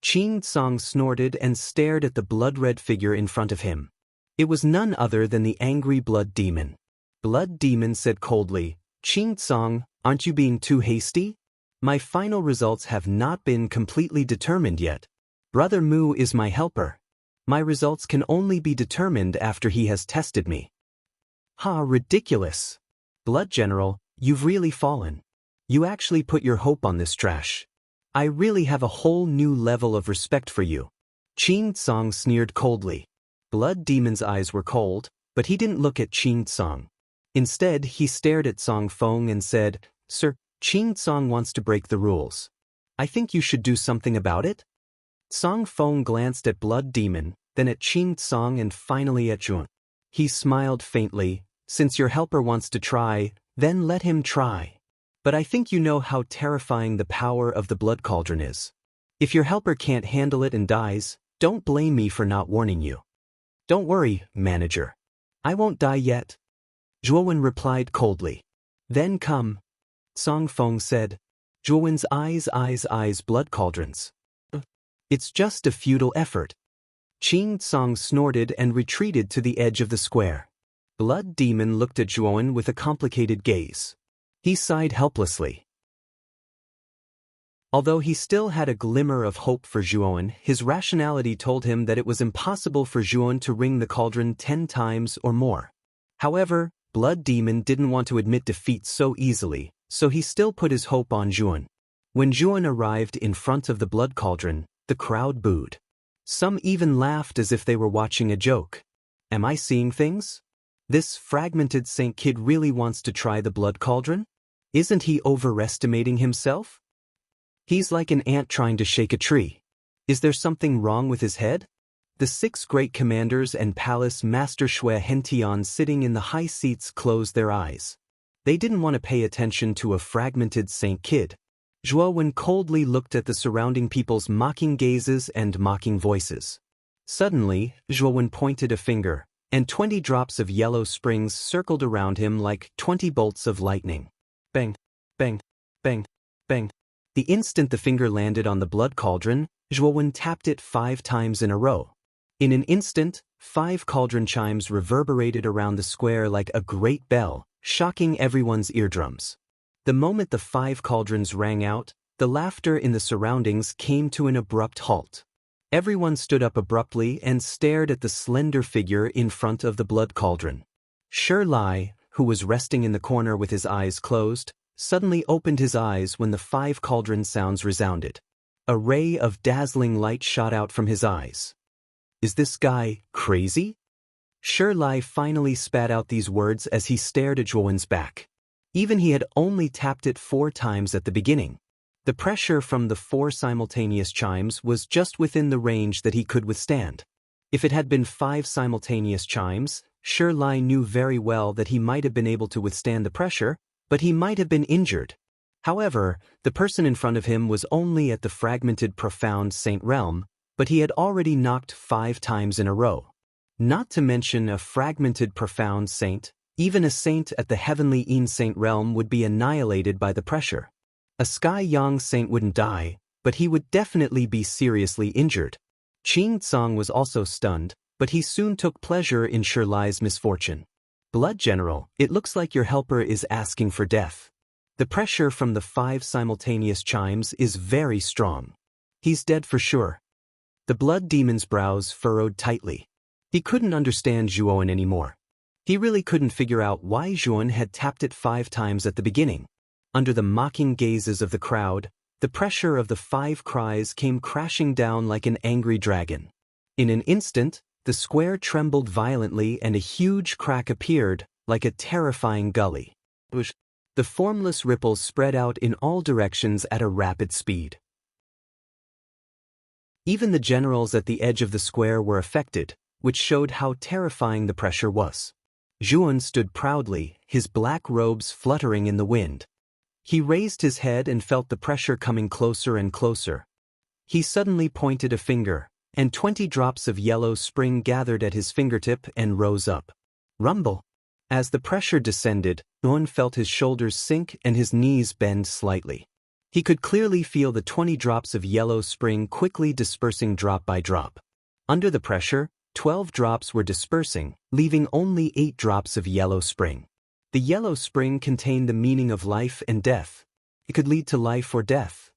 Qing Tsong snorted and stared at the blood-red figure in front of him. It was none other than the angry Blood Demon. Blood Demon said coldly, "Qing Tsong, aren't you being too hasty? My final results have not been completely determined yet. Brother Mu is my helper. My results can only be determined after he has tested me." Ridiculous. Blood General, you've really fallen. You actually put your hope on this trash. I really have a whole new level of respect for you. Qing Tsong sneered coldly. Blood Demon's eyes were cold, but he didn't look at Qing Tsong. Instead, he stared at Song Feng and said, "Sir, Qing Tsong wants to break the rules. I think you should do something about it? Song Feng glanced at Blood Demon, then at Qing Tsang and finally at Juan. He smiled faintly. Since your helper wants to try, then let him try. But I think you know how terrifying the power of the blood cauldron is. If your helper can't handle it and dies, don't blame me for not warning you. Don't worry, manager. I won't die yet. Zhuowen replied coldly. Then come. Song Feng said. Zhuowen's eyes, blood cauldrons. It's just a futile effort. Qing Tsang snorted and retreated to the edge of the square. Blood Demon looked at Zhuowen with a complicated gaze. He sighed helplessly. Although he still had a glimmer of hope for Zhuowen, his rationality told him that it was impossible for Zhuowen to ring the cauldron 10 times or more. However, Blood Demon didn't want to admit defeat so easily, so he still put his hope on Zhuowen. When Zhuowen arrived in front of the blood cauldron, the crowd booed. Some even laughed as if they were watching a joke. Am I seeing things? This fragmented Saint kid really wants to try the blood cauldron? Isn't he overestimating himself? He's like an ant trying to shake a tree. Is there something wrong with his head? The 6 great commanders and palace master Shui Hentian sitting in the high seats closed their eyes. They didn't want to pay attention to a fragmented Saint kid. Zhuowen coldly looked at the surrounding people's mocking gazes and mocking voices. Suddenly, Zhuowen pointed a finger, and 20 drops of yellow springs circled around him like 20 bolts of lightning. Bang, bang, bang, bang. The instant the finger landed on the blood cauldron, Zhuowen tapped it 5 times in a row. In an instant, 5 cauldron chimes reverberated around the square like a great bell, shocking everyone's eardrums. The moment the 5 cauldrons rang out, the laughter in the surroundings came to an abrupt halt. Everyone stood up abruptly and stared at the slender figure in front of the blood cauldron. Shi Lai, who was resting in the corner with his eyes closed, suddenly opened his eyes when the 5 cauldron sounds resounded. A ray of dazzling light shot out from his eyes. Is this guy crazy? Shi Lai finally spat out these words as he stared at Zhuowen's back. Even he had only tapped it 4 times at the beginning. The pressure from the 4 simultaneous chimes was just within the range that he could withstand. If it had been 5 simultaneous chimes, Shi Lai knew very well that he might have been able to withstand the pressure, but he might have been injured. However, the person in front of him was only at the fragmented profound saint realm, but he had already knocked 5 times in a row. Not to mention a fragmented profound saint, even a saint at the heavenly Yin saint realm would be annihilated by the pressure. A Sky Yang saint wouldn't die, but he would definitely be seriously injured. Qing Tsang was also stunned, but he soon took pleasure in Shi Lai's misfortune. Blood General, it looks like your helper is asking for death. The pressure from the 5 simultaneous chimes is very strong. He's dead for sure. The Blood Demon's brows furrowed tightly. He couldn't understand Zhuowen anymore. He really couldn't figure out why Zhuowen had tapped it 5 times at the beginning. Under the mocking gazes of the crowd, the pressure of the 5 cries came crashing down like an angry dragon. In an instant, the square trembled violently and a huge crack appeared, like a terrifying gully. The formless ripples spread out in all directions at a rapid speed. Even the generals at the edge of the square were affected, which showed how terrifying the pressure was. Zhuowen stood proudly, his black robes fluttering in the wind. He raised his head and felt the pressure coming closer and closer. He suddenly pointed a finger, and 20 drops of yellow spring gathered at his fingertip and rose up. Rumble! As the pressure descended, Zhuowen felt his shoulders sink and his knees bend slightly. He could clearly feel the 20 drops of yellow spring quickly dispersing drop by drop. Under the pressure, 12 drops were dispersing, leaving only 8 drops of yellow spring. The yellow spring contained the meaning of life and death. It could lead to life or death.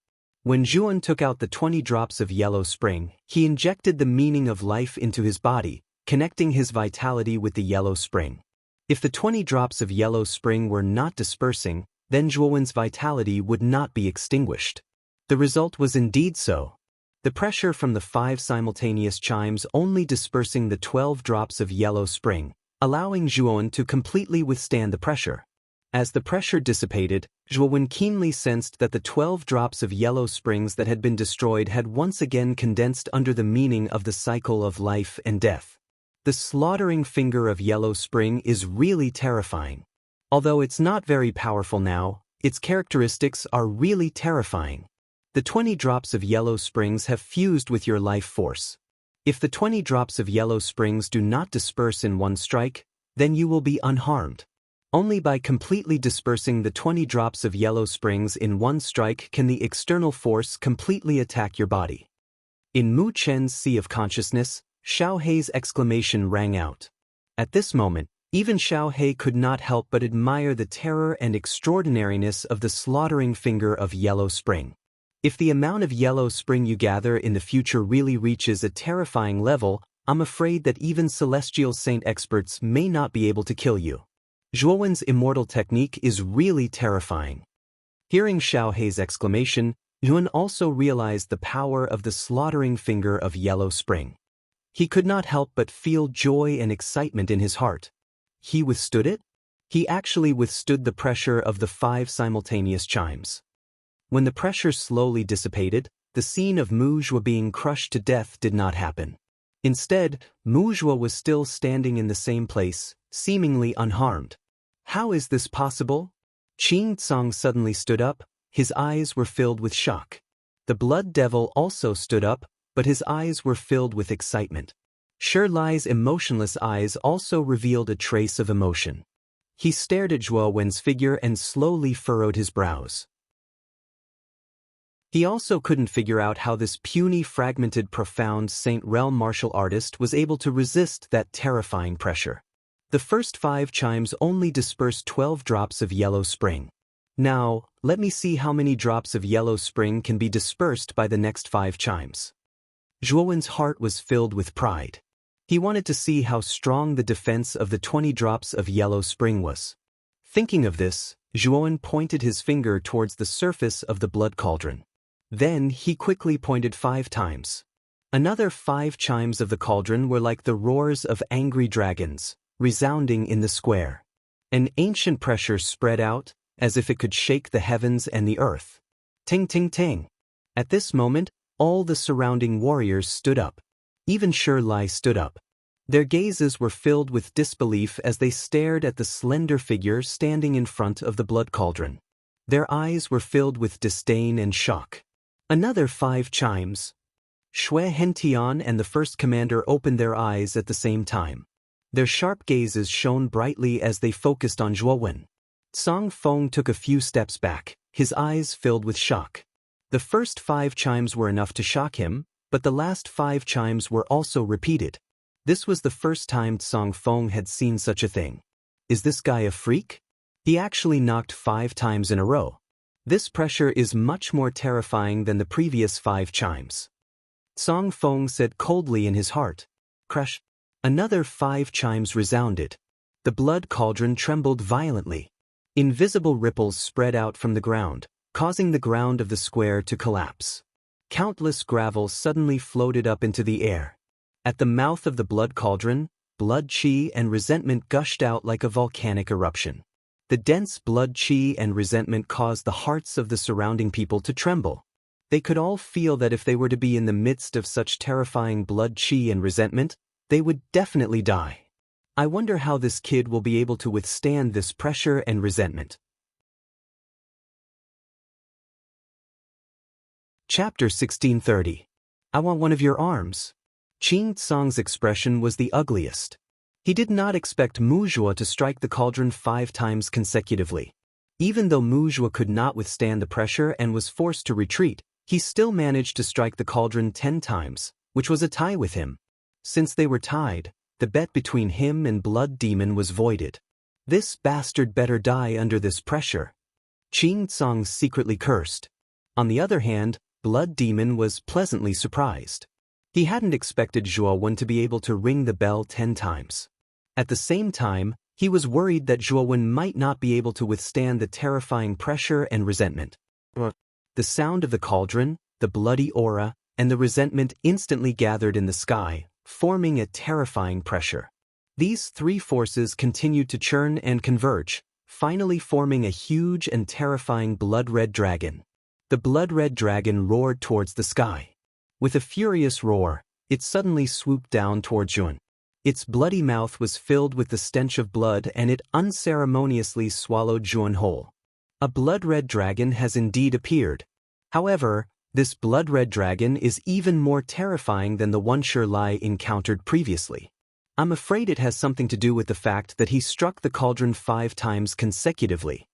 When Zhuowen took out the 20 drops of yellow spring, he injected the meaning of life into his body, connecting his vitality with the yellow spring. If the 20 drops of yellow spring were not dispersing, then Zhuowen's vitality would not be extinguished. The result was indeed so. The pressure from the 5 simultaneous chimes only dispersing the 12 drops of yellow spring, allowing Zhuowen to completely withstand the pressure. As the pressure dissipated, Zhuowen keenly sensed that the 12 drops of yellow springs that had been destroyed had once again condensed under the meaning of the cycle of life and death. The slaughtering finger of yellow spring is really terrifying. Although it's not very powerful now, its characteristics are really terrifying. The 20 drops of yellow springs have fused with your life force. If the 20 drops of yellow springs do not disperse in one strike, then you will be unharmed. Only by completely dispersing the 20 drops of yellow springs in one strike can the external force completely attack your body. In Mu Chen's Sea of Consciousness, Xiao Hei's exclamation rang out. At this moment, even Xiao Hei could not help but admire the terror and extraordinariness of the slaughtering finger of yellow spring. If the amount of yellow spring you gather in the future really reaches a terrifying level, I'm afraid that even celestial saint experts may not be able to kill you. Zhuowen's immortal technique is really terrifying. Hearing Xiao Hei's exclamation, Yuan also realized the power of the slaughtering finger of yellow spring. He could not help but feel joy and excitement in his heart. He withstood it? He actually withstood the pressure of the 5 simultaneous chimes. When the pressure slowly dissipated, the scene of Mu Zhuo being crushed to death did not happen. Instead, Mu Zhuo was still standing in the same place, seemingly unharmed. How is this possible? Qing Tsang suddenly stood up. His eyes were filled with shock. The blood devil also stood up, but his eyes were filled with excitement. Shi Lai's emotionless eyes also revealed a trace of emotion. He stared at Zhuo Wen's figure and slowly furrowed his brows. He also couldn't figure out how this puny, fragmented, profound Saint Realm martial artist was able to resist that terrifying pressure. The first 5 chimes only dispersed 12 drops of yellow spring. Now, let me see how many drops of yellow spring can be dispersed by the next 5 chimes. Zhuowen's heart was filled with pride. He wanted to see how strong the defense of the 20 drops of yellow spring was. Thinking of this, Zhuowen pointed his finger towards the surface of the blood cauldron. Then he quickly pointed 5 times. Another 5 chimes of the cauldron were like the roars of angry dragons, resounding in the square. An ancient pressure spread out, as if it could shake the heavens and the earth. Ting ting ting. At this moment, all the surrounding warriors stood up. Even Shi Lai stood up. Their gazes were filled with disbelief as they stared at the slender figure standing in front of the blood cauldron. Their eyes were filled with disdain and shock. Another 5 chimes. Xue Hentian and the first commander opened their eyes at the same time. Their sharp gazes shone brightly as they focused on Zhuowen. Song Feng took a few steps back, his eyes filled with shock. The first 5 chimes were enough to shock him, but the last 5 chimes were also repeated. This was the first time Song Feng had seen such a thing. Is this guy a freak? He actually knocked 5 times in a row. This pressure is much more terrifying than the previous 5 chimes. Song Feng said coldly in his heart. Crash. Another 5 chimes resounded. The blood cauldron trembled violently. Invisible ripples spread out from the ground, causing the ground of the square to collapse. Countless gravels suddenly floated up into the air. At the mouth of the blood cauldron, blood qi and resentment gushed out like a volcanic eruption. The dense blood qi and resentment caused the hearts of the surrounding people to tremble. They could all feel that if they were to be in the midst of such terrifying blood qi and resentment, they would definitely die. I wonder how this kid will be able to withstand this pressure and resentment. Chapter 1630. I want one of your arms. Qing Tsang's expression was the ugliest. He did not expect Mu Zhuo to strike the cauldron 5 times consecutively. Even though Mu Zhuo could not withstand the pressure and was forced to retreat, he still managed to strike the cauldron 10 times, which was a tie with him. Since they were tied, the bet between him and Blood Demon was voided. This bastard better die under this pressure. Qing Tsang secretly cursed. On the other hand, Blood Demon was pleasantly surprised. He hadn't expected Zhuowen to be able to ring the bell 10 times. At the same time, he was worried that Zhuowen might not be able to withstand the terrifying pressure and resentment. The sound of the cauldron, the bloody aura, and the resentment instantly gathered in the sky, forming a terrifying pressure. These 3 forces continued to churn and converge, finally forming a huge and terrifying blood-red dragon. The blood-red dragon roared towards the sky. With a furious roar, it suddenly swooped down towards Yuan. Its bloody mouth was filled with the stench of blood and it unceremoniously swallowed Yuan whole. A blood-red dragon has indeed appeared. However, this blood-red dragon is even more terrifying than the one Shirlai encountered previously. I'm afraid it has something to do with the fact that he struck the cauldron 5 times consecutively.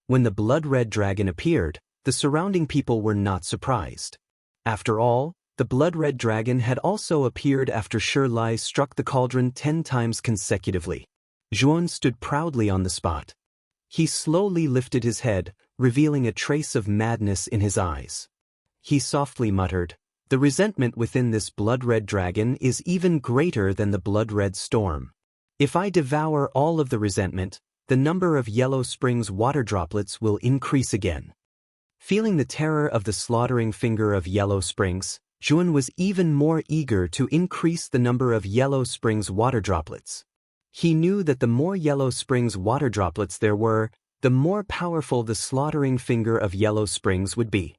When the blood-red dragon appeared, the surrounding people were not surprised. After all, the blood-red dragon had also appeared after Shirlai struck the cauldron 10 times consecutively. Yuan stood proudly on the spot. He slowly lifted his head, revealing a trace of madness in his eyes. He softly muttered, "The resentment within this blood-red dragon is even greater than the blood-red storm. If I devour all of the resentment, the number of Yellow Springs water droplets will increase again." Feeling the terror of the slaughtering finger of Yellow Springs, Yuan was even more eager to increase the number of Yellow Springs water droplets. He knew that the more Yellow Springs water droplets there were, the more powerful the slaughtering finger of Yellow Springs would be.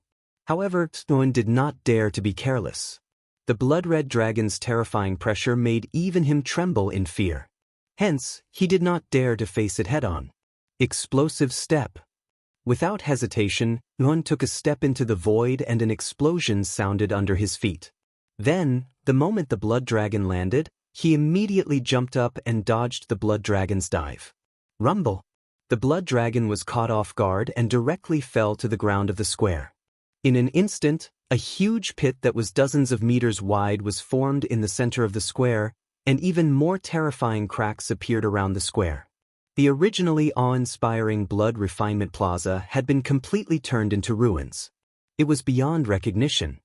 However, Yuan did not dare to be careless. The blood-red dragon's terrifying pressure made even him tremble in fear. Hence, he did not dare to face it head-on. Explosive step. Without hesitation, Yuan took a step into the void and an explosion sounded under his feet. Then, the moment the blood dragon landed, he immediately jumped up and dodged the blood dragon's dive. Rumble! The blood dragon was caught off guard and directly fell to the ground of the square. In an instant, a huge pit that was dozens of meters wide was formed in the center of the square, and even more terrifying cracks appeared around the square. The originally awe-inspiring Blood Refinement Plaza had been completely turned into ruins. It was beyond recognition.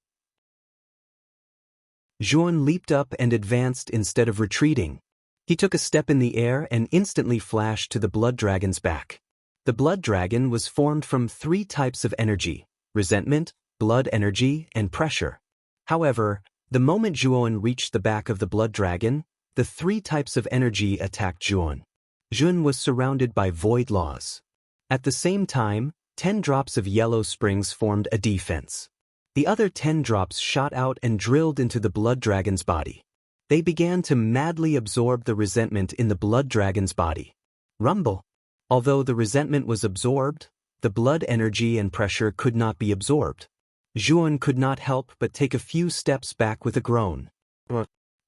Yuan leaped up and advanced instead of retreating. He took a step in the air and instantly flashed to the blood dragon's back. The blood dragon was formed from 3 types of energy: resentment, blood energy, and pressure. However, the moment Yuan reached the back of the blood dragon, the 3 types of energy attacked Yuan. Yuan was surrounded by void laws. At the same time, 10 drops of Yellow Springs formed a defense. The other 10 drops shot out and drilled into the blood dragon's body. They began to madly absorb the resentment in the blood dragon's body. Rumble! Although the resentment was absorbed, the blood energy and pressure could not be absorbed. Yuan could not help but take a few steps back with a groan.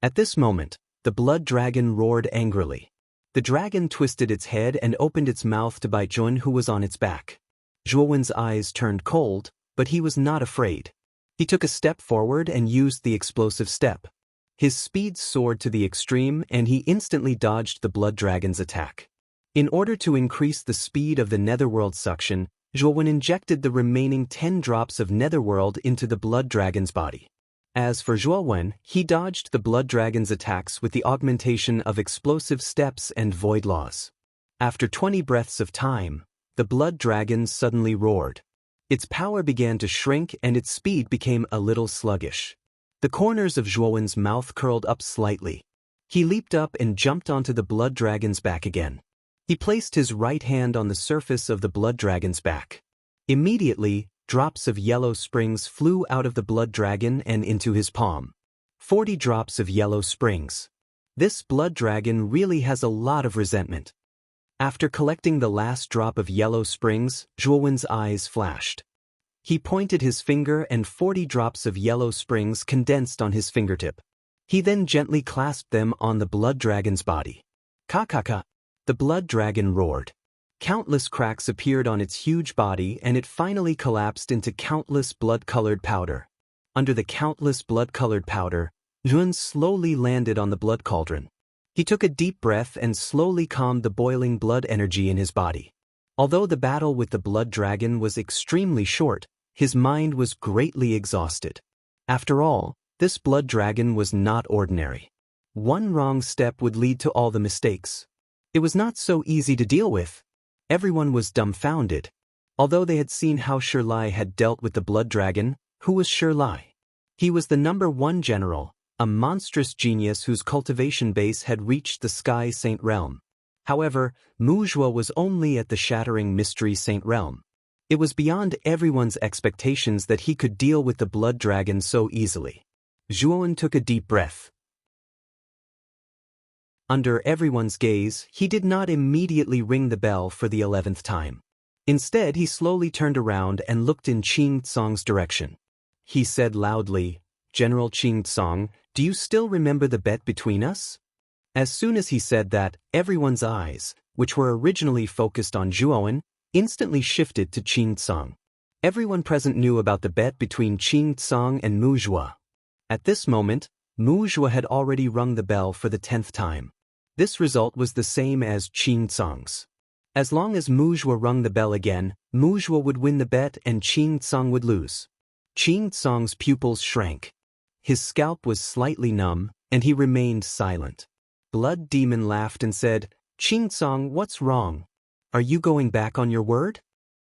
At this moment, the blood dragon roared angrily. The dragon twisted its head and opened its mouth to bite Yuan, who was on its back. Yuan's eyes turned cold, but he was not afraid. He took a step forward and used the explosive step. His speed soared to the extreme and he instantly dodged the blood dragon's attack. In order to increase the speed of the netherworld suction, Yuan injected the remaining 10 drops of netherworld into the blood dragon's body. As for Yuan, he dodged the blood dragon's attacks with the augmentation of explosive steps and void laws. After 20 breaths of time, the blood dragon suddenly roared. Its power began to shrink and its speed became a little sluggish. The corners of Yuan's mouth curled up slightly. He leaped up and jumped onto the blood dragon's back again. He placed his right hand on the surface of the blood dragon's back. Immediately, drops of Yellow Springs flew out of the blood dragon and into his palm. 40 drops of Yellow Springs. This blood dragon really has a lot of resentment. After collecting the last drop of Yellow Springs, Yuan's eyes flashed. He pointed his finger and 40 drops of Yellow Springs condensed on his fingertip. He then gently clasped them on the blood dragon's body. Ka-ka-ka! The blood dragon roared. Countless cracks appeared on its huge body and it finally collapsed into countless blood-colored powder. Under the countless blood-colored powder, Yuan slowly landed on the blood cauldron. He took a deep breath and slowly calmed the boiling blood energy in his body. Although the battle with the blood dragon was extremely short, his mind was greatly exhausted. After all, this blood dragon was not ordinary. One wrong step would lead to all the mistakes. It was not so easy to deal with. Everyone was dumbfounded. Although they had seen how Shirlai had dealt with the blood dragon, who was Shirlai? He was the #1 general, a monstrous genius whose cultivation base had reached the Sky Saint realm. However, Muzhua was only at the shattering mystery saint realm. It was beyond everyone's expectations that he could deal with the blood dragon so easily. Zhuan took a deep breath. Under everyone's gaze, he did not immediately ring the bell for the 11th time. Instead, he slowly turned around and looked in Qing Tsong's direction. He said loudly, "General Qing Tsong, do you still remember the bet between us?" As soon as he said that, everyone's eyes, which were originally focused on Zhuan, instantly shifted to Qing Tsong. Everyone present knew about the bet between Qing Tsong and Muzhua. At this moment, Muzhua had already rung the bell for the 10th time. This result was the same as Qing Tsong's. As long as Muzhua rung the bell again, Muzhua would win the bet and Qing Tsong would lose. Qing Tsong's pupils shrank. His scalp was slightly numb, and he remained silent. Blood Demon laughed and said, "Qing Tsong, what's wrong? Are you going back on your word?"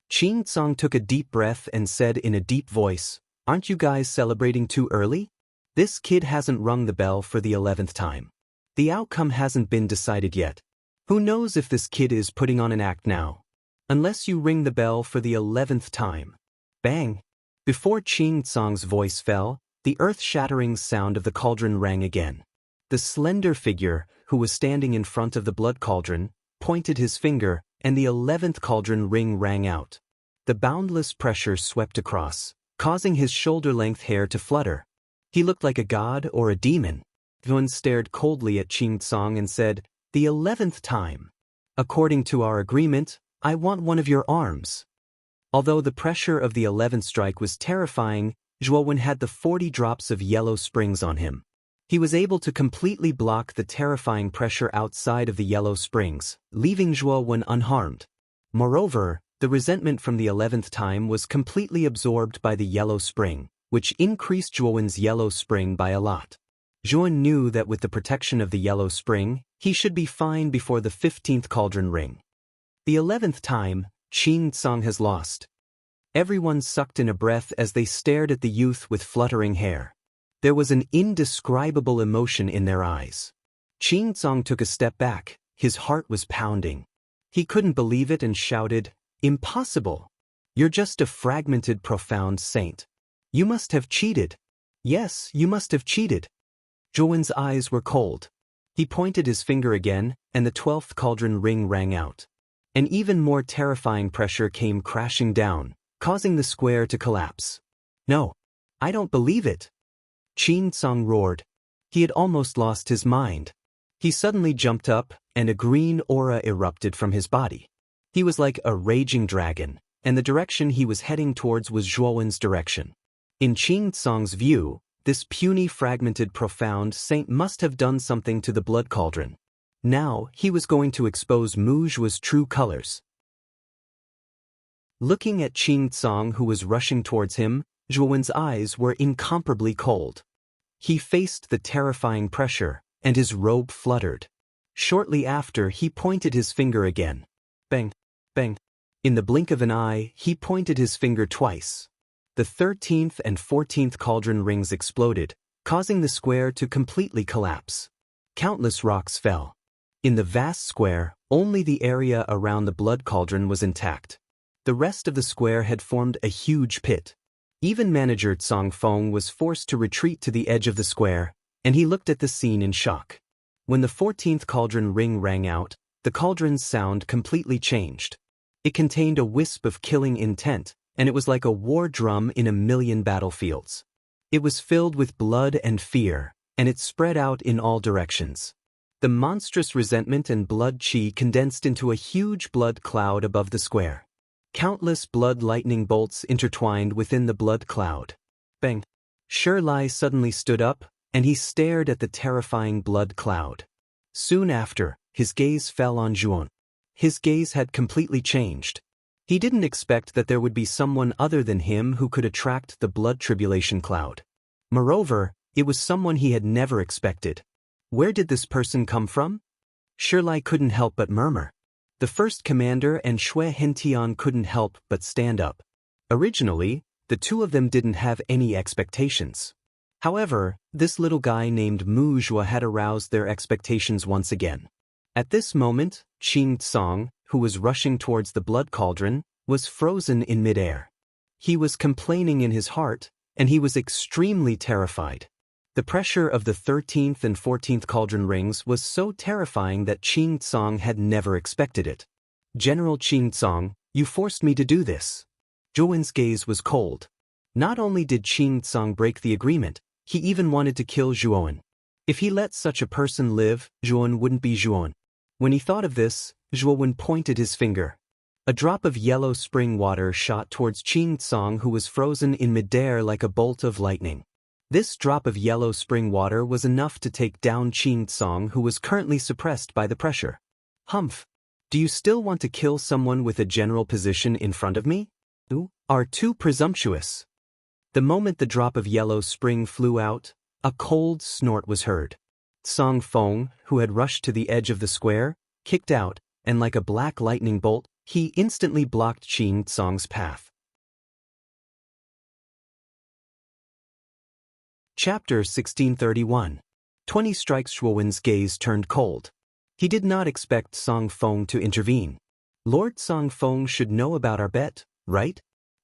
Qing Tsong took a deep breath and said in a deep voice, "Aren't you guys celebrating too early? This kid hasn't rung the bell for the 11th time. The outcome hasn't been decided yet. Who knows if this kid is putting on an act now? Unless you ring the bell for the 11th time." Bang! Before Qing Tsong's voice fell, the earth-shattering sound of the cauldron rang again. The slender figure, who was standing in front of the blood cauldron, pointed his finger, and the 11th cauldron ring rang out. The boundless pressure swept across, causing his shoulder-length hair to flutter. He looked like a god or a demon. Yuan stared coldly at Qing Tsong and said, "The 11th time. According to our agreement, I want one of your arms." Although the pressure of the 11th strike was terrifying, Zhuowen had the 40 drops of yellow springs on him. He was able to completely block the terrifying pressure outside of the yellow springs, leaving Zhuowen unharmed. Moreover, the resentment from the 11th time was completely absorbed by the yellow spring, which increased Zhuowen's yellow spring by a lot. Zhuowen knew that with the protection of the yellow spring, he should be fine before the 15th cauldron ring. The 11th time, Qing Tsong has lost. Everyone sucked in a breath as they stared at the youth with fluttering hair. There was an indescribable emotion in their eyes. Qing Tsong took a step back, his heart was pounding. He couldn't believe it and shouted, "Impossible! You're just a fragmented profound saint. You must have cheated. Yes, you must have cheated." Zhuowen's eyes were cold. He pointed his finger again, and the 12th cauldron ring rang out. An even more terrifying pressure came crashing down, causing the square to collapse. "No, I don't believe it!" Qing Tsong roared. He had almost lost his mind. He suddenly jumped up, and a green aura erupted from his body. He was like a raging dragon, and the direction he was heading towards was Zhuowen's direction. In Qing Tsong's view, this puny fragmented profound saint must have done something to the blood cauldron. Now, he was going to expose Muzhua's true colors. Looking at Qing Tsong who was rushing towards him, Zhuowen's eyes were incomparably cold. He faced the terrifying pressure, and his robe fluttered. Shortly after, he pointed his finger again. Bang! Bang! In the blink of an eye, he pointed his finger twice. The 13th and 14th cauldron rings exploded, causing the square to completely collapse. Countless rocks fell. In the vast square, only the area around the blood cauldron was intact. The rest of the square had formed a huge pit. Even manager Tsong Feng was forced to retreat to the edge of the square, and he looked at the scene in shock. When the 14th cauldron ring rang out, the cauldron's sound completely changed. It contained a wisp of killing intent, and it was like a war drum in a million battlefields. It was filled with blood and fear, and it spread out in all directions. The monstrous resentment and blood qi condensed into a huge blood cloud above the square. Countless blood lightning bolts intertwined within the blood cloud. Bang! Shi Lai suddenly stood up, and he stared at the terrifying blood cloud. Soon after, his gaze fell on Zhuowen. His gaze had completely changed. He didn't expect that there would be someone other than him who could attract the blood tribulation cloud. Moreover, it was someone he had never expected. Where did this person come from? Shi Lai couldn't help but murmur. The first commander and Xue Hentian couldn't help but stand up. Originally, the two of them didn't have any expectations. However, this little guy named Muzhua had aroused their expectations once again. At this moment, Qing Tsong, who was rushing towards the blood cauldron, was frozen in midair. He was complaining in his heart, and he was extremely terrified. The pressure of the 13th and 14th cauldron rings was so terrifying that Qing Tsong had never expected it. General Qing Tsong, you forced me to do this. Zhuowen's gaze was cold. Not only did Qing Tsong break the agreement, he even wanted to kill Zhuowen. If he let such a person live, Zhuowen wouldn't be Zhuowen. When he thought of this, Zhuowen pointed his finger. A drop of yellow spring water shot towards Qing Tsong, who was frozen in midair like a bolt of lightning. This drop of yellow spring water was enough to take down Qing Tsong, who was currently suppressed by the pressure. Humph! Do you still want to kill someone with a general position in front of me? You are too presumptuous. The moment the drop of yellow spring flew out, a cold snort was heard. Tsong Feng, who had rushed to the edge of the square, kicked out, and like a black lightning bolt, he instantly blocked Qing Tsong's path. Chapter 1631. 20 strikes. Zhuowen's gaze turned cold. He did not expect Tsong Feng to intervene. Lord Tsong Feng should know about our bet, right?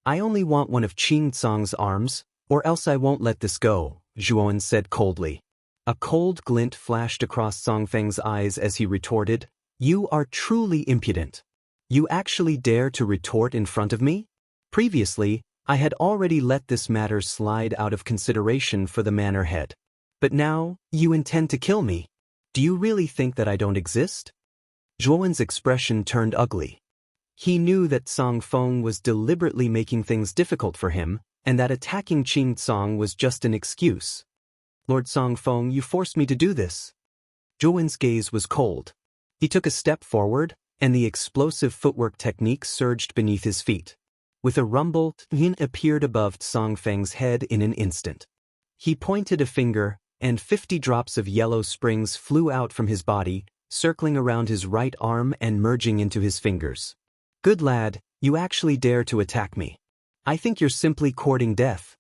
I only want one of Qing Tsong's arms, or else I won't let this go, Zhuowen said coldly. A cold glint flashed across Tsong Feng's eyes as he retorted, You are truly impudent. You actually dare to retort in front of me? Previously, I had already let this matter slide out of consideration for the manor head. But now, you intend to kill me. Do you really think that I don't exist? Zhuowen's expression turned ugly. He knew that Tsong Feng was deliberately making things difficult for him, and that attacking Qing Tsong was just an excuse. Lord Tsong Feng, you forced me to do this. Zhuowen's gaze was cold. He took a step forward, and the explosive footwork technique surged beneath his feet. With a rumble, Yin appeared above Tsong Feng's head in an instant. He pointed a finger, and 50 drops of yellow springs flew out from his body, circling around his right arm and merging into his fingers. Good lad, you actually dare to attack me. I think you're simply courting death.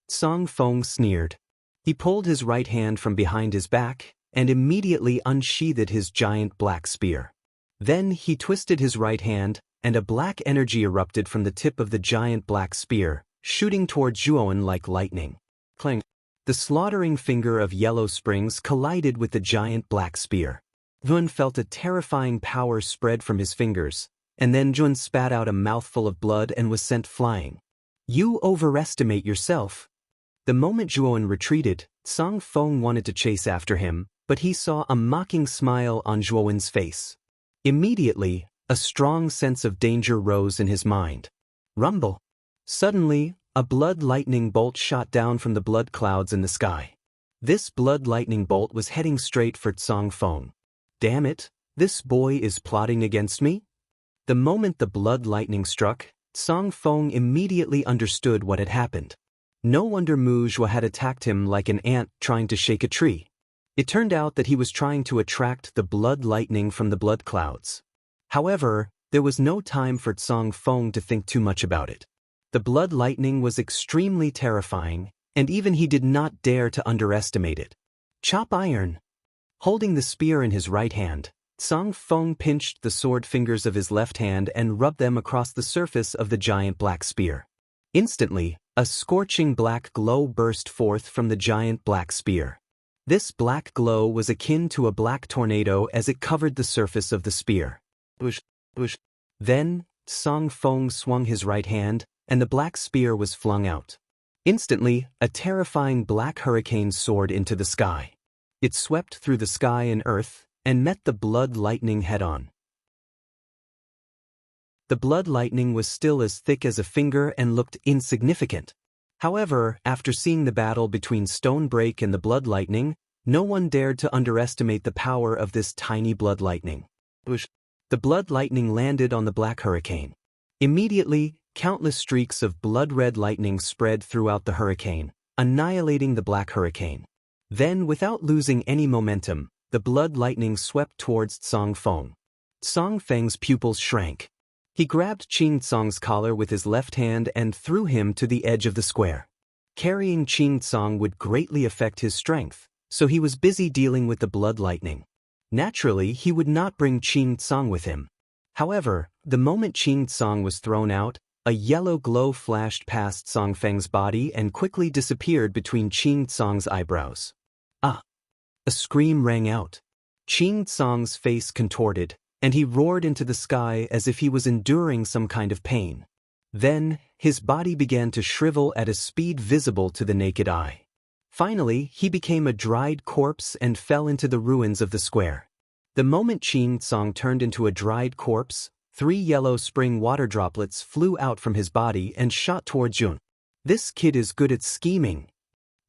Tsong Feng sneered. He pulled his right hand from behind his back, and immediately unsheathed his giant black spear. Then he twisted his right hand, and a black energy erupted from the tip of the giant black spear, shooting toward Zhuowen like lightning. Clang! The slaughtering finger of yellow springs collided with the giant black spear. Zhuowen felt a terrifying power spread from his fingers, and then Zhuowen spat out a mouthful of blood and was sent flying. You overestimate yourself. The moment Zhuowen retreated, Tsong Feng wanted to chase after him, but he saw a mocking smile on Zhuowen's face. Immediately, a strong sense of danger rose in his mind. Rumble! Suddenly, a blood lightning bolt shot down from the blood clouds in the sky. This blood lightning bolt was heading straight for Tsong Feng. Damn it, this boy is plotting against me? The moment the blood lightning struck, Tsong Feng immediately understood what had happened. No wonder Mu Zhuo had attacked him like an ant trying to shake a tree. It turned out that he was trying to attract the blood lightning from the blood clouds. However, there was no time for Tsong Feng to think too much about it. The blood lightning was extremely terrifying, and even he did not dare to underestimate it. Chop iron! Holding the spear in his right hand, Tsong Feng pinched the sword fingers of his left hand and rubbed them across the surface of the giant black spear. Instantly, a scorching black glow burst forth from the giant black spear. This black glow was akin to a black tornado as it covered the surface of the spear. Whoosh, whoosh. Then, Tsong Feng swung his right hand, and the black spear was flung out. Instantly, a terrifying black hurricane soared into the sky. It swept through the sky and earth, and met the blood lightning head-on. The blood lightning was still as thick as a finger and looked insignificant. However, after seeing the battle between Stonebreak and the blood lightning, no one dared to underestimate the power of this tiny blood lightning. Whoosh. The blood lightning landed on the black hurricane. Immediately, countless streaks of blood-red lightning spread throughout the hurricane, annihilating the black hurricane. Then, without losing any momentum, the blood lightning swept towards Tsong Feng. Tsong Feng's pupils shrank. He grabbed Qing Tsong's collar with his left hand and threw him to the edge of the square. Carrying Qing Tsong would greatly affect his strength, so he was busy dealing with the blood lightning. Naturally, he would not bring Qing Tsang with him. However, the moment Qing Tsang was thrown out, a yellow glow flashed past Song Feng's body and quickly disappeared between Qing Tsang's eyebrows. Ah! A scream rang out. Qing Tsang's face contorted, and he roared into the sky as if he was enduring some kind of pain. Then, his body began to shrivel at a speed visible to the naked eye. Finally, he became a dried corpse and fell into the ruins of the square. The moment Qing Tsang turned into a dried corpse, 3 yellow spring water droplets flew out from his body and shot towards Jun. This kid is good at scheming.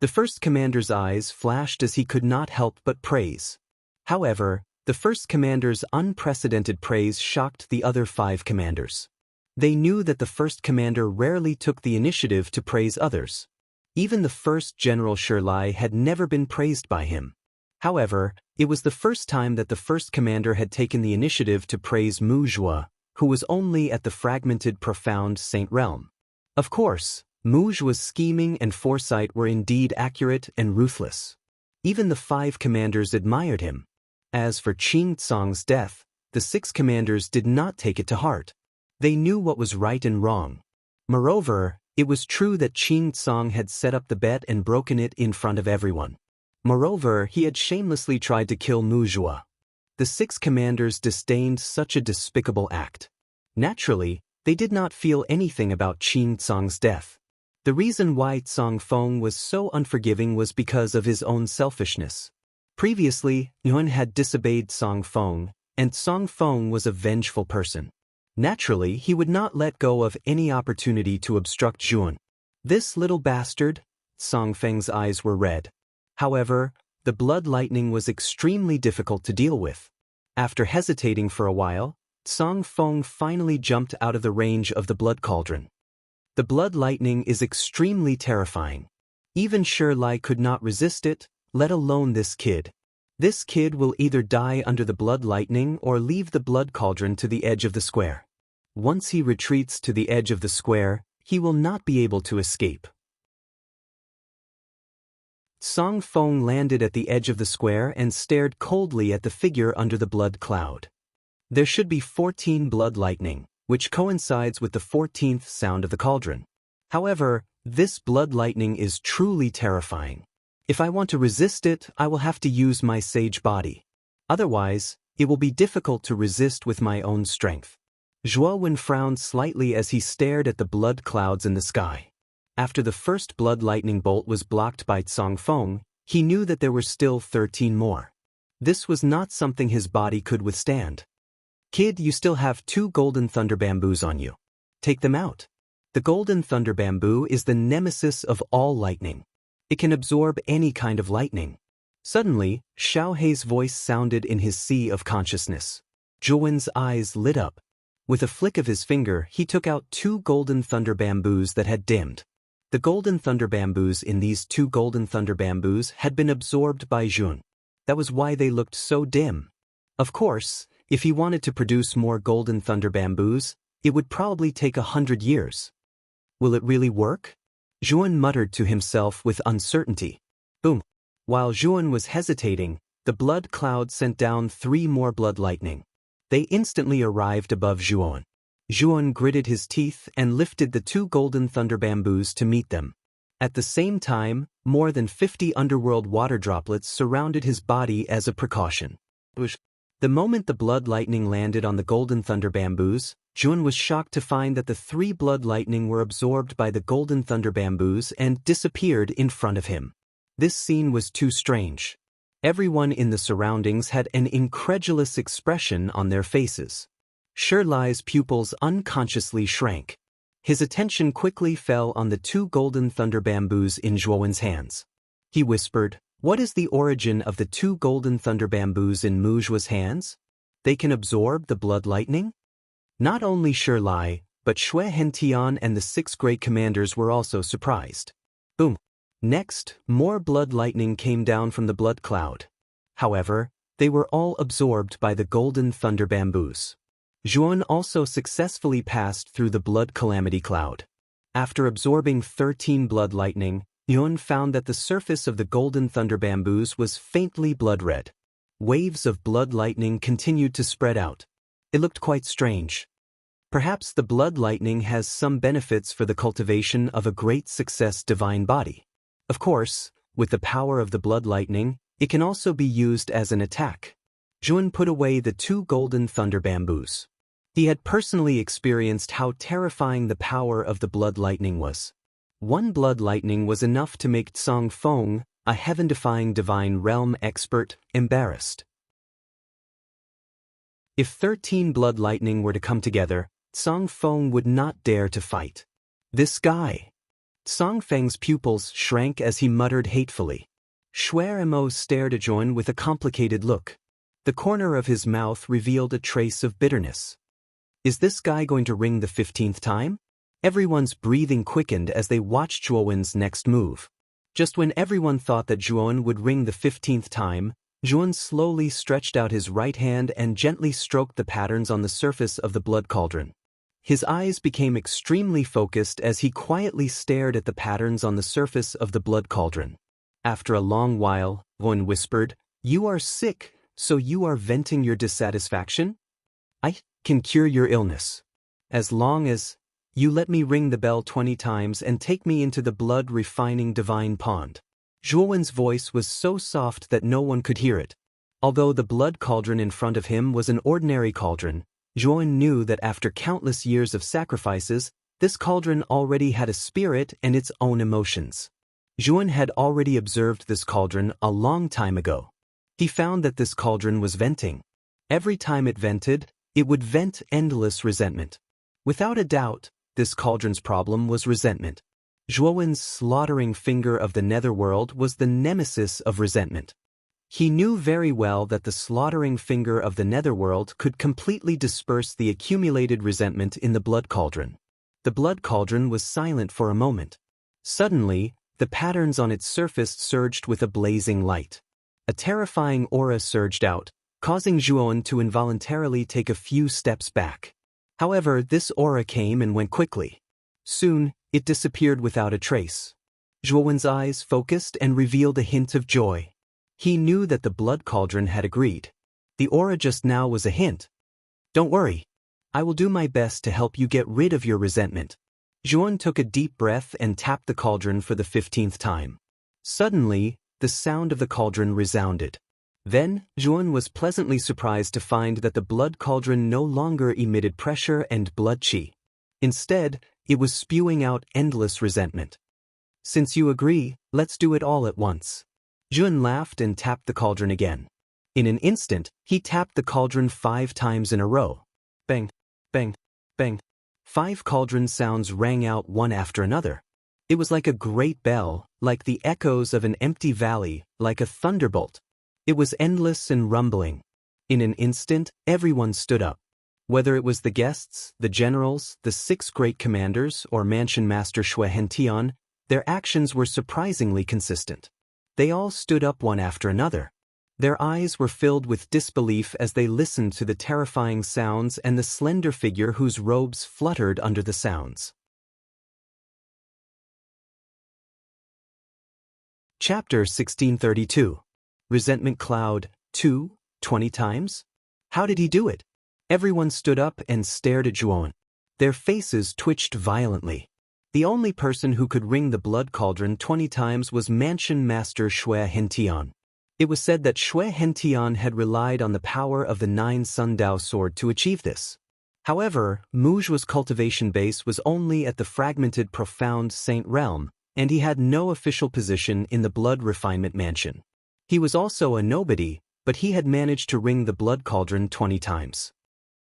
The first commander's eyes flashed as he could not help but praise. However, the first commander's unprecedented praise shocked the other 5 commanders. They knew that the first commander rarely took the initiative to praise others. Even the first General Shirlai had never been praised by him. However, it was the first time that the first commander had taken the initiative to praise Mu Zhuo, who was only at the fragmented profound Saint realm. Of course, Mu Zhuo's scheming and foresight were indeed accurate and ruthless. Even the 5 commanders admired him. As for Qing Tsang's death, the 6 commanders did not take it to heart. They knew what was right and wrong. Moreover, it was true that Qing Tsang had set up the bet and broken it in front of everyone. Moreover, he had shamelessly tried to kill Mu Zhuo. The 6 commanders disdained such a despicable act. Naturally, they did not feel anything about Qing Tsang's death. The reason why Tsang Feng was so unforgiving was because of his own selfishness. Previously, Yuan had disobeyed Tsang Feng, and Tsang Feng was a vengeful person. Naturally, he would not let go of any opportunity to obstruct Zhuan. This little bastard. Tsang Feng's eyes were red. However, the blood lightning was extremely difficult to deal with. After hesitating for a while, Tsang Feng finally jumped out of the range of the blood cauldron. The blood lightning is extremely terrifying. Even Shirlai could not resist it, let alone this kid. This kid will either die under the blood lightning or leave the blood cauldron to the edge of the square. Once he retreats to the edge of the square, he will not be able to escape. Tsang Feng landed at the edge of the square and stared coldly at the figure under the blood cloud. There should be 14 blood lightning, which coincides with the 14th sound of the cauldron. However, this blood lightning is truly terrifying. If I want to resist it, I will have to use my sage body. Otherwise, it will be difficult to resist with my own strength. Zhuo Wen frowned slightly as he stared at the blood clouds in the sky. After the first blood lightning bolt was blocked by Tsang Feng, he knew that there were still 13 more. This was not something his body could withstand. Kid, you still have 2 golden thunder bamboos on you. Take them out. The golden thunder bamboo is the nemesis of all lightning. It can absorb any kind of lightning. Suddenly, Xiao Hei's voice sounded in his sea of consciousness. Zhuo Wen's eyes lit up. With a flick of his finger, he took out 2 golden thunder bamboos that had dimmed. The golden thunder bamboos in these 2 golden thunder bamboos had been absorbed by Jun. That was why they looked so dim. Of course, if he wanted to produce more golden thunder bamboos, it would probably take 100 years. Will it really work? Zhuan muttered to himself with uncertainty. Boom! While Zhuan was hesitating, the blood cloud sent down 3 more blood lightning. They instantly arrived above Zhuan. Zhuan gritted his teeth and lifted the 2 golden thunder bamboos to meet them. At the same time, more than 50 underworld water droplets surrounded his body as a precaution. The moment the blood lightning landed on the golden thunder bamboos, Zhuan was shocked to find that the 3 blood lightning were absorbed by the golden thunder bamboos and disappeared in front of him. This scene was too strange. Everyone in the surroundings had an incredulous expression on their faces. Shirlai's pupils unconsciously shrank. His attention quickly fell on the 2 golden thunder bamboos in Zhuo Wen's hands. He whispered, "What is the origin of the 2 golden thunder bamboos in Mu Zhuo's hands? They can absorb the blood lightning?" Not only Shirlai, but Xue Hentian and the 6 great commanders were also surprised. Boom! Next, more blood lightning came down from the blood cloud. However, they were all absorbed by the golden thunder bamboos. Zhuan also successfully passed through the blood calamity cloud. After absorbing 13 blood lightning, Yuan found that the surface of the golden thunder bamboos was faintly blood red. Waves of blood lightning continued to spread out. It looked quite strange. Perhaps the blood lightning has some benefits for the cultivation of a great success divine body. Of course, with the power of the blood lightning, it can also be used as an attack. Juan put away the 2 golden thunder bamboos. He had personally experienced how terrifying the power of the blood lightning was. 1 blood lightning was enough to make Tsang Feng, a heaven-defying divine realm expert, embarrassed. If 13 blood lightning were to come together, Tsang Feng would not dare to fight. This guy. Tsang Feng's pupils shrank as he muttered hatefully. Shui Mo stared at Juan with a complicated look. The corner of his mouth revealed a trace of bitterness. Is this guy going to ring the 15th time? Everyone's breathing quickened as they watched Juan's next move. Just when everyone thought that Juan would ring the 15th time, Juan slowly stretched out his right hand and gently stroked the patterns on the surface of the blood cauldron. His eyes became extremely focused as he quietly stared at the patterns on the surface of the blood cauldron. After a long while, Juan whispered, "You are sick, so you are venting your dissatisfaction? I can cure your illness. As long as you let me ring the bell 20 times and take me into the blood-refining divine pond." Juan's voice was so soft that no one could hear it. Although the blood cauldron in front of him was an ordinary cauldron, Juan knew that after countless years of sacrifices, this cauldron already had a spirit and its own emotions. Juan had already observed this cauldron a long time ago. He found that this cauldron was venting. Every time it vented, it would vent endless resentment. Without a doubt, this cauldron's problem was resentment. Juan's slaughtering finger of the netherworld was the nemesis of resentment. He knew very well that the slaughtering finger of the netherworld could completely disperse the accumulated resentment in the blood cauldron. The blood cauldron was silent for a moment. Suddenly, the patterns on its surface surged with a blazing light. A terrifying aura surged out, causing Juan to involuntarily take a few steps back. However, this aura came and went quickly. Soon, it disappeared without a trace. Juan's eyes focused and revealed a hint of joy. He knew that the blood cauldron had agreed. The aura just now was a hint. "Don't worry. I will do my best to help you get rid of your resentment." Juan took a deep breath and tapped the cauldron for the 15th time. Suddenly, the sound of the cauldron resounded. Then, Juan was pleasantly surprised to find that the blood cauldron no longer emitted pressure and blood chi. Instead, it was spewing out endless resentment. "Since you agree, let's do it all at once." Juan laughed and tapped the cauldron again. In an instant, he tapped the cauldron 5 times in a row. Bang, bang, bang. 5 cauldron sounds rang out one after another. It was like a great bell, like the echoes of an empty valley, like a thunderbolt. It was endless and rumbling. In an instant, everyone stood up. Whether it was the guests, the generals, the 6 great commanders, or Mansion Master Shui Hentian, their actions were surprisingly consistent. They all stood up one after another. Their eyes were filled with disbelief as they listened to the terrifying sounds and the slender figure whose robes fluttered under the sounds. Chapter 1632. Resentment Cloud 2, 20 times? How did he do it? Everyone stood up and stared at Juan. Their faces twitched violently. The only person who could ring the blood cauldron 20 times was Mansion Master Shui Hentian. It was said that Shui Hentian had relied on the power of the 9 Sundao sword to achieve this. However, Muzhua's cultivation base was only at the fragmented profound saint realm, and he had no official position in the blood refinement mansion. He was also a nobody, but he had managed to ring the blood cauldron 20 times.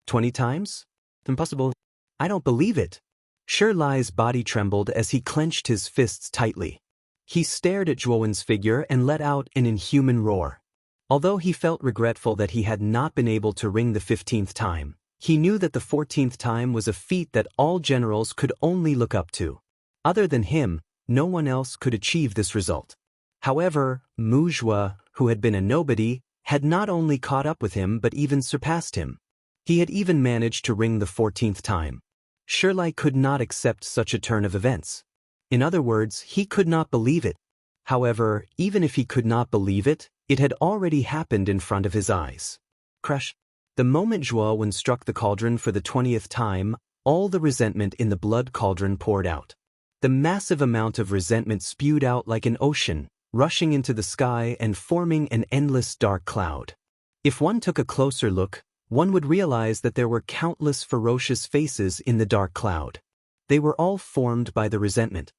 20 times? Impossible. I don't believe it. Shirlai's body trembled as he clenched his fists tightly. He stared at Juan's figure and let out an inhuman roar. Although he felt regretful that he had not been able to ring the 15th time, he knew that the 14th time was a feat that all generals could only look up to. Other than him, no one else could achieve this result. However, Muzhua, who had been a nobody, had not only caught up with him but even surpassed him. He had even managed to ring the 14th time. Shirlai could not accept such a turn of events. In other words, he could not believe it. However, even if he could not believe it, It had already happened in front of his eyes. Crash! The moment Zhuo Wen struck the cauldron for the 20th time, all the resentment in the blood cauldron poured out. The massive amount of resentment spewed out like an ocean, rushing into the sky and forming an endless dark cloud. If one took a closer look, one would realize that there were countless ferocious faces in the dark cloud. They were all formed by the resentment.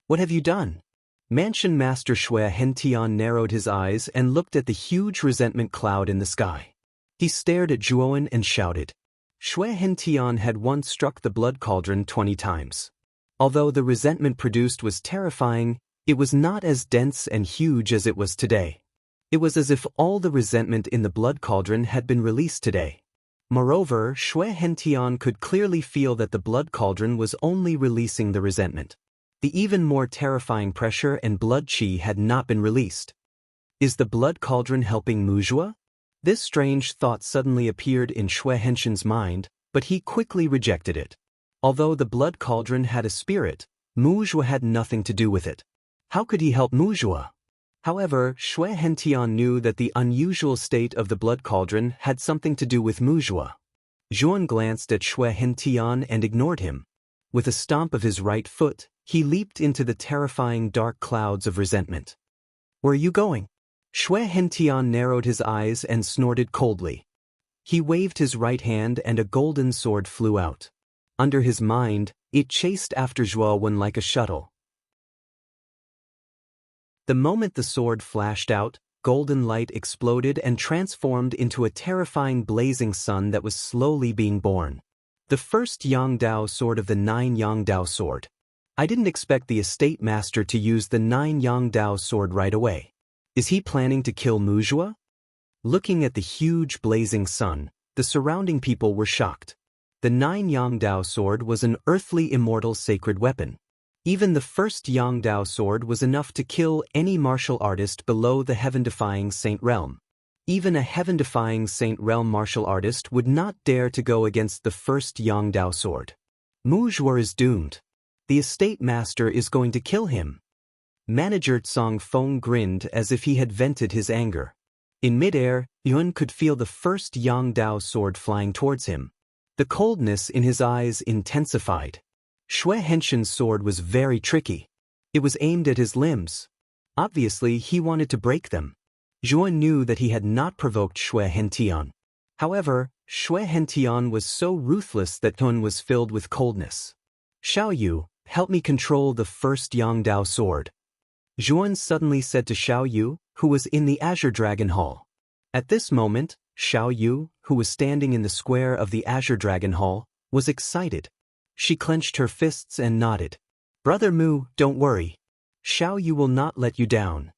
What have you done? Mansion Master Xue Hentian narrowed his eyes and looked at the huge resentment cloud in the sky. He stared at Zhuowen and shouted. Xue Hentian had once struck the blood cauldron 20 times. Although the resentment produced was terrifying, it was not as dense and huge as it was today. It was as if all the resentment in the blood cauldron had been released today. Moreover, Xue Hentian could clearly feel that the blood cauldron was only releasing the resentment. The even more terrifying pressure and blood qi had not been released. Is the blood cauldron helping Muzhua? This strange thought suddenly appeared in Xue Hentian's mind, but he quickly rejected it. Although the blood cauldron had a spirit, Muzhua had nothing to do with it. How could he help Muzhua? However, Xue Hentian knew that the unusual state of the blood cauldron had something to do with Muzhua. Zhuan glanced at Xue Hentian and ignored him. With a stomp of his right foot, he leaped into the terrifying dark clouds of resentment. Where are you going? Xue Hentian narrowed his eyes and snorted coldly. He waved his right hand and a golden sword flew out. Under his mind, it chased after Zhuo Wen like a shuttle. The moment the sword flashed out, golden light exploded and transformed into a terrifying blazing sun that was slowly being born. The first Yangdao sword of the 9 Yangdao sword. I didn't expect the estate master to use the 9 Yangdao sword right away. Is he planning to kill Muzhua? Looking at the huge blazing sun, the surrounding people were shocked. The 9 Yangdao sword was an earthly immortal sacred weapon. Even the first Yangdao sword was enough to kill any martial artist below the heaven-defying Saint Realm. Even a heaven-defying Saint Realm martial artist would not dare to go against the first Yangdao sword. Muzhua is doomed. The estate master is going to kill him. Manager Tsang Feng grinned as if he had vented his anger. In midair, Yun could feel the first Yangdao sword flying towards him. The coldness in his eyes intensified. Xue Hentian's sword was very tricky. It was aimed at his limbs. Obviously, he wanted to break them. Zhuan knew that he had not provoked Xue Hentian. However, Xue Hentian was so ruthless that Yun was filled with coldness. Xiao Yu, help me control the first Yangdao sword. Zhuan suddenly said to Xiao Yu, who was in the Azure Dragon Hall. At this moment, Xiao Yu, who was standing in the square of the Azure Dragon Hall, was excited. She clenched her fists and nodded. Brother Mu, don't worry. Xiao Yu will not let you down.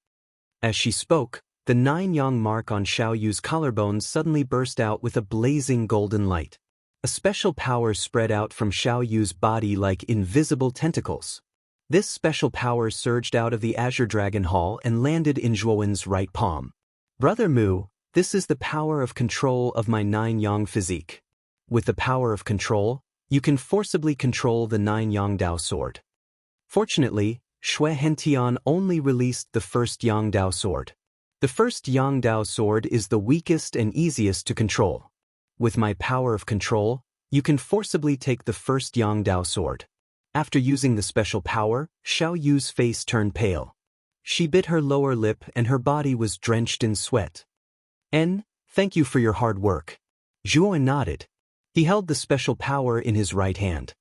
As she spoke, the 9 yang mark on Xiao Yu's collarbone suddenly burst out with a blazing golden light. A special power spread out from Xiao Yu's body like invisible tentacles. This special power surged out of the Azure Dragon Hall and landed in Zhuowen's right palm. Brother Mu, this is the power of control of my 9 yang physique. With the power of control, you can forcibly control the 9 Yangdao sword. Fortunately, Xue Hentian only released the first Yangdao sword. The first Yangdao sword is the weakest and easiest to control. With my power of control, you can forcibly take the first Yangdao sword. After using the special power, Xiao Yu's face turned pale. She bit her lower lip and her body was drenched in sweat. Thank you for your hard work. Zhuan nodded. He held the special power in his right hand.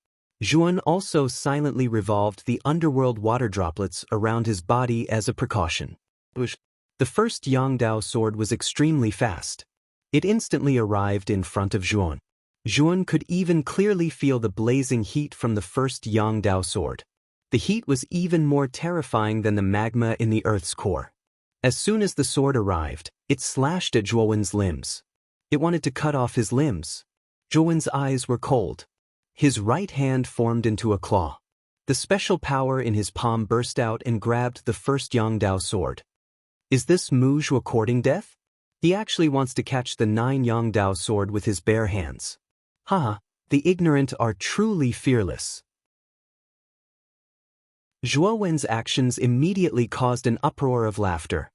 Zhuan also silently revolved the underworld water droplets around his body as a precaution. The first Yangdao sword was extremely fast. It instantly arrived in front of Zhuan. Zhuan could even clearly feel the blazing heat from the first Yangdao sword. The heat was even more terrifying than the magma in the earth's core. As soon as the sword arrived, it slashed at Zhuowen's limbs. It wanted to cut off his limbs. Zhuowen's eyes were cold. His right hand formed into a claw. The special power in his palm burst out and grabbed the first Yangdao sword. Is this Muzhua courting death? He actually wants to catch the 9 Yangdao sword with his bare hands. Haha, the ignorant are truly fearless. Zhuo Wen's actions immediately caused an uproar of laughter.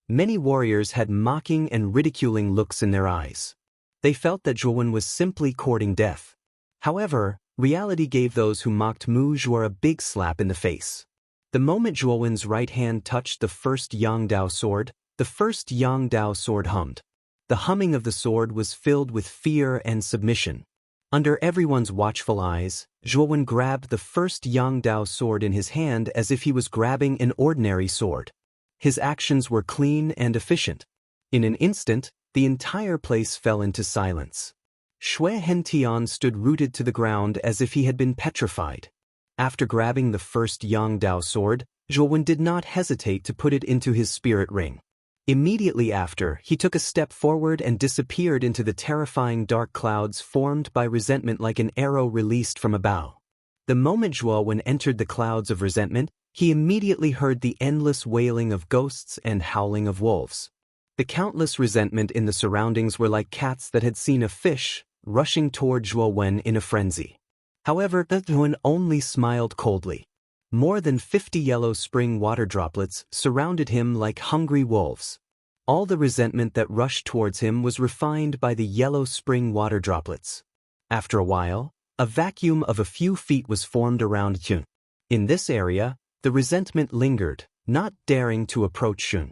Many warriors had mocking and ridiculing looks in their eyes. They felt that Zhuowen was simply courting death. However, reality gave those who mocked Mu Zhuo a big slap in the face. The moment Zhuowen's right hand touched the first Yang Dao sword, the first Yang Dao sword hummed. The humming of the sword was filled with fear and submission. Under everyone's watchful eyes, Zhuowen grabbed the first Yang Dao sword in his hand as if he was grabbing an ordinary sword. His actions were clean and efficient. In an instant, the entire place fell into silence. Xue Hentian stood rooted to the ground as if he had been petrified. After grabbing the first Yang Dao sword, Zhuowen did not hesitate to put it into his spirit ring. Immediately after, he took a step forward and disappeared into the terrifying dark clouds formed by resentment like an arrow released from a bow. The moment Zhuowen entered the clouds of resentment, he immediately heard the endless wailing of ghosts and howling of wolves. The countless resentment in the surroundings were like cats that had seen a fish, rushing toward Zhuowen in a frenzy. However, Zhuowen only smiled coldly. More than 50 yellow spring water droplets surrounded him like hungry wolves. All the resentment that rushed towards him was refined by the yellow spring water droplets. After a while, a vacuum of a few feet was formed around Xun. In this area, the resentment lingered, not daring to approach Xun.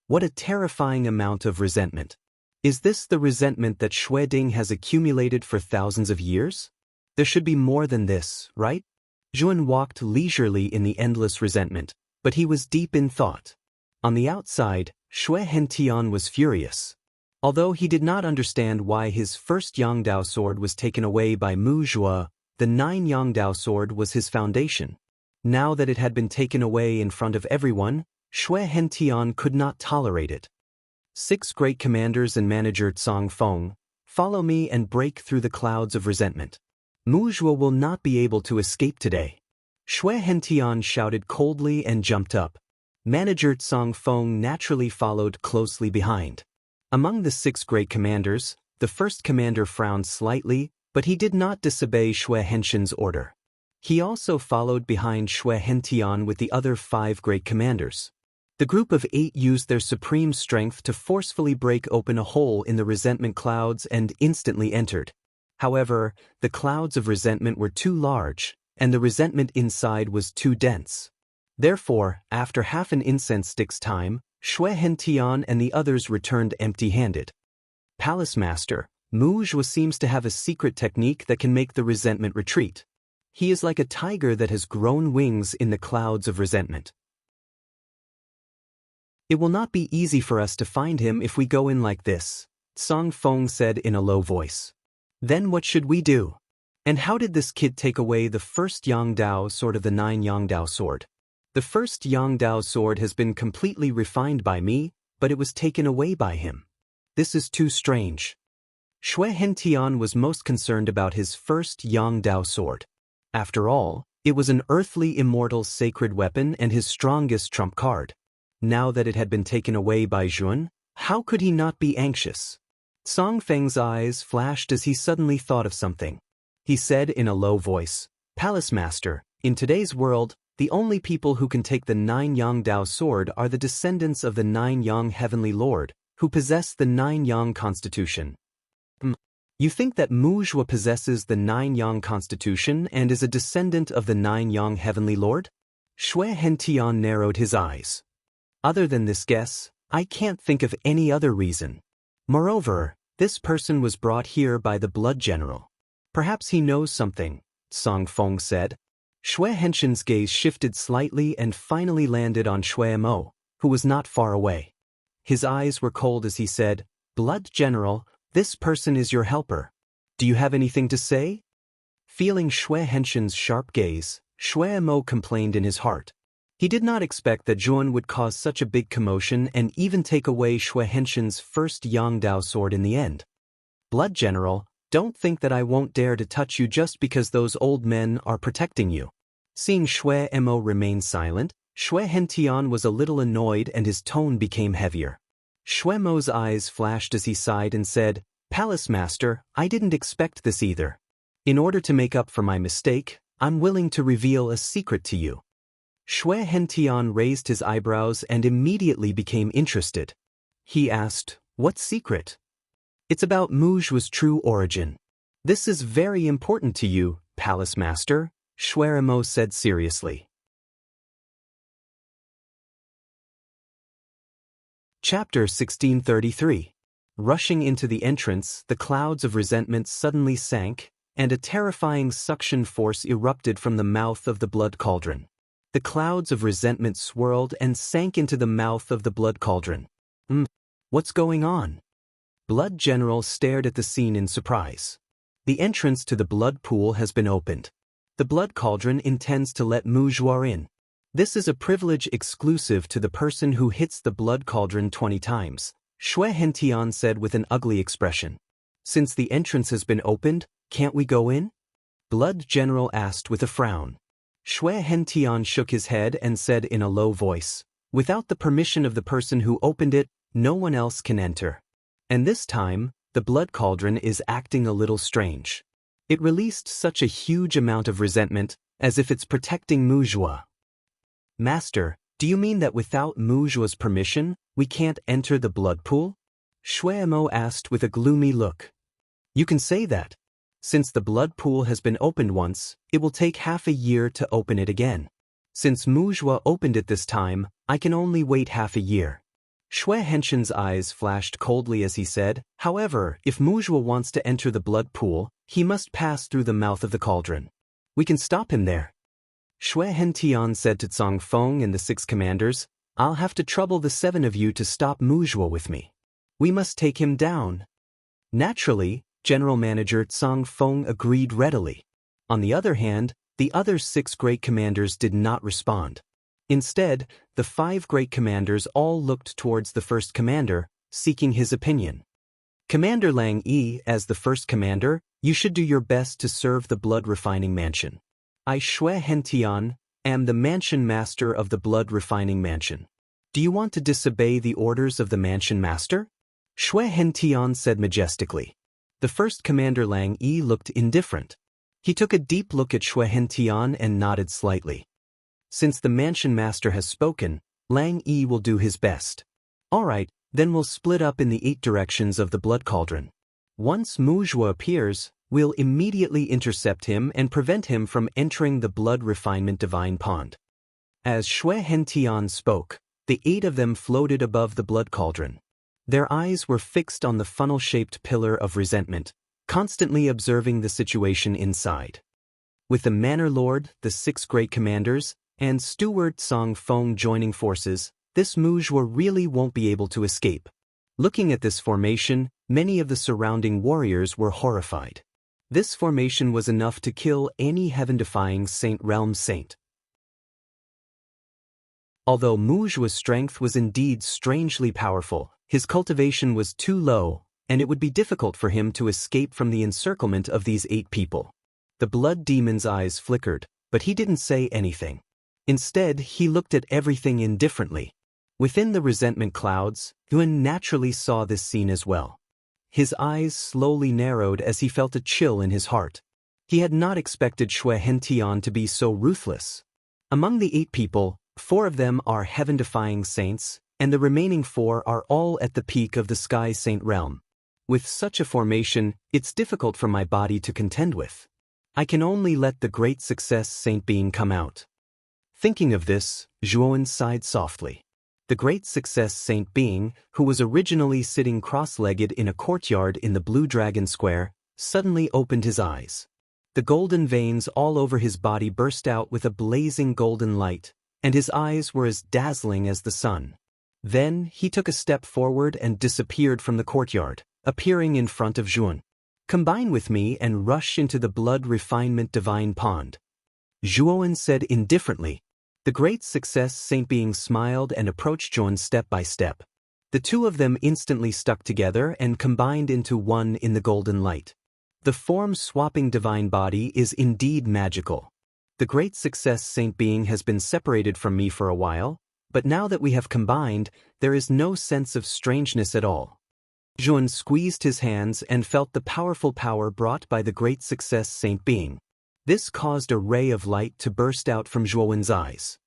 What a terrifying amount of resentment. Is this the resentment that Xue Ding has accumulated for thousands of years? There should be more than this, right? Zhuowen walked leisurely in the endless resentment, but he was deep in thought. On the outside, Xue Hentian was furious. Although he did not understand why his first Yang Dao sword was taken away by Mu Zhuo, the 9 Yang Dao sword was his foundation. Now that it had been taken away in front of everyone, Xue Hentian could not tolerate it. 6 great commanders and manager Cong Feng, follow me and break through the clouds of resentment. Mu Zhuo will not be able to escape today. Xue Hentian shouted coldly and jumped up. Manager Cong Feng naturally followed closely behind. Among the 6 great commanders, the first commander frowned slightly, but he did not disobey Xue Henshin's order. He also followed behind Xue Hentian with the other 5 great commanders. The group of 8 used their supreme strength to forcefully break open a hole in the resentment clouds and instantly entered. However, the clouds of resentment were too large, and the resentment inside was too dense. Therefore, after half an incense stick's time, Xue Hentian and the others returned empty-handed. Palace Master, Mu Zhuo seems to have a secret technique that can make the resentment retreat. He is like a tiger that has grown wings in the clouds of resentment. It will not be easy for us to find him if we go in like this, Cong Feng said in a low voice. Then what should we do? And how did this kid take away the first Yang Dao sword of the 9 Yang Dao sword? The first Yang Dao sword has been completely refined by me, but it was taken away by him. This is too strange. Xue Hentian was most concerned about his first Yang Dao sword. After all, it was an earthly immortal sacred weapon and his strongest trump card. Now that it had been taken away by Zhuowen, how could he not be anxious? Cong Feng's eyes flashed as he suddenly thought of something. He said in a low voice, Palace Master, in today's world, the only people who can take the 9 Yang Dao sword are the descendants of the 9 Yang Heavenly Lord, who possess the 9 Yang Constitution. You think that Mu Zhuo possesses the 9 Yang Constitution and is a descendant of the 9 Yang Heavenly Lord? Xue Hentian narrowed his eyes. Other than this guess, I can't think of any other reason. Moreover, this person was brought here by the Blood General. Perhaps he knows something, Cong Feng said. Xue Henshin's gaze shifted slightly and finally landed on Xue Mo, who was not far away. His eyes were cold as he said, Blood General, this person is your helper. Do you have anything to say? Feeling Xue Henshin's sharp gaze, Xue Mo complained in his heart. He did not expect that Zhuowen would cause such a big commotion and even take away Xue Henshin's first Yang Dao sword in the end. Blood General, don't think that I won't dare to touch you just because those old men are protecting you. Seeing Xue Mo remain silent, Xue Hentian was a little annoyed and his tone became heavier. Xue Mo's eyes flashed as he sighed and said, Palace Master, I didn't expect this either. In order to make up for my mistake, I'm willing to reveal a secret to you. Xue Hentian raised his eyebrows and immediately became interested. He asked, "What secret?" "It's about Muju's true origin." "This is very important to you, Palace Master," Xueremo said seriously. Chapter 1633. Rushing into the entrance, the clouds of resentment suddenly sank, and a terrifying suction force erupted from the mouth of the blood cauldron. The clouds of resentment swirled and sank into the mouth of the blood cauldron. What's going on?" Blood General stared at the scene in surprise. "The entrance to the blood pool has been opened. The blood cauldron intends to let Mujuar in. This is a privilege exclusive to the person who hits the blood cauldron 20 times, Xue Hentian said with an ugly expression. "Since the entrance has been opened, can't we go in?" Blood General asked with a frown. Xue Hentian shook his head and said in a low voice, "Without the permission of the person who opened it, no one else can enter. And this time, the blood cauldron is acting a little strange. It released such a huge amount of resentment, as if it's protecting Mujua." "Master, do you mean that without Mujua's permission, we can't enter the blood pool?" Xuemo asked with a gloomy look. "You can say that. Since the blood pool has been opened once, it will take half a year to open it again. Since Mujua opened it this time, I can only wait half a year." Xue Henshin's eyes flashed coldly as he said, "However, if Mujua wants to enter the blood pool, he must pass through the mouth of the cauldron. We can stop him there." Xue Hentian said to Cang Feng and the 6 commanders, "I'll have to trouble the 7 of you to stop Mujua with me. We must take him down." Naturally, General Manager Cang Feng agreed readily. On the other hand, the other 6 great commanders did not respond. Instead, the 5 great commanders all looked towards the first commander, seeking his opinion. "Commander Lang Yi, as the first commander, you should do your best to serve the blood refining mansion. I, Xue Hentian, am the mansion master of the blood refining mansion. Do you want to disobey the orders of the mansion master?" Xue Hentian said majestically. The first commander Lang Yi looked indifferent. He took a deep look at Xue Hentian and nodded slightly. "Since the mansion master has spoken, Lang Yi will do his best. All right, then we'll split up in the 8 directions of the blood cauldron. Once Mujua appears, we'll immediately intercept him and prevent him from entering the blood refinement divine pond." As Xue Hentian spoke, the 8 of them floated above the blood cauldron. Their eyes were fixed on the funnel-shaped pillar of resentment, constantly observing the situation inside. With the Manor Lord, the 6 great commanders, and Steward Cang Feng joining forces, this Mujua really won't be able to escape. Looking at this formation, many of the surrounding warriors were horrified. This formation was enough to kill any heaven-defying Saint Realm saint. Although Mujua's strength was indeed strangely powerful, his cultivation was too low, and it would be difficult for him to escape from the encirclement of these 8 people. The blood demon's eyes flickered, but he didn't say anything. Instead, he looked at everything indifferently. Within the resentment clouds, Yuan naturally saw this scene as well. His eyes slowly narrowed as he felt a chill in his heart. He had not expected Xue Hentian to be so ruthless. Among the 8 people, 4 of them are heaven-defying saints, and the remaining 4 are all at the peak of the Sky Saint realm. With such a formation, it's difficult for my body to contend with. I can only let the great success saint being come out. Thinking of this, Zhuan sighed softly. The great success saint being, who was originally sitting cross-legged in a courtyard in the Blue Dragon Square, suddenly opened his eyes. The golden veins all over his body burst out with a blazing golden light, and his eyes were as dazzling as the sun. Then, he took a step forward and disappeared from the courtyard, appearing in front of Zhuan. "Combine with me and rush into the blood refinement divine pond," Zhuan said indifferently. The great success saint being smiled and approached Zhuan step by step. The 2 of them instantly stuck together and combined into one in the golden light. The form-swapping divine body is indeed magical. The great success saint being has been separated from me for a while, but now that we have combined, there is no sense of strangeness at all. Zhuan squeezed his hands and felt the powerful power brought by the great success saint being. This caused a ray of light to burst out from Zhuan's eyes.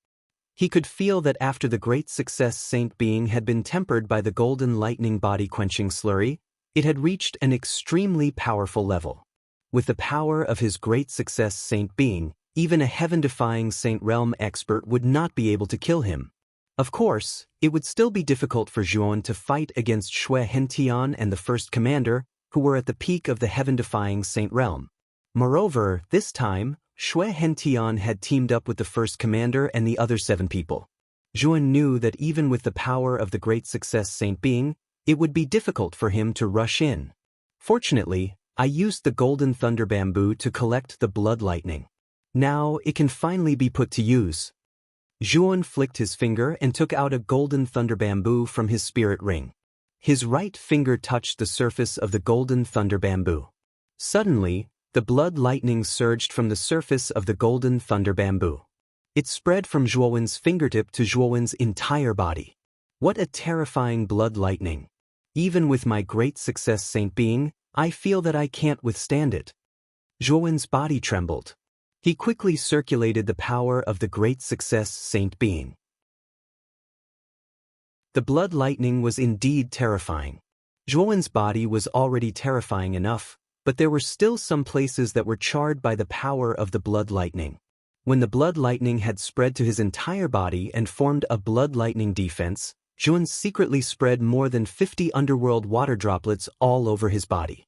He could feel that after the great success Saint being had been tempered by the golden lightning body-quenching slurry, it had reached an extremely powerful level. With the power of his great success Saint being, even a heaven-defying Saint Realm expert would not be able to kill him. Of course, it would still be difficult for Zhuan to fight against Xue Hentian and the First Commander, who were at the peak of the heaven-defying Saint Realm. Moreover, this time, Xue Hentian had teamed up with the First Commander and the other 7 people. Zhuan knew that even with the power of the great success Saint being, it would be difficult for him to rush in. Fortunately, I used the golden thunder bamboo to collect the blood lightning. Now it can finally be put to use. Zhuan flicked his finger and took out a golden thunder bamboo from his spirit ring. His right finger touched the surface of the golden thunder bamboo. Suddenly, the blood lightning surged from the surface of the golden thunder bamboo. It spread from Zhuowen's fingertip to Zhuowen's entire body. What a terrifying blood lightning! Even with my great success Saint being, I feel that I can't withstand it. Zhuowen's body trembled. He quickly circulated the power of the great success Saint being. The blood lightning was indeed terrifying. Zhuowen's body was already terrifying enough, but there were still some places that were charred by the power of the blood lightning. When the blood lightning had spread to his entire body and formed a blood lightning defense, Zhuan secretly spread more than 50 underworld water droplets all over his body.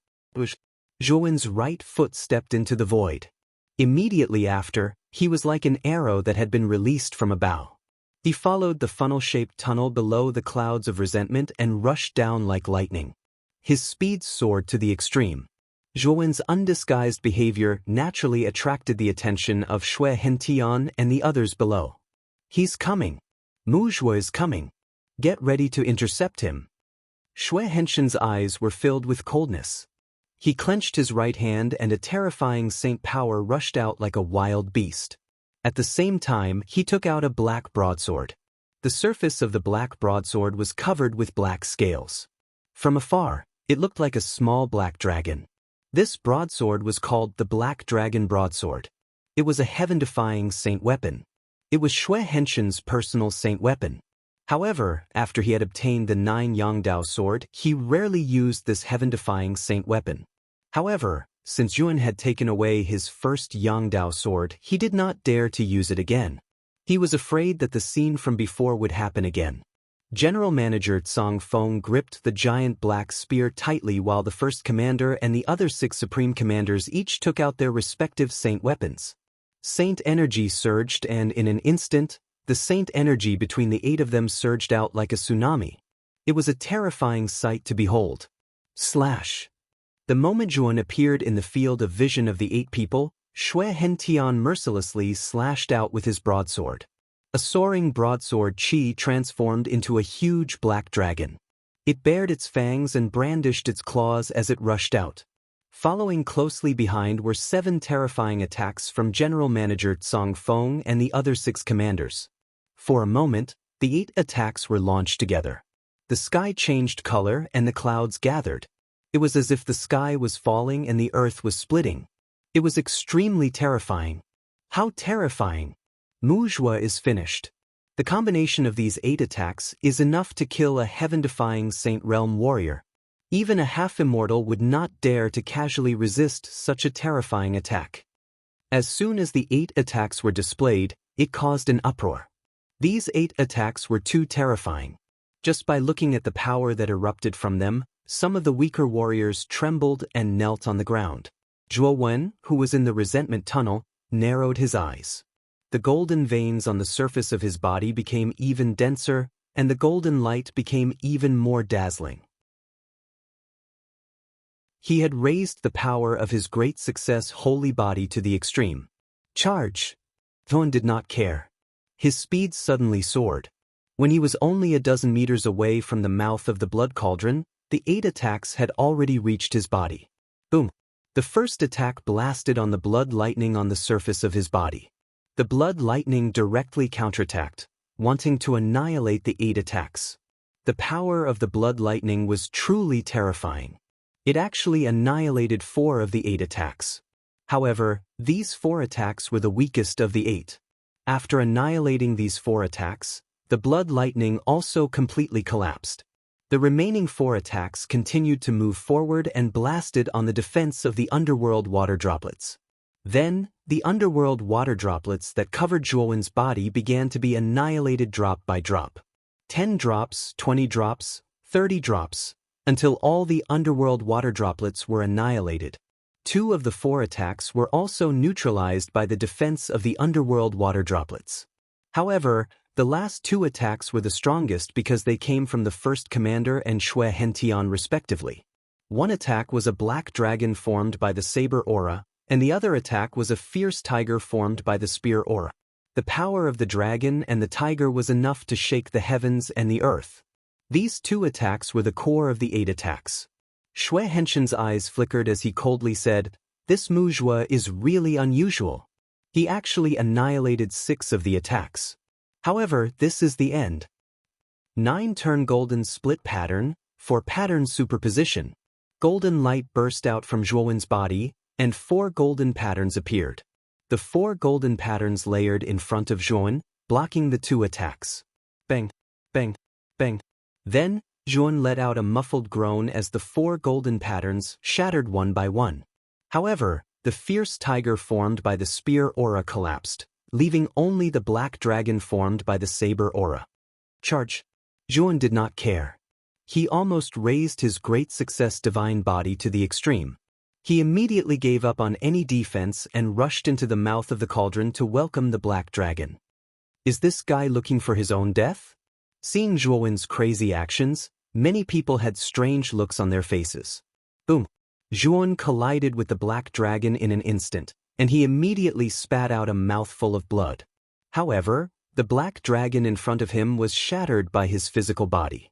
Zhuowen's right foot stepped into the void. Immediately after, he was like an arrow that had been released from a bow. He followed the funnel-shaped tunnel below the clouds of resentment and rushed down like lightning. His speed soared to the extreme. Zhuowen's undisguised behavior naturally attracted the attention of Xue Hentian and the others below. He's coming. Mu Zhuo is coming. Get ready to intercept him. Xue Hentian's eyes were filled with coldness. He clenched his right hand and a terrifying saint power rushed out like a wild beast. At the same time, he took out a black broadsword. The surface of the black broadsword was covered with black scales. From afar, it looked like a small black dragon. This broadsword was called the Black Dragon Broadsword. It was a heaven-defying saint weapon. It was Xue Hentian's personal saint weapon. However, after he had obtained the 9 Yangdao sword, he rarely used this heaven-defying saint weapon. However, since Zhuan had taken away his first Yangdao sword, he did not dare to use it again. He was afraid that the scene from before would happen again. General Manager Tsang Feng gripped the giant black spear tightly while the First Commander and the other 6 Supreme Commanders each took out their respective saint weapons. Saint energy surged and in an instant, the saint energy between the 8 of them surged out like a tsunami. It was a terrifying sight to behold. Slash! The moment Zhuan appeared in the field of vision of the 8 people, Xue Hentian mercilessly slashed out with his broadsword. A soaring broadsword chi transformed into a huge black dragon. It bared its fangs and brandished its claws as it rushed out. Following closely behind were 7 terrifying attacks from General Manager Tsang Feng and the other 6 commanders. For a moment, the 8 attacks were launched together. The sky changed color and the clouds gathered. It was as if the sky was falling and the earth was splitting. It was extremely terrifying. How terrifying! Mu Zhuo is finished. The combination of these 8 attacks is enough to kill a heaven-defying Saint Realm warrior. Even a half-immortal would not dare to casually resist such a terrifying attack. As soon as the 8 attacks were displayed, it caused an uproar. These 8 attacks were too terrifying. Just by looking at the power that erupted from them, some of the weaker warriors trembled and knelt on the ground. Zhuo Wen, who was in the resentment tunnel, narrowed his eyes. The golden veins on the surface of his body became even denser, and the golden light became even more dazzling. He had raised the power of his great success holy body to the extreme. Charge! Zhuan did not care. His speed suddenly soared. When he was only a dozen meters away from the mouth of the blood cauldron, the 8 attacks had already reached his body. Boom! The first attack blasted on the blood lightning on the surface of his body. The blood lightning directly counterattacked, wanting to annihilate the 8 attacks. The power of the blood lightning was truly terrifying. It actually annihilated 4 of the 8 attacks. However, these 4 attacks were the weakest of the 8. After annihilating these 4 attacks, the blood lightning also completely collapsed. The remaining 4 attacks continued to move forward and blasted on the defense of the underworld water droplets. Then, the underworld water droplets that covered Zhuowen's body began to be annihilated drop by drop. 10 drops, 20 drops, 30 drops, until all the underworld water droplets were annihilated. 2 of the 4 attacks were also neutralized by the defense of the underworld water droplets. However, the last 2 attacks were the strongest because they came from the first commander and Xue Hentian respectively. One attack was a black dragon formed by the saber aura, and the other attack was a fierce tiger formed by the spear aura. The power of the dragon and the tiger was enough to shake the heavens and the earth. These 2 attacks were the core of the 8 attacks. Xue Hentian's eyes flickered as he coldly said, "This Muzhua is really unusual." He actually annihilated 6 of the attacks. However, this is the end. 9 turn golden split pattern, for pattern superposition. Golden light burst out from Zhuowen's body, and 4 golden patterns appeared. The 4 golden patterns layered in front of Zhuowen, blocking the 2 attacks. Bang, bang, bang. Then, Zhuowen let out a muffled groan as the 4 golden patterns shattered one by one. However, the fierce tiger formed by the spear aura collapsed, leaving only the black dragon formed by the saber aura. Charge. Zhuowen did not care. He almost raised his great success divine body to the extreme. He immediately gave up on any defense and rushed into the mouth of the cauldron to welcome the black dragon. Is this guy looking for his own death? Seeing Zhuowen's crazy actions, many people had strange looks on their faces. Boom! Zhuowen collided with the black dragon in an instant, and he immediately spat out a mouthful of blood. However, the black dragon in front of him was shattered by his physical body.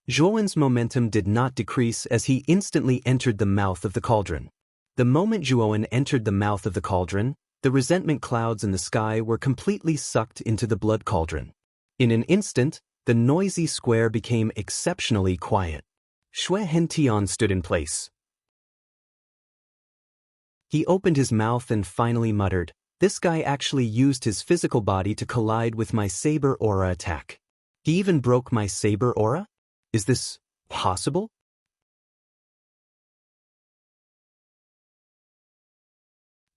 Zhuowen's momentum did not decrease as he instantly entered the mouth of the cauldron. The moment Zhuowen entered the mouth of the cauldron, the resentment clouds in the sky were completely sucked into the blood cauldron. In an instant, the noisy square became exceptionally quiet. Xue Hentian stood in place. He opened his mouth and finally muttered, "This guy actually used his physical body to collide with my saber aura attack. He even broke my saber aura? Is this possible?"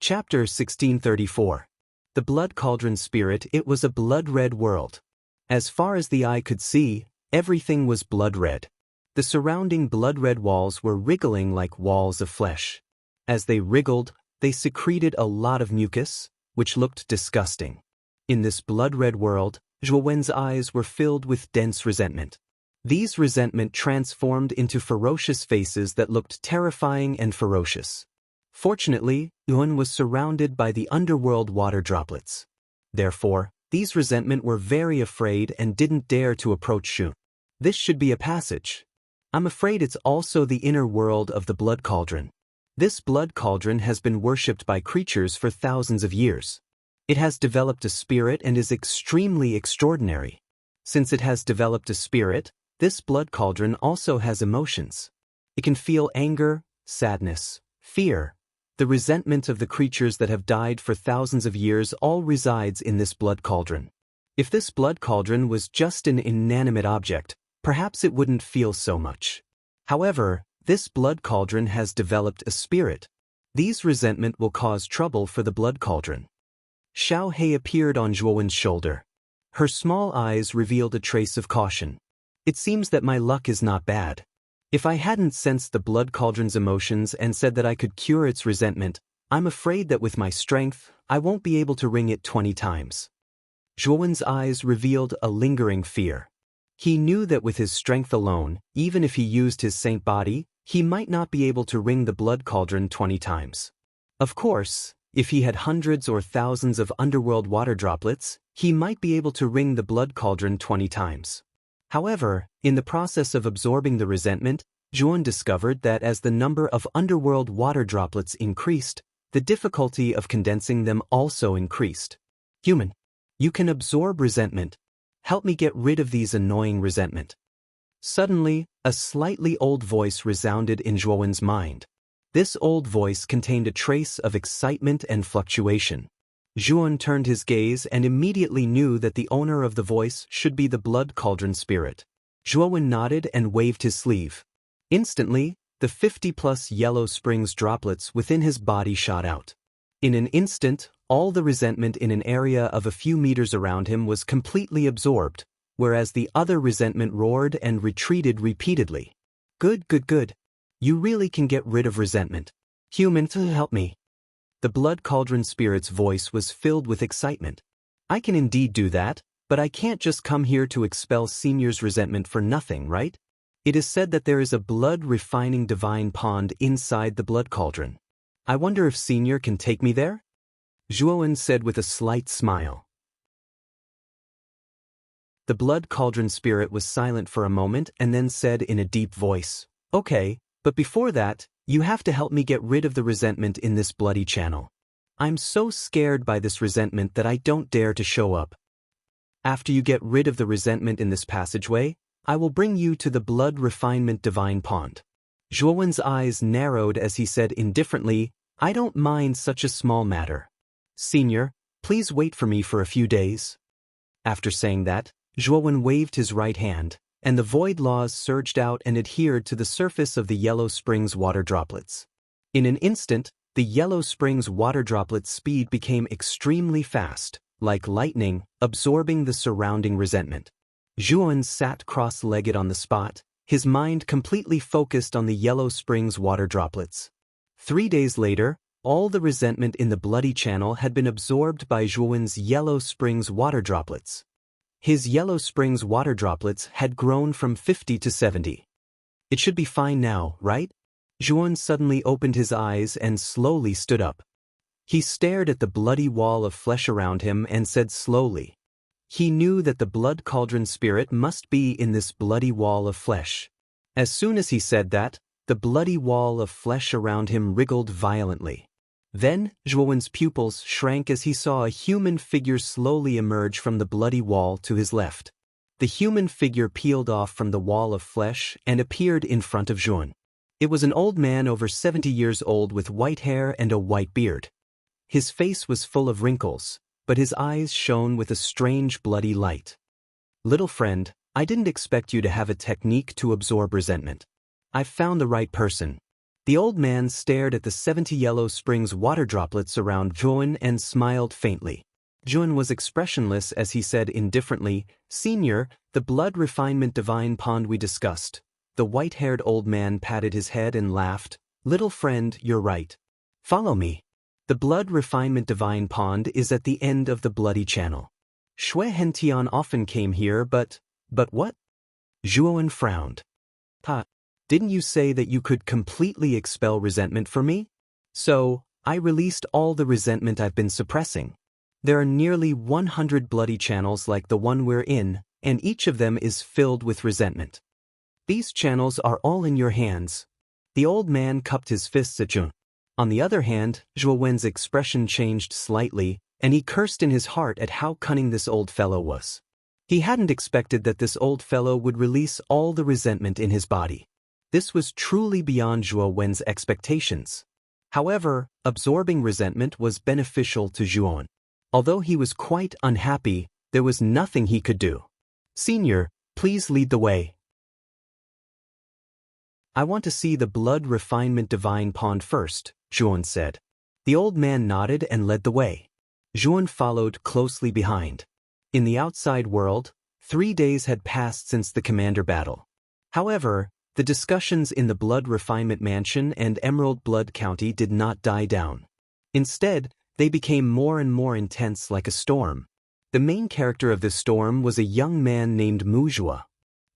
Chapter 1634. The Blood Cauldron Spirit. It was a blood-red world. As far as the eye could see, everything was blood-red. The surrounding blood-red walls were wriggling like walls of flesh. As they wriggled, they secreted a lot of mucus, which looked disgusting. In this blood-red world, Zhuowen's eyes were filled with dense resentment. These resentment transformed into ferocious faces that looked terrifying and ferocious. Fortunately, Zhuowen was surrounded by the underworld water droplets. Therefore, these resentment were very afraid and didn't dare to approach Zhuowen. This should be a passage. I'm afraid it's also the inner world of the blood cauldron. This blood cauldron has been worshipped by creatures for thousands of years. It has developed a spirit and is extremely extraordinary. Since it has developed a spirit, this blood cauldron also has emotions. It can feel anger, sadness, fear. The resentment of the creatures that have died for thousands of years all resides in this blood cauldron. If this blood cauldron was just an inanimate object, perhaps it wouldn't feel so much. However, this blood cauldron has developed a spirit. These resentment will cause trouble for the blood cauldron. Xiao He appeared on Zhuowen's shoulder. Her small eyes revealed a trace of caution. It seems that my luck is not bad. If I hadn't sensed the blood cauldron's emotions and said that I could cure its resentment, I'm afraid that with my strength, I won't be able to ring it 20 times. Zhuowen's eyes revealed a lingering fear. He knew that with his strength alone, even if he used his saint body, he might not be able to ring the blood cauldron 20 times. Of course, if he had hundreds or thousands of underworld water droplets, he might be able to ring the blood cauldron 20 times. However, in the process of absorbing the resentment, Zhuowen discovered that as the number of underworld water droplets increased, the difficulty of condensing them also increased. Human, you can absorb resentment. Help me get rid of these annoying resentment. Suddenly, a slightly old voice resounded in Zhuowen's mind. This old voice contained a trace of excitement and fluctuation. Zhuan turned his gaze and immediately knew that the owner of the voice should be the blood cauldron spirit. Zhuan nodded and waved his sleeve. Instantly, the 50+ yellow springs droplets within his body shot out. In an instant, all the resentment in an area of a few meters around him was completely absorbed, whereas the other resentment roared and retreated repeatedly. Good, good, good. You really can get rid of resentment. Human, help me. The blood cauldron spirit's voice was filled with excitement. I can indeed do that, but I can't just come here to expel Senior's resentment for nothing, right? It is said that there is a blood-refining divine pond inside the blood cauldron. I wonder if Senior can take me there? Zhuan said with a slight smile. The blood cauldron spirit was silent for a moment and then said in a deep voice, Okay, but before that, you have to help me get rid of the resentment in this bloody channel. I'm so scared by this resentment that I don't dare to show up. After you get rid of the resentment in this passageway, I will bring you to the blood refinement divine pond. Zhuan's eyes narrowed as he said indifferently, I don't mind such a small matter. Senior, please wait for me for a few days. After saying that, Zhuan waved his right hand, and the void laws surged out and adhered to the surface of the Yellow Springs water droplets. In an instant, the Yellow Springs water droplets' speed became extremely fast, like lightning, absorbing the surrounding resentment. Zhuan sat cross-legged on the spot, his mind completely focused on the Yellow Springs water droplets. 3 days later, all the resentment in the bloody channel had been absorbed by Zhuan's Yellow Springs water droplets. His Yellow Springs water droplets had grown from 50 to 70. It should be fine now, right? Zhuan suddenly opened his eyes and slowly stood up. He stared at the bloody wall of flesh around him and said slowly. He knew that the blood cauldron spirit must be in this bloody wall of flesh. As soon as he said that, the bloody wall of flesh around him wriggled violently. Then, Zhuan's pupils shrank as he saw a human figure slowly emerge from the bloody wall to his left. The human figure peeled off from the wall of flesh and appeared in front of Zhuan. It was an old man over 70 years old with white hair and a white beard. His face was full of wrinkles, but his eyes shone with a strange bloody light. Little friend, I didn't expect you to have a technique to absorb resentment. I've found the right person. The old man stared at the 70 Yellow Springs water droplets around Zhuan and smiled faintly. Zhuan was expressionless as he said indifferently, Senior, the blood refinement divine pond we discussed. The white-haired old man patted his head and laughed. Little friend, you're right. Follow me. The blood refinement divine pond is at the end of the bloody channel. Shui Hentian often came here, but what? Zhuan frowned. Didn't you say that you could completely expel resentment for me? So, I released all the resentment I've been suppressing. There are nearly 100 bloody channels like the one we're in, and each of them is filled with resentment. These channels are all in your hands. The old man cupped his fists at Zhuan. On the other hand, Zhuan's expression changed slightly, and he cursed in his heart at how cunning this old fellow was. He hadn't expected that this old fellow would release all the resentment in his body. This was truly beyond Zhuan's expectations. However, absorbing resentment was beneficial to Zhuan. Although he was quite unhappy, there was nothing he could do. Senior, please lead the way. I want to see the blood refinement divine pond first, Zhuan said. The old man nodded and led the way. Zhuan followed closely behind. In the outside world, 3 days had passed since the commander battle. However, the discussions in the Blood Refinement Mansion and Emerald Blood County did not die down. Instead, they became more and more intense like a storm. The main character of this storm was a young man named Muzhua.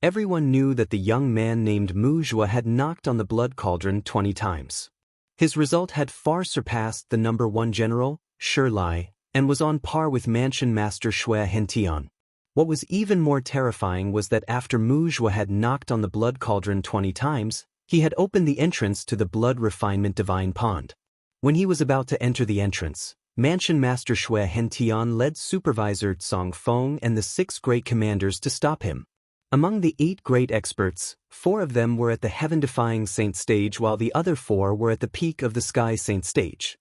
Everyone knew that the young man named Muzhua had knocked on the blood cauldron 20 times. His result had far surpassed the number 1 general, Shirlai, and was on par with Mansion Master Shui Hentian. What was even more terrifying was that after Muzhua had knocked on the blood cauldron 20 times, he had opened the entrance to the blood refinement divine pond. When he was about to enter the entrance, Mansion Master Shui Hentian led Supervisor Tsong Feng and the 6 great commanders to stop him. Among the 8 great experts, 4 of them were at the heaven-defying saint stage while the other 4 were at the peak of the sky saint stage.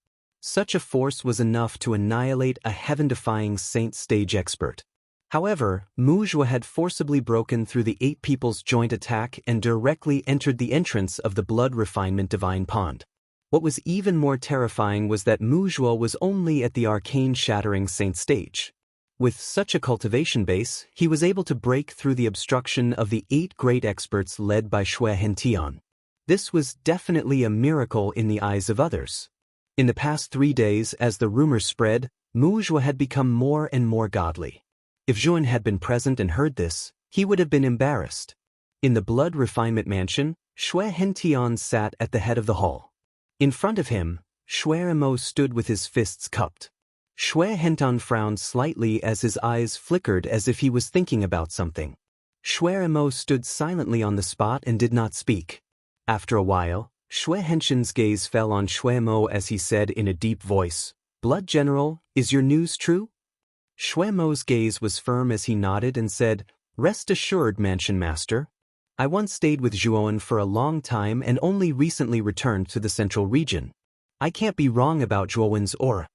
Such a force was enough to annihilate a heaven-defying saint stage expert. However, Mujwa had forcibly broken through the 8 people's joint attack and directly entered the entrance of the blood refinement divine pond. What was even more terrifying was that Mujwa was only at the arcane shattering saint stage. With such a cultivation base, he was able to break through the obstruction of the 8 great experts led by Xue Hentian. This was definitely a miracle in the eyes of others. In the past 3 days, as the rumors spread, Mujwa had become more and more godly. If Zhuan had been present and heard this, he would have been embarrassed. In the blood refinement mansion, Xue Hentian sat at the head of the hall. In front of him, Shueremo stood with his fists cupped. Xue Hentian frowned slightly as his eyes flickered as if he was thinking about something. Shueremo stood silently on the spot and did not speak. After a while, Xue Hentian's gaze fell on Shuemo as he said in a deep voice, "Blood General, is your news true?" Shuemo's gaze was firm as he nodded and said, "Rest assured, Mansion Master. I once stayed with Zhuan for a long time and only recently returned to the central region. I can't be wrong about Zhuan's aura.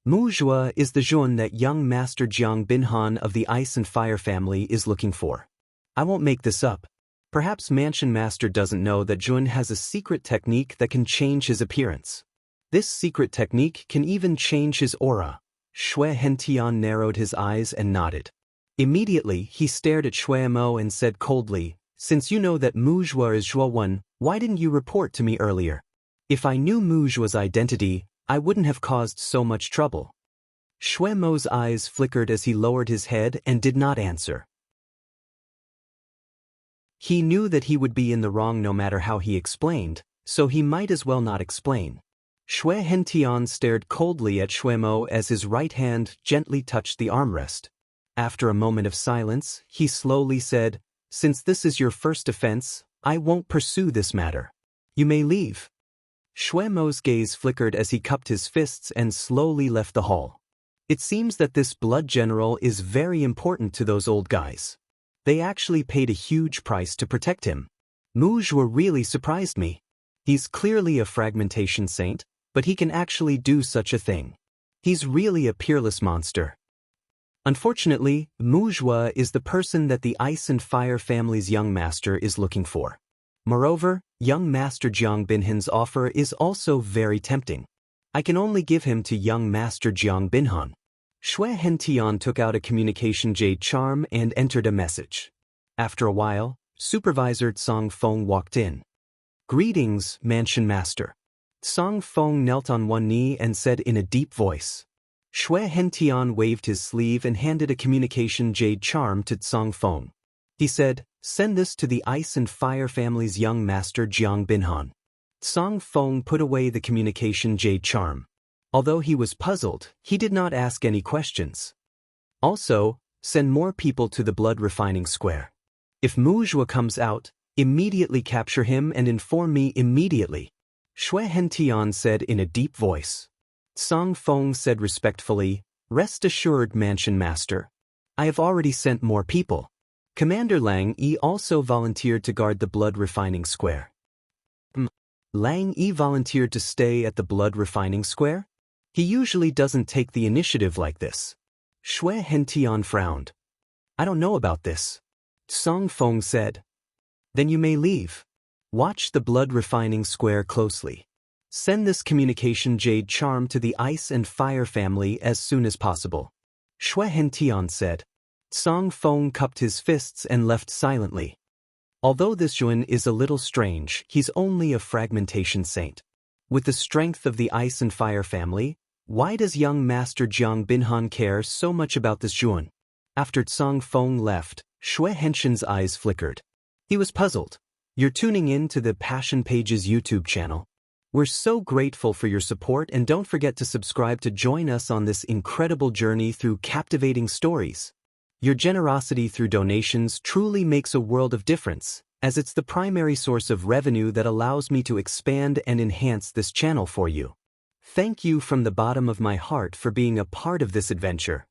Mujwa is the Zhuan that young Master Jiang Binhan of the Ice and Fire family is looking for. I won't make this up. Perhaps Mansion Master doesn't know that Zhuan has a secret technique that can change his appearance. This secret technique can even change his aura." Xue Hentian narrowed his eyes and nodded. Immediately, he stared at Shuemo and said coldly, "Since you know that Mujwa is Zhuan, why didn't you report to me earlier? If I knew Mujwa's identity, I wouldn't have caused so much trouble." Shuemo's eyes flickered as he lowered his head and did not answer. He knew that he would be in the wrong no matter how he explained, so he might as well not explain. Xue Hentian stared coldly at Shuemo as his right hand gently touched the armrest. After a moment of silence, he slowly said, "Since this is your first offense, I won't pursue this matter. You may leave." Shuemo's gaze flickered as he cupped his fists and slowly left the hall. It seems that this blood general is very important to those old guys. They actually paid a huge price to protect him. Mujwa really surprised me. He's clearly a fragmentation saint, but he can actually do such a thing. He's really a peerless monster. Unfortunately, Mujwa is the person that the Ice and Fire family's young master is looking for. Moreover, young Master Jiang Binhan's offer is also very tempting. I can only give him to young Master Jiang Binhan. Xue Hentian took out a communication jade charm and entered a message. After a while, Supervisor Tsang Feng walked in. "Greetings, Mansion Master." Tsang Feng knelt on one knee and said in a deep voice. Xue Hentian waved his sleeve and handed a communication jade charm to Tsang Feng. He said, "Send this to the Ice and Fire family's young master Jiang Binhan." Tsang Feng put away the communication jade charm. Although he was puzzled, he did not ask any questions. "Also, send more people to the blood refining square. If Mujwa comes out, immediately capture him and inform me immediately," Xue Hentian said in a deep voice. Tsang Feng said respectfully, "Rest assured, Mansion Master. I have already sent more people." Commander Lang Yi also volunteered to guard the blood refining square. Lang Yi volunteered to stay at the blood refining square? He usually doesn't take the initiative like this. Xue Hentian frowned. "I don't know about this." Tsang Feng said. "Then you may leave. Watch the blood refining square closely. Send this communication jade charm to the Ice and Fire family as soon as possible," Xue Hentian said. Tsang Feng cupped his fists and left silently. Although this Zhuan is a little strange, he's only a fragmentation saint. With the strength of the Ice and Fire family, why does young Master Jiang Binhan care so much about this Zhuan? After Tsang Feng left, Xue Hentian's eyes flickered. He was puzzled. "You're tuning in to the Passion Pages YouTube channel. We're so grateful for your support, and don't forget to subscribe to join us on this incredible journey through captivating stories. Your generosity through donations truly makes a world of difference, as it's the primary source of revenue that allows me to expand and enhance this channel for you. Thank you from the bottom of my heart for being a part of this adventure.